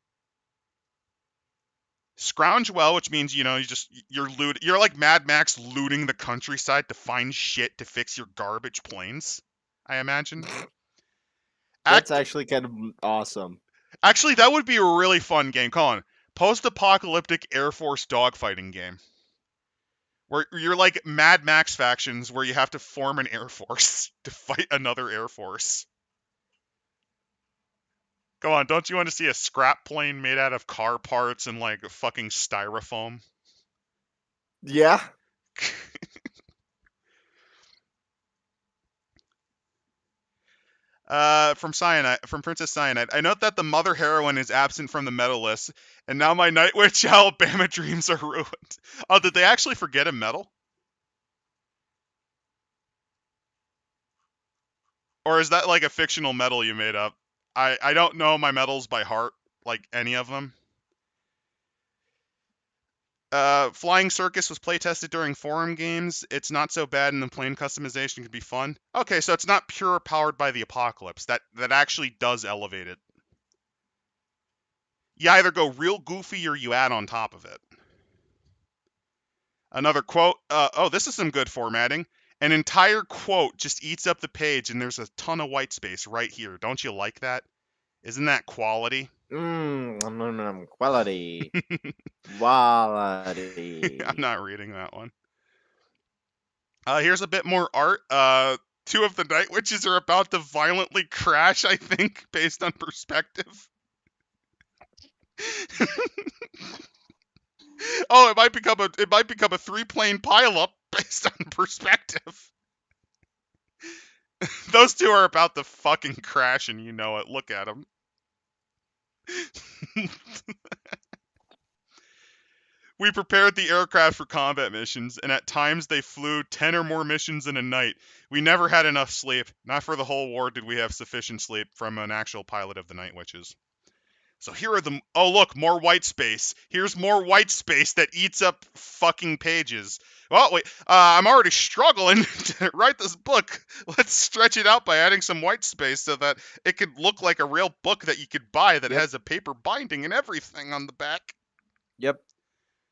Scrounge well, which means you're like Mad Max looting the countryside to find shit to fix your garbage planes, I imagine. That's actually kind of awesome. Actually, that would be a really fun game. Colin, post-apocalyptic Air Force dogfighting game. Where you're like Mad Max factions where you have to form an Air Force to fight another Air Force. Go on, don't you want to see a scrap plane made out of car parts and like fucking styrofoam? Yeah. From Princess Cyanide. I note that the mother heroine is absent from the medal list, and now my Night Witch Alabama dreams are ruined. Oh, did they actually forget a medal? Or is that like a fictional medal you made up? I don't know my medals by heart, like any of them. Flying Circus was playtested during forum games. It's not so bad, and the plane customization can be fun. Okay, so it's not pure powered by the apocalypse. That actually does elevate it. You either go real goofy or you add on top of it. Another quote. Oh, this is some good formatting. An entire quote just eats up the page, and there's a ton of white space right here. Don't you like that? Isn't that quality? Quality. Quality. I'm not reading that one. Here's a bit more art. Two of the Night Witches are about to violently crash, I think, based on perspective. Oh, it might become a 3-plane pileup based on perspective. Those two are about to fucking crash, and you know it. Look at them. We prepared the aircraft for combat missions, and at times they flew 10 or more missions in a night. We never had enough sleep. Not for the whole war did we have sufficient sleep from an actual pilot of the Night Witches. So here are the... Oh, look, more white space. Here's more white space that eats up fucking pages. Well, wait, I'm already struggling to write this book. Let's stretch it out by adding some white space so that it could look like a real book that you could buy that has a paper binding and everything on the back. Yep.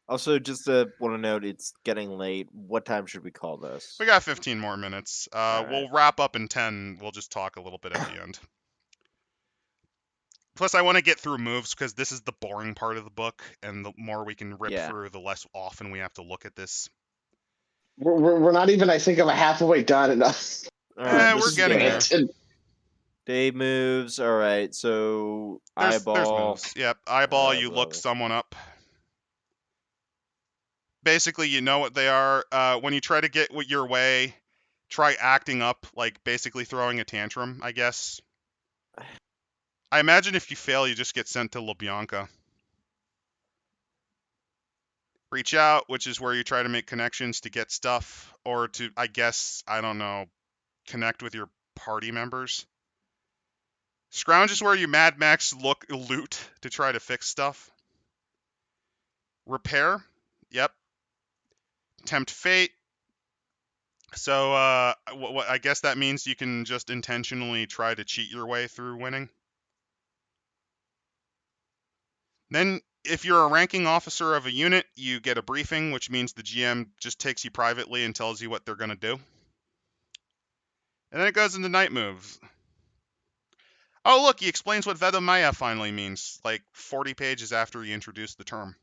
Also, just want to note, it's getting late. What time should we call this? We got 15 more minutes. We'll wrap up in 10. We'll just talk a little bit at the end. Plus, I want to get through moves because this is the boring part of the book, and the more we can rip through, the less often we have to look at this. We're not even, I think, I'm halfway done enough. We're getting there. Day moves. All right, so eyeball. There's moves. Yep, eyeball. You look someone up. Basically, you know what they are. When you try to get your way, try acting up, like basically throwing a tantrum, I guess. I imagine if you fail, you just get sent to Lubyanka. Reach out, which is where you try to make connections to get stuff, or to, I guess, I don't know, connect with your party members. Scrounge is where you Mad Max loot to try to fix stuff. Repair, yep. Tempt fate. So, I guess that means you can just intentionally try to cheat your way through winning. Then, if you're a ranking officer of a unit, you get a briefing, which means the GM just takes you privately and tells you what they're going to do. And then it goes into night moves. Oh, look, he explains what Vedomaya finally means, like 40 pages after he introduced the term.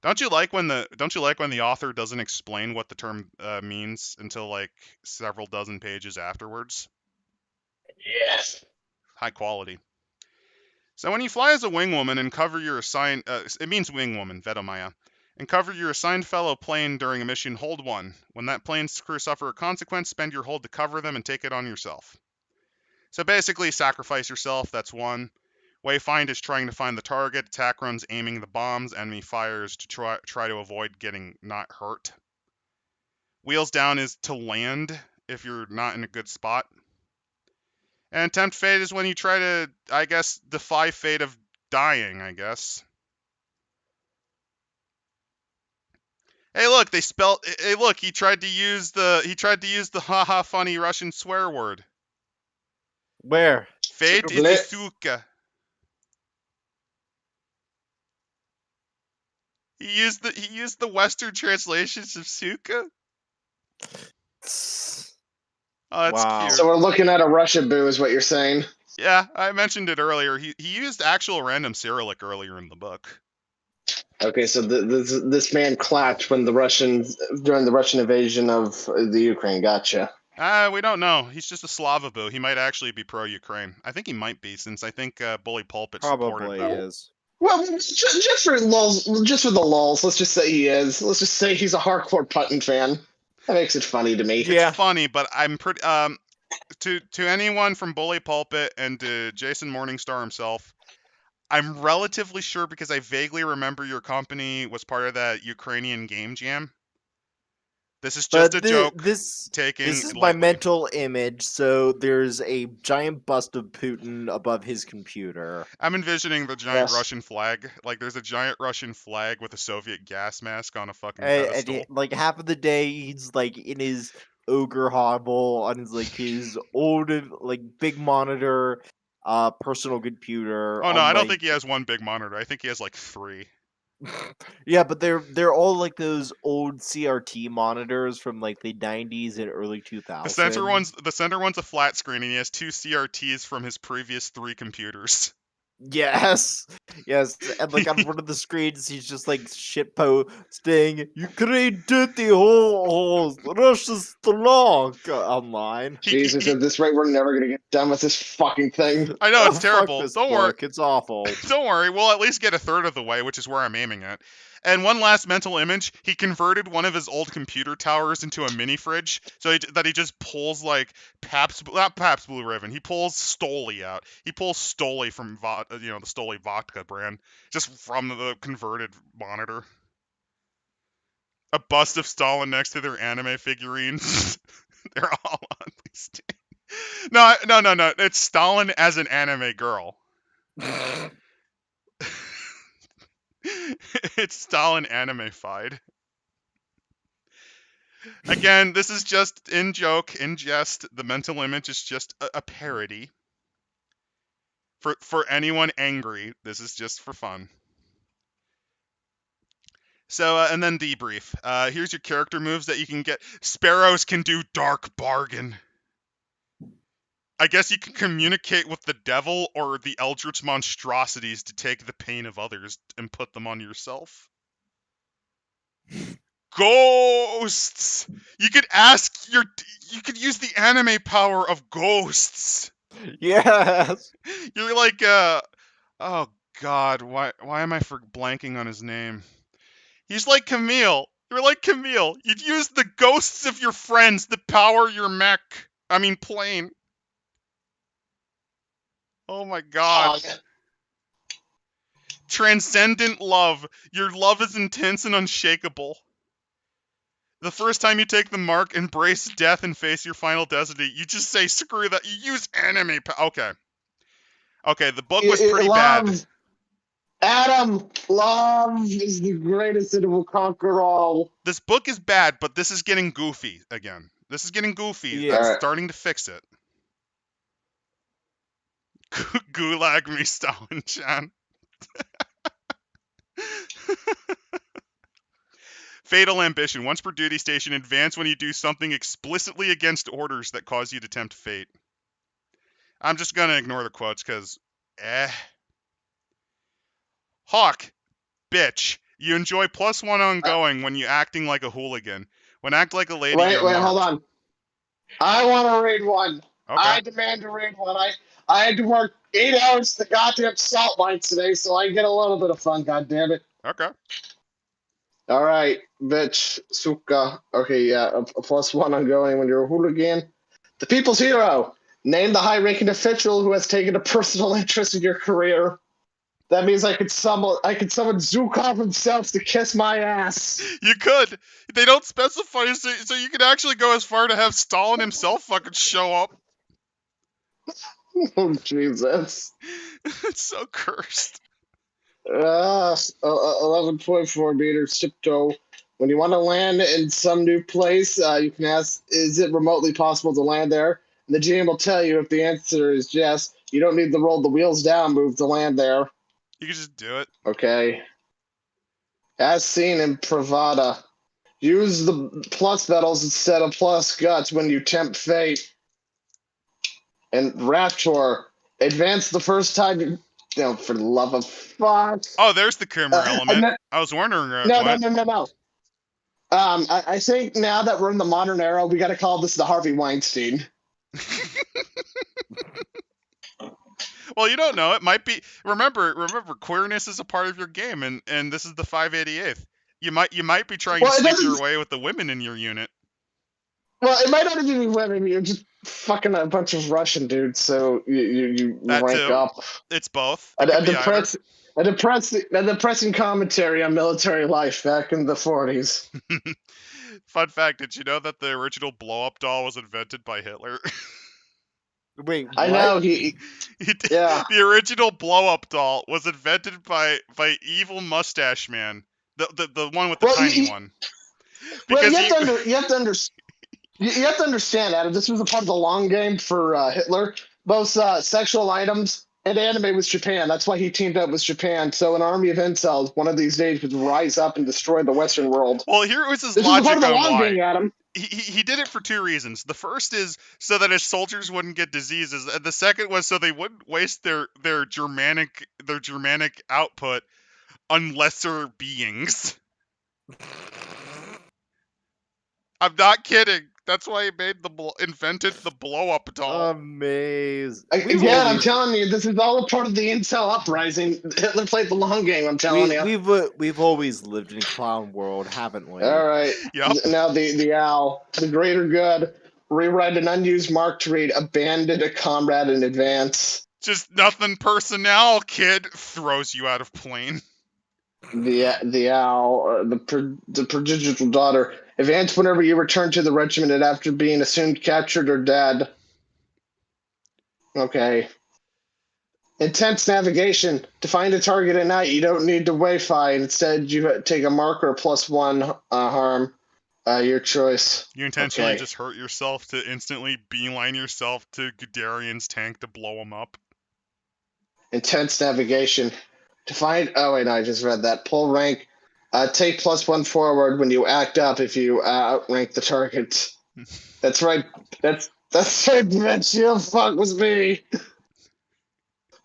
Don't you like when the author doesn't explain what the term means until like several dozen pages afterwards? Yes. High quality. So when you fly as a wingwoman and cover your assigned, it means wingwoman, Vedomaya, And cover your assigned fellow plane during a mission, hold 1. When that plane's crew suffer a consequence, spend your hold to cover them and take it on yourself. So basically, sacrifice yourself, that's 1. Wayfind is trying to find the target, attack runs aiming the bombs, enemy fires to try to avoid getting not hurt. Wheels down is to land if you're not in a good spot. And tempt fate is when you try to, I guess, defy fate of dying, I guess. Hey, look, they spelled. Hey, look, he tried to use the haha funny Russian swear word. Where? Fate is a suka. He used the Western translations of suka. Oh, that's Wow. cute. So we're looking at a Russia boo, is what you're saying? Yeah, I mentioned it earlier. He used actual random Cyrillic earlier in the book. Okay, so this man clapped when during the Russian invasion of the Ukraine. Gotcha. We don't know. He's just a Slavaboo. He might actually be pro-Ukraine. I think he might be, since I think Bully Pulpit supported Probably them. is. Well, just for lulz, just for the lulz, let's just say he is. Let's just say he's a hardcore Puttin fan. That makes it funny to me. Yeah. It's funny, but I'm pretty to anyone from Bully Pulpit and to Jason Morningstar himself, I'm relatively sure because I vaguely remember your company was part of that Ukrainian game jam. This is just a joke. This is lightly. my mental image. So there's a giant bust of Putin above his computer. I'm envisioning the giant Yes. Russian flag. Like there's a giant Russian flag with a Soviet gas mask on a fucking And pedestal. like half of the day, he's like in his ogre hovel on his old like big monitor, personal computer. Oh no, I don't like, think he has one big monitor. I think he has like 3. Yeah, but they're all like those old CRT monitors from like the 90s and early 2000s. The center one's a flat screen, and he has 2 CRTs from his previous 3 computers. Yes, and like on one of the screens, he's just like shit posting. You create dirty holes. Russia's strong online. Jesus, at this rate, we're never gonna get done with this fucking thing. I know it's Fuck terrible. this Don't worry. book, it's awful. Don't worry, we'll at least get a third of the way, which is where I'm aiming at. And one last mental image, he converted one of his old computer towers into a mini fridge, so that he just pulls like not Pabst Blue Ribbon, he pulls Stoli out. He pulls Stoli from the Stoli vodka brand, just from the converted monitor. A bust of Stalin next to their anime figurines. They're all on these. No, it's Stalin as an anime girl. It's Stalin anime-fied. Again, this is just in jest. The mental image is just a parody. For anyone angry, this is just for fun. So, and then debrief. Here's your character moves that you can get. Sparrows can do Dark Bargain. I guess you can communicate with the devil or the eldritch monstrosities to take the pain of others and put them on yourself. Ghosts! You could use the anime power of ghosts. Yes. You're like, oh god, why am I blanking on his name? He's like Camille. You're like Camille. You'd use the ghosts of your friends to power your plane. Oh my god. Transcendent love. Your love is intense and unshakable. The first time you take the mark, embrace death and face your final destiny. You just say, screw that. You use anime. Okay, the book was pretty bad. Adam, love is the greatest and it will conquer all. This book is bad, but this is getting goofy again. This is getting goofy. Yeah. That's starting to fix it. Gulag me, Stalin-chan. Fatal ambition. Once per duty station, advance when you do something explicitly against orders that cause you to tempt fate. I'm just gonna ignore the quotes, because, Hawk, bitch. You enjoy +1 ongoing when you acting like a hooligan. When act like a lady, Wait, you're hold marked. on. I want to read one. Okay. I demand to read one. I had to work 8 hours at the goddamn salt mine today, so I get a little bit of fun, goddammit. Okay. All right, bitch, Suka. Okay, yeah, a +1 ongoing when you're a hooligan. The people's hero. Name the high-ranking official who has taken a personal interest in your career. That means I could summon Zukov himself to kiss my ass. You could. They don't specify, so you could actually go as far to have Stalin himself fucking show up. Oh Jesus. It's so cursed. 11.4 meters tiptoe. When you want to land in some new place, you can ask, is it remotely possible to land there? And the GM will tell you if the answer is yes. You don't need to roll the wheels down move to land there. You can just do it. Okay. As seen in Pravada, use the plus medals instead of plus guts when you tempt fate. And Raptor, advance the first time you... No, for the love of fuck. Oh, there's the Kummer element. No, I was wondering. no. I think now that we're in the modern era, we got to call this the Harvey Weinstein. Well, you don't know. It might be. Remember, queerness is a part of your game, and this is the 588th. You might be trying to sneak your way with the women in your unit. Well, it might not even be women. You're just fucking a bunch of Russian dudes, so you rank too. up. It's both. A depressing commentary on military life back in the 40s. Fun fact: did you know that the original blow-up doll was invented by Hitler? Wait, what? I know yeah. The original blow-up doll was invented by evil mustache man, the one with the tiny one. Because you have to understand, Adam. This was a part of the long game for Hitler. Both sexual items and anime with Japan. That's why he teamed up with Japan. So an army of incels one of these days would rise up and destroy the Western world. Well, here was his logic on part of the long why. Game, Adam. He did it for two reasons. The first is so that his soldiers wouldn't get diseases, and the second was so they wouldn't waste their Germanic output on lesser beings. I'm not kidding. That's why he invented the blow-up doll. Amazing. I'm telling you, this is all a part of the incel uprising. Hitler played the long game. I'm telling you. We've always lived in clown world, haven't we? All right. Yep. Now the owl, the greater good. Rewrite an unused mark to read "abandoned a comrade in advance." Just nothing personnel, kid. Throws you out of plane. The owl, the prodigal daughter. Advance whenever you return to the regiment and after being assumed captured or dead. Okay. Intense navigation. To find a target at night, you don't need to Wi-Fi. Instead, you take a marker +1 harm. Your choice. You intentionally just hurt yourself to instantly beeline yourself to Guderian's tank to blow him up. Intense navigation. To find... Oh, wait, no, I just read that. Pull rank. Take +1 forward when you act up if you outrank the target. That's right. That's right, bitch. You don't fuck with me.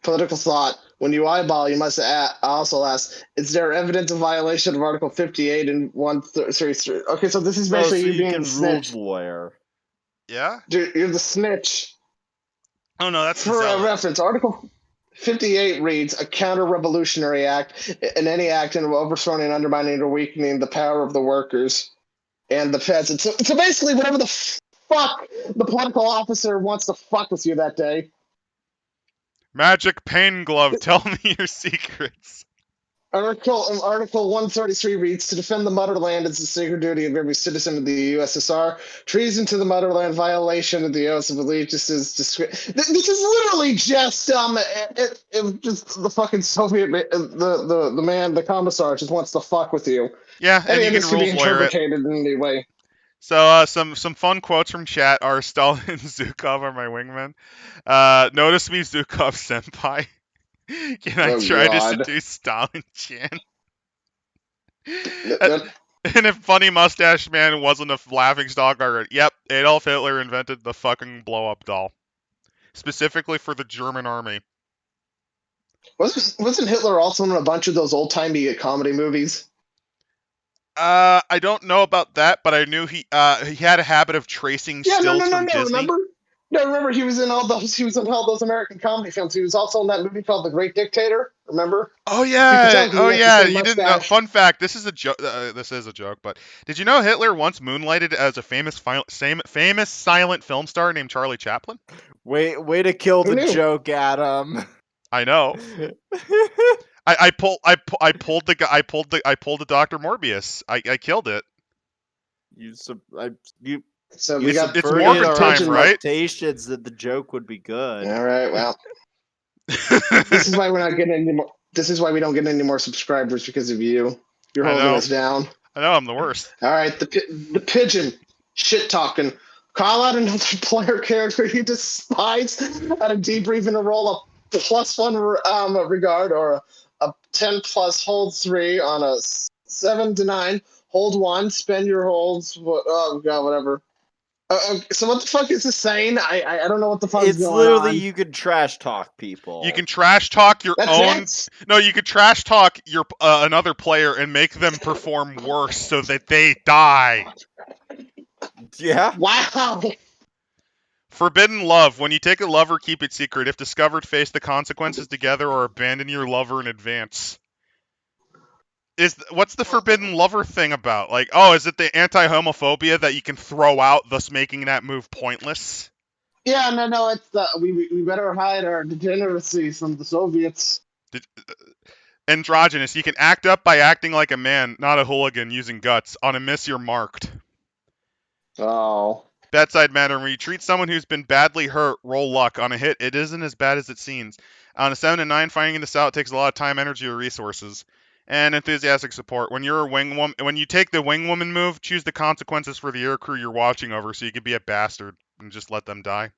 Political thought. When you eyeball, you must also ask, is there evidence of violation of Article 58 and 133? Okay, so this is basically you being the snitch. Lawyer. Yeah? Dude, you're the snitch. Oh, no, that's for a reference. Article 58 reads, a counter-revolutionary act in any act in overthrowing and undermining or weakening the power of the workers and the peasants. So basically, whatever the fuck the political officer wants to fuck with you that day. Magic Pain Glove, tell me your secrets. Article 133 reads, to defend the motherland is the sacred duty of every citizen of the USSR. Treason to the motherland, violation of the oath of allegiance is this is literally just just the fucking Soviet the man, the commissar just wants to fuck with you. Yeah, and you can rules lawyer it. In any way. So some fun quotes from chat are Stalin and Zukov are my wingmen. Notice me, Zukov senpai. Can I try to seduce Stalin-chan? And if Funny Mustache Man wasn't a laughingstock already, yep, Adolf Hitler invented the fucking blow-up doll. Specifically for the German army. Wasn't Hitler also in a bunch of those old-timey comedy movies? I don't know about that, but I knew he had a habit of tracing stills from Disney. Remember? No, remember he was in all those American comedy films. He was also in that movie called The Great Dictator. Remember? Oh You could yeah, tell he had the same You didn't know. mustache. Fun fact: this is a joke. This is a joke, but did you know Hitler once moonlighted as a famous silent film star named Charlie Chaplin? Way to kill Who the knew? joke, Adam. I know. I pulled the guy. I pulled the Dr. Morbius. I killed it. you So we got It's we got Morbid the time, pigeon. right? expectations that the joke would be good. All right. Well, this is why we're not getting any more. This is why we don't get any more subscribers because of you. You're I holding know. us down. I know I'm the worst. All right, the pigeon, shit talking. Call out another player character you despise at a debrief and a roll of +1 regard or a 10 plus hold 3 on a 7 to 9. Hold 1, spend your holds. Oh god, whatever. So what the fuck is this saying? I don't know what the fuck is It's going literally on. you can trash talk people. You can trash talk your That's own. it. No, you could trash talk your another player and make them perform worse so that they die. Yeah. Wow. Forbidden love. When you take a lover, keep it secret. If discovered, face the consequences together or abandon your lover in advance. What's the forbidden lover thing about? Like, oh, is it the anti-homophobia that you can throw out, thus making that move pointless? Yeah, no, it's we better hide our degeneracy from the Soviets. Androgynous. You can act up by acting like a man, not a hooligan, using guts. On a miss, you're marked. Oh. Bad side matter. When you treat someone who's been badly hurt, roll luck. On a hit, it isn't as bad as it seems. On a 7 and 9, finding this out takes a lot of time, energy, or resources. And enthusiastic support. When you're a when you take the wing woman move, choose the consequences for the air crew you're watching over, so you could be a bastard and just let them die.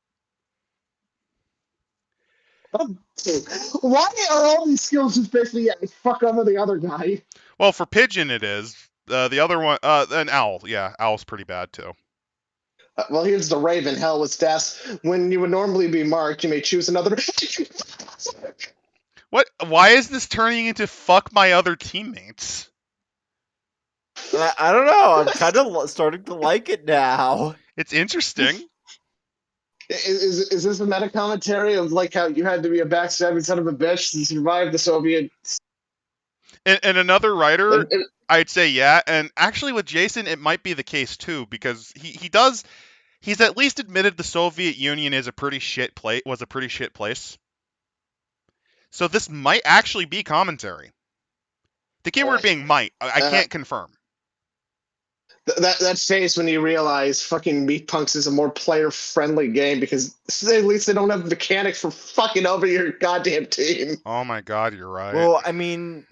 Why are all these skills just basically fuck over the other guy? Well, for pigeon it is. The other one, an owl. Yeah, owl's pretty bad too. Well, here's the raven. Hell with stats. When you would normally be marked, you may choose another. What? Why is this turning into fuck my other teammates? I don't know. I'm kind of starting to like it now. It's interesting. Is this a meta commentary of like how you had to be a backstabbing son of a bitch to survive the Soviet? And another writer, I'd say yeah. And actually, with Jason, it might be the case too, because he's at least admitted the Soviet Union is a pretty shit was a pretty shit place. So this might actually be commentary. The keyword being might. I can't confirm. That phase when you realize fucking Meat Punks is a more player-friendly game because at least they don't have mechanics for fucking over your goddamn team. Oh my god, you're right. Well, I mean,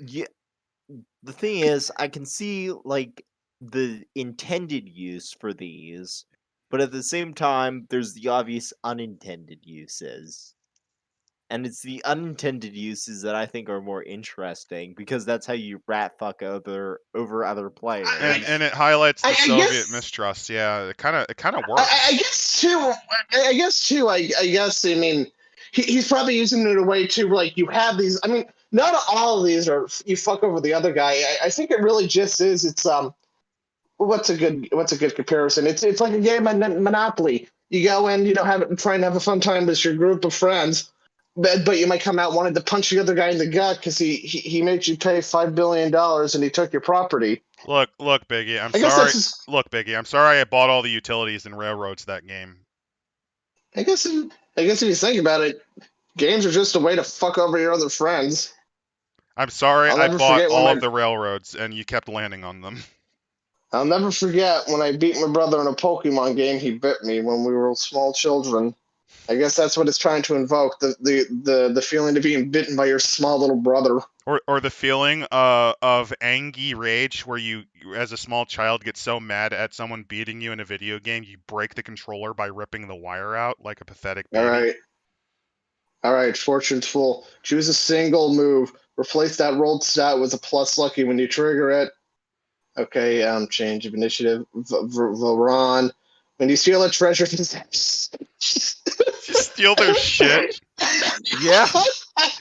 the thing is, I can see like the intended use for these, but at the same time, there's the obvious unintended uses. And it's the unintended uses that I think are more interesting because that's how you rat fuck over other players. And it highlights the Soviet guess, mistrust. Yeah, it kind of works. I guess too. I mean, he's probably using it in a way too. Like you have these. I mean, not all of these are you fuck over the other guy. I think it really just is. It's what's a good comparison? It's like a game of Monopoly. You go in, try and have a fun time with your group of friends. But you might come out wanting to punch the other guy in the gut because he made you pay $5 billion and he took your property. Look, Biggie. I'm sorry. Look, Biggie. I'm sorry I bought all the utilities and railroads that game. I guess if you think about it, games are just a way to fuck over your other friends. I'm sorry I bought all of the railroads and you kept landing on them. I'll never forget when I beat my brother in a Pokemon game. He bit me when we were small children. I guess that's what it's trying to invoke, the feeling of being bitten by your small little brother. Or the feeling of angry rage where you, as a small child, get so mad at someone beating you in a video game, you break the controller by ripping the wire out like a pathetic baby. All right, Fortune's full. Choose a single move. Replace that rolled stat with a plus lucky when you trigger it. Okay, change of initiative. Varon. When you steal a treasure... Steal their shit. Yeah.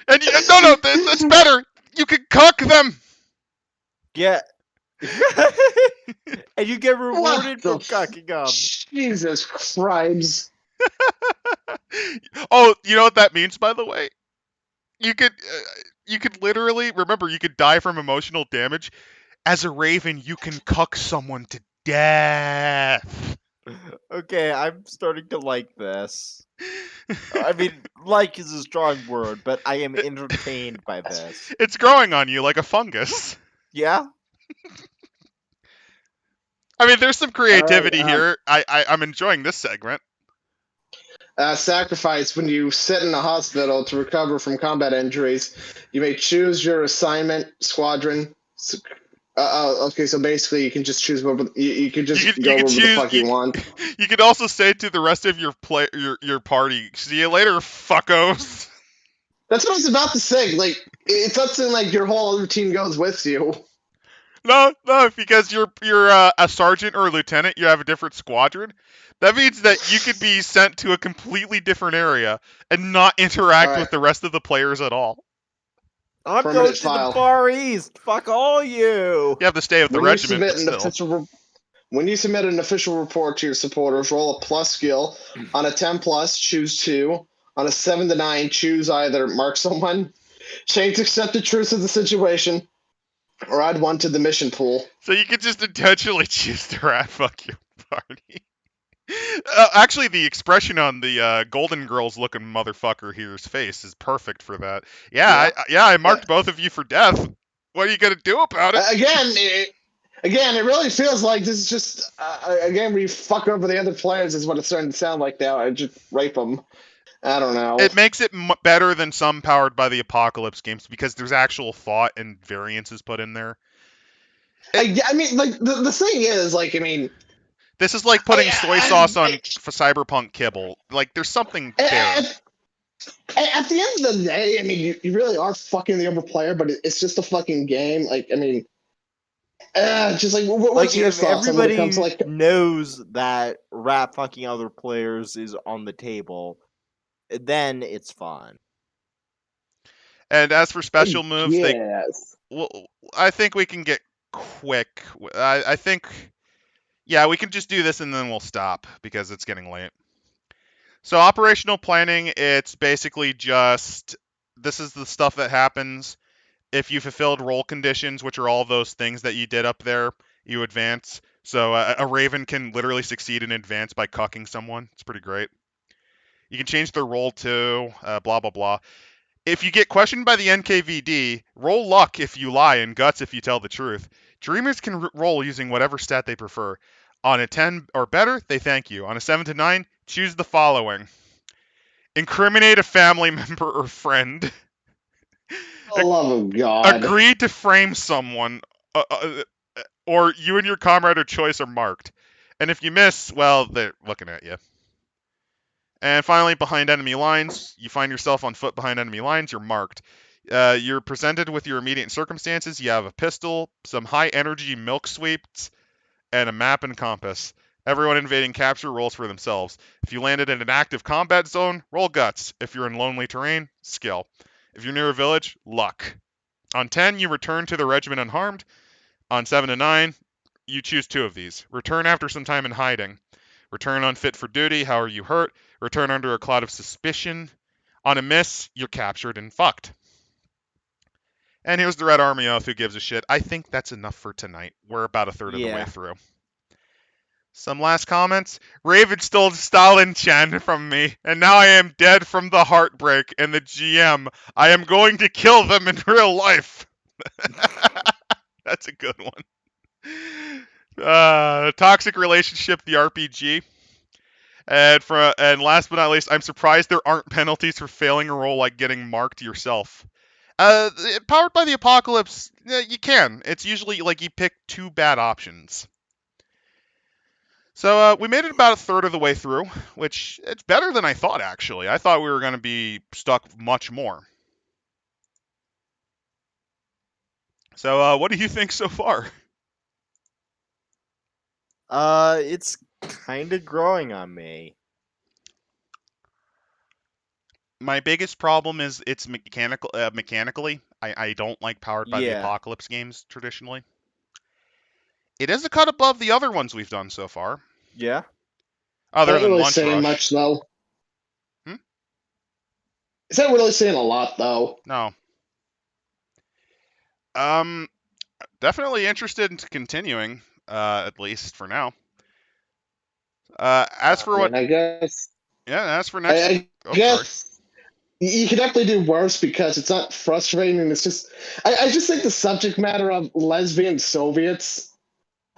And no, that's better. You can cuck them. Yeah. And you get rewarded for cucking them. Jesus Christ. Oh, you know what that means, by the way? You could literally remember you could die from emotional damage. As a raven, you can cuck someone to death. Okay, I'm starting to like this. I mean, like is a strong word, but I am entertained by this. It's growing on you like a fungus. Yeah? I mean, there's some All right. creativity here. I'm enjoying this segment. Sacrifice. When you sit in a hospital to recover from combat injuries, you may choose your assignment, squadron. Okay, so basically you can just choose whatever you can just go wherever the fuck you want. You could also say to the rest of your party, "See you later, fuckos." That's what I was about to say. Like, it's not saying like your whole other team goes with you. No, because you're a sergeant or a lieutenant. You have a different squadron. That means that you could be sent to a completely different area and not interact Alright. with the rest of the players at all. I'm Permanent going to file. the Far East. Fuck all you. You have to stay with the When you regiment, submit but an still. official When you submit an official report to your supporters, roll a plus skill. On a 10 plus, choose 2. On a 7 to 9, choose either mark someone, change accepted truth of the situation, or add 1 to the mission pool. So you could just intentionally choose to rat fuck your party. Actually, the expression on the Golden Girls looking motherfucker here's face is perfect for that. Yeah, I marked both of you for death. What are you gonna do about it? Again, it really feels like this is just again where you fuck over the other players is what it's starting to sound like now. I just rape them. I don't know. It makes it better than some Powered by the Apocalypse games because there's actual thought and variances put in there. I mean, like the thing is, like, I mean, this is like putting soy sauce on cyberpunk kibble. Like, there's something there. At the end of the day, I mean, you really are fucking the other player, but it's just a fucking game. Like, I mean, just like, what's your if thoughts on when it everybody comes to like? knows that rat fucking other players is on the table, then it's fun. And as for special moves, Yes. I think we can get quick. I think, yeah, we can just do this and then we'll stop because it's getting late. So operational planning, it's basically just, this is the stuff that happens if you fulfilled role conditions, which are all those things that you did up there, you advance. So a Raven can literally succeed in advance by cucking someone. It's pretty great. You can change their role too, blah, blah, blah. If you get questioned by the NKVD, roll luck if you lie and guts if you tell the truth. Dreamers can roll using whatever stat they prefer. On a 10 or better, they thank you. On a 7 to 9, choose the following. Incriminate a family member or friend. For the love of God. Agree to frame someone, or you and your comrade of choice are marked. And if you miss, well, they're looking at you. And finally, behind enemy lines, you find yourself on foot behind enemy lines, you're marked. You're presented with your immediate circumstances. You have a pistol, some high-energy milk sweeps, and a map and compass. Everyone invading capture rolls for themselves. If you landed in an active combat zone, roll guts. If you're in lonely terrain, skill. If you're near a village, luck. On 10, you return to the regiment unharmed. On 7 to 9, you choose 2 of these. Return after some time in hiding. Return unfit for duty. How are you hurt? Return under a cloud of suspicion. On a miss, you're captured and fucked. And here's the Red Army Oath. Who gives a shit? I think that's enough for tonight. We're about a third of the way through. Some last comments. Raven stole Stalin Chen from me, and now I am dead from the heartbreak and the GM. I am going to kill them in real life. That's a good one. Toxic Relationship, the RPG. And last but not least, I'm surprised there aren't penalties for failing a role like getting marked yourself. Powered by the Apocalypse, you can. It's usually like you pick 2 bad options. So we made it about a third of the way through, which it's better than I thought, actually. I thought we were going to be stuck much more. So what do you think so far? It's kind of growing on me. My biggest problem is it's mechanically. I don't like Powered by the Apocalypse games traditionally. It is a cut above the other ones we've done so far. Yeah. Other Not than really Lunch saying Rush. much though. Is that really saying a lot, though? No. Definitely interested in continuing, at least for now. As for what, I guess. as for next, I oh, sorry. guess you could definitely do worse because it's not frustrating. And it's just, I just think the subject matter of lesbian Soviets.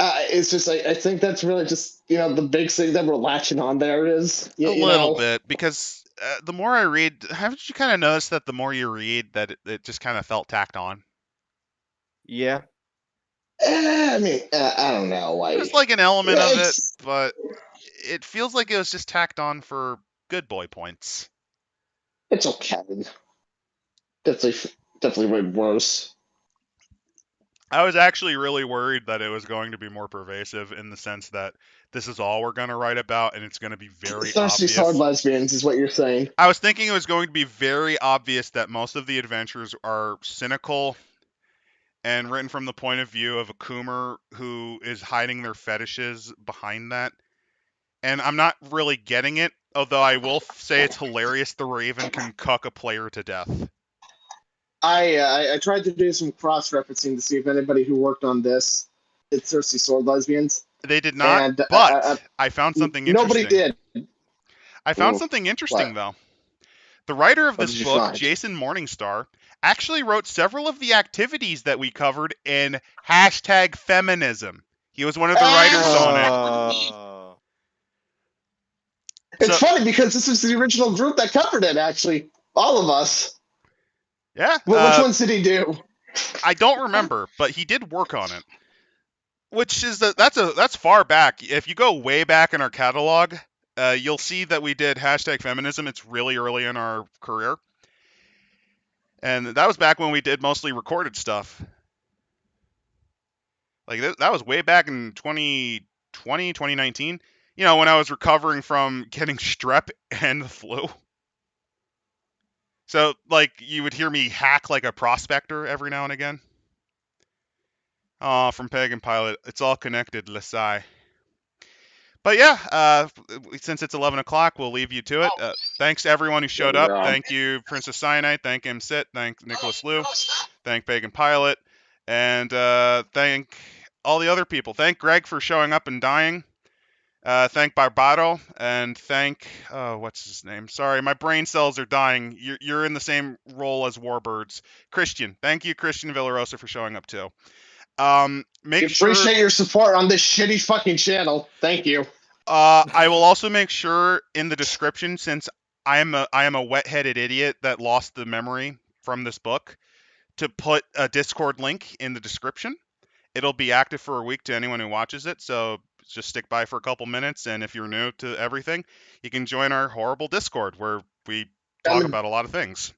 It's just, I think that's really just, the big thing that we're latching on there is, A little bit, because the more I read, haven't you kind of noticed that the more you read, that it just kind of felt tacked on? Yeah. I mean, I don't know. There's like an element of it, it's, but it feels like it was just tacked on for good boy points. it's okay. Definitely way worse. I was actually really worried that it was going to be more pervasive in the sense that this is all we're going to write about, and it's going to be very Thirsty obvious. sword lesbians is what you're saying. I was thinking it was going to be very obvious that most of the adventures are cynical and written from the point of view of a Coomer who is hiding their fetishes behind that. And I'm not really getting it, although I will say it's hilarious the Raven can cuck a player to death. I tried to do some cross-referencing to see if anybody who worked on this did Thirsty Sword Lesbians. They did not, And, but I found something interesting. Nobody did. I found Ooh, something interesting, what? though. The writer of What this did you book, find? Jason Morningstar, actually wrote several of the activities that we covered in #feminism. He was one of the writers on it. It's So, funny because this is the original group that covered it, actually. All of us. yeah. Which ones did he do? I don't remember, but he did work on it. Which is that's far back. If you go way back in our catalog, you'll see that we did #feminism. It's really early in our career. And that was back when we did mostly recorded stuff. Like that was way back in 2020, 2019. When I was recovering from getting strep and the flu. So, like, you would hear me hack like a prospector every now and again. Oh, from Pagan Pilot. It's all connected, Lasai. But yeah, since it's 11 o'clock, we'll leave you to it. Thanks to everyone who showed up. Thank you, Princess Cyanide. Thank M. Sit. Thank Nicholas Liu. Thank Pagan Pilot. And thank all the other people. Thank Greg for showing up and dying. Thank Barbado. And thank, what's his name? Sorry, my brain cells are dying. You're in the same role as Warbirds. Christian. Thank you, Christian Villarosa, for showing up too. Appreciate your support on this shitty fucking channel. Thank you. I will also make sure in the description, since I am a wet-headed idiot that lost the memory from this book, to put a Discord link in the description. It'll be active for a week to anyone who watches it, so just stick by for a couple minutes, and if you're new to everything, you can join our horrible Discord where we talk about a lot of things.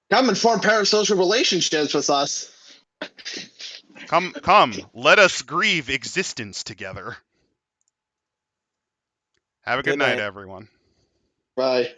Come and form parasocial relationships with us. Come, let us grieve existence together. Have a good night, everyone. Bye.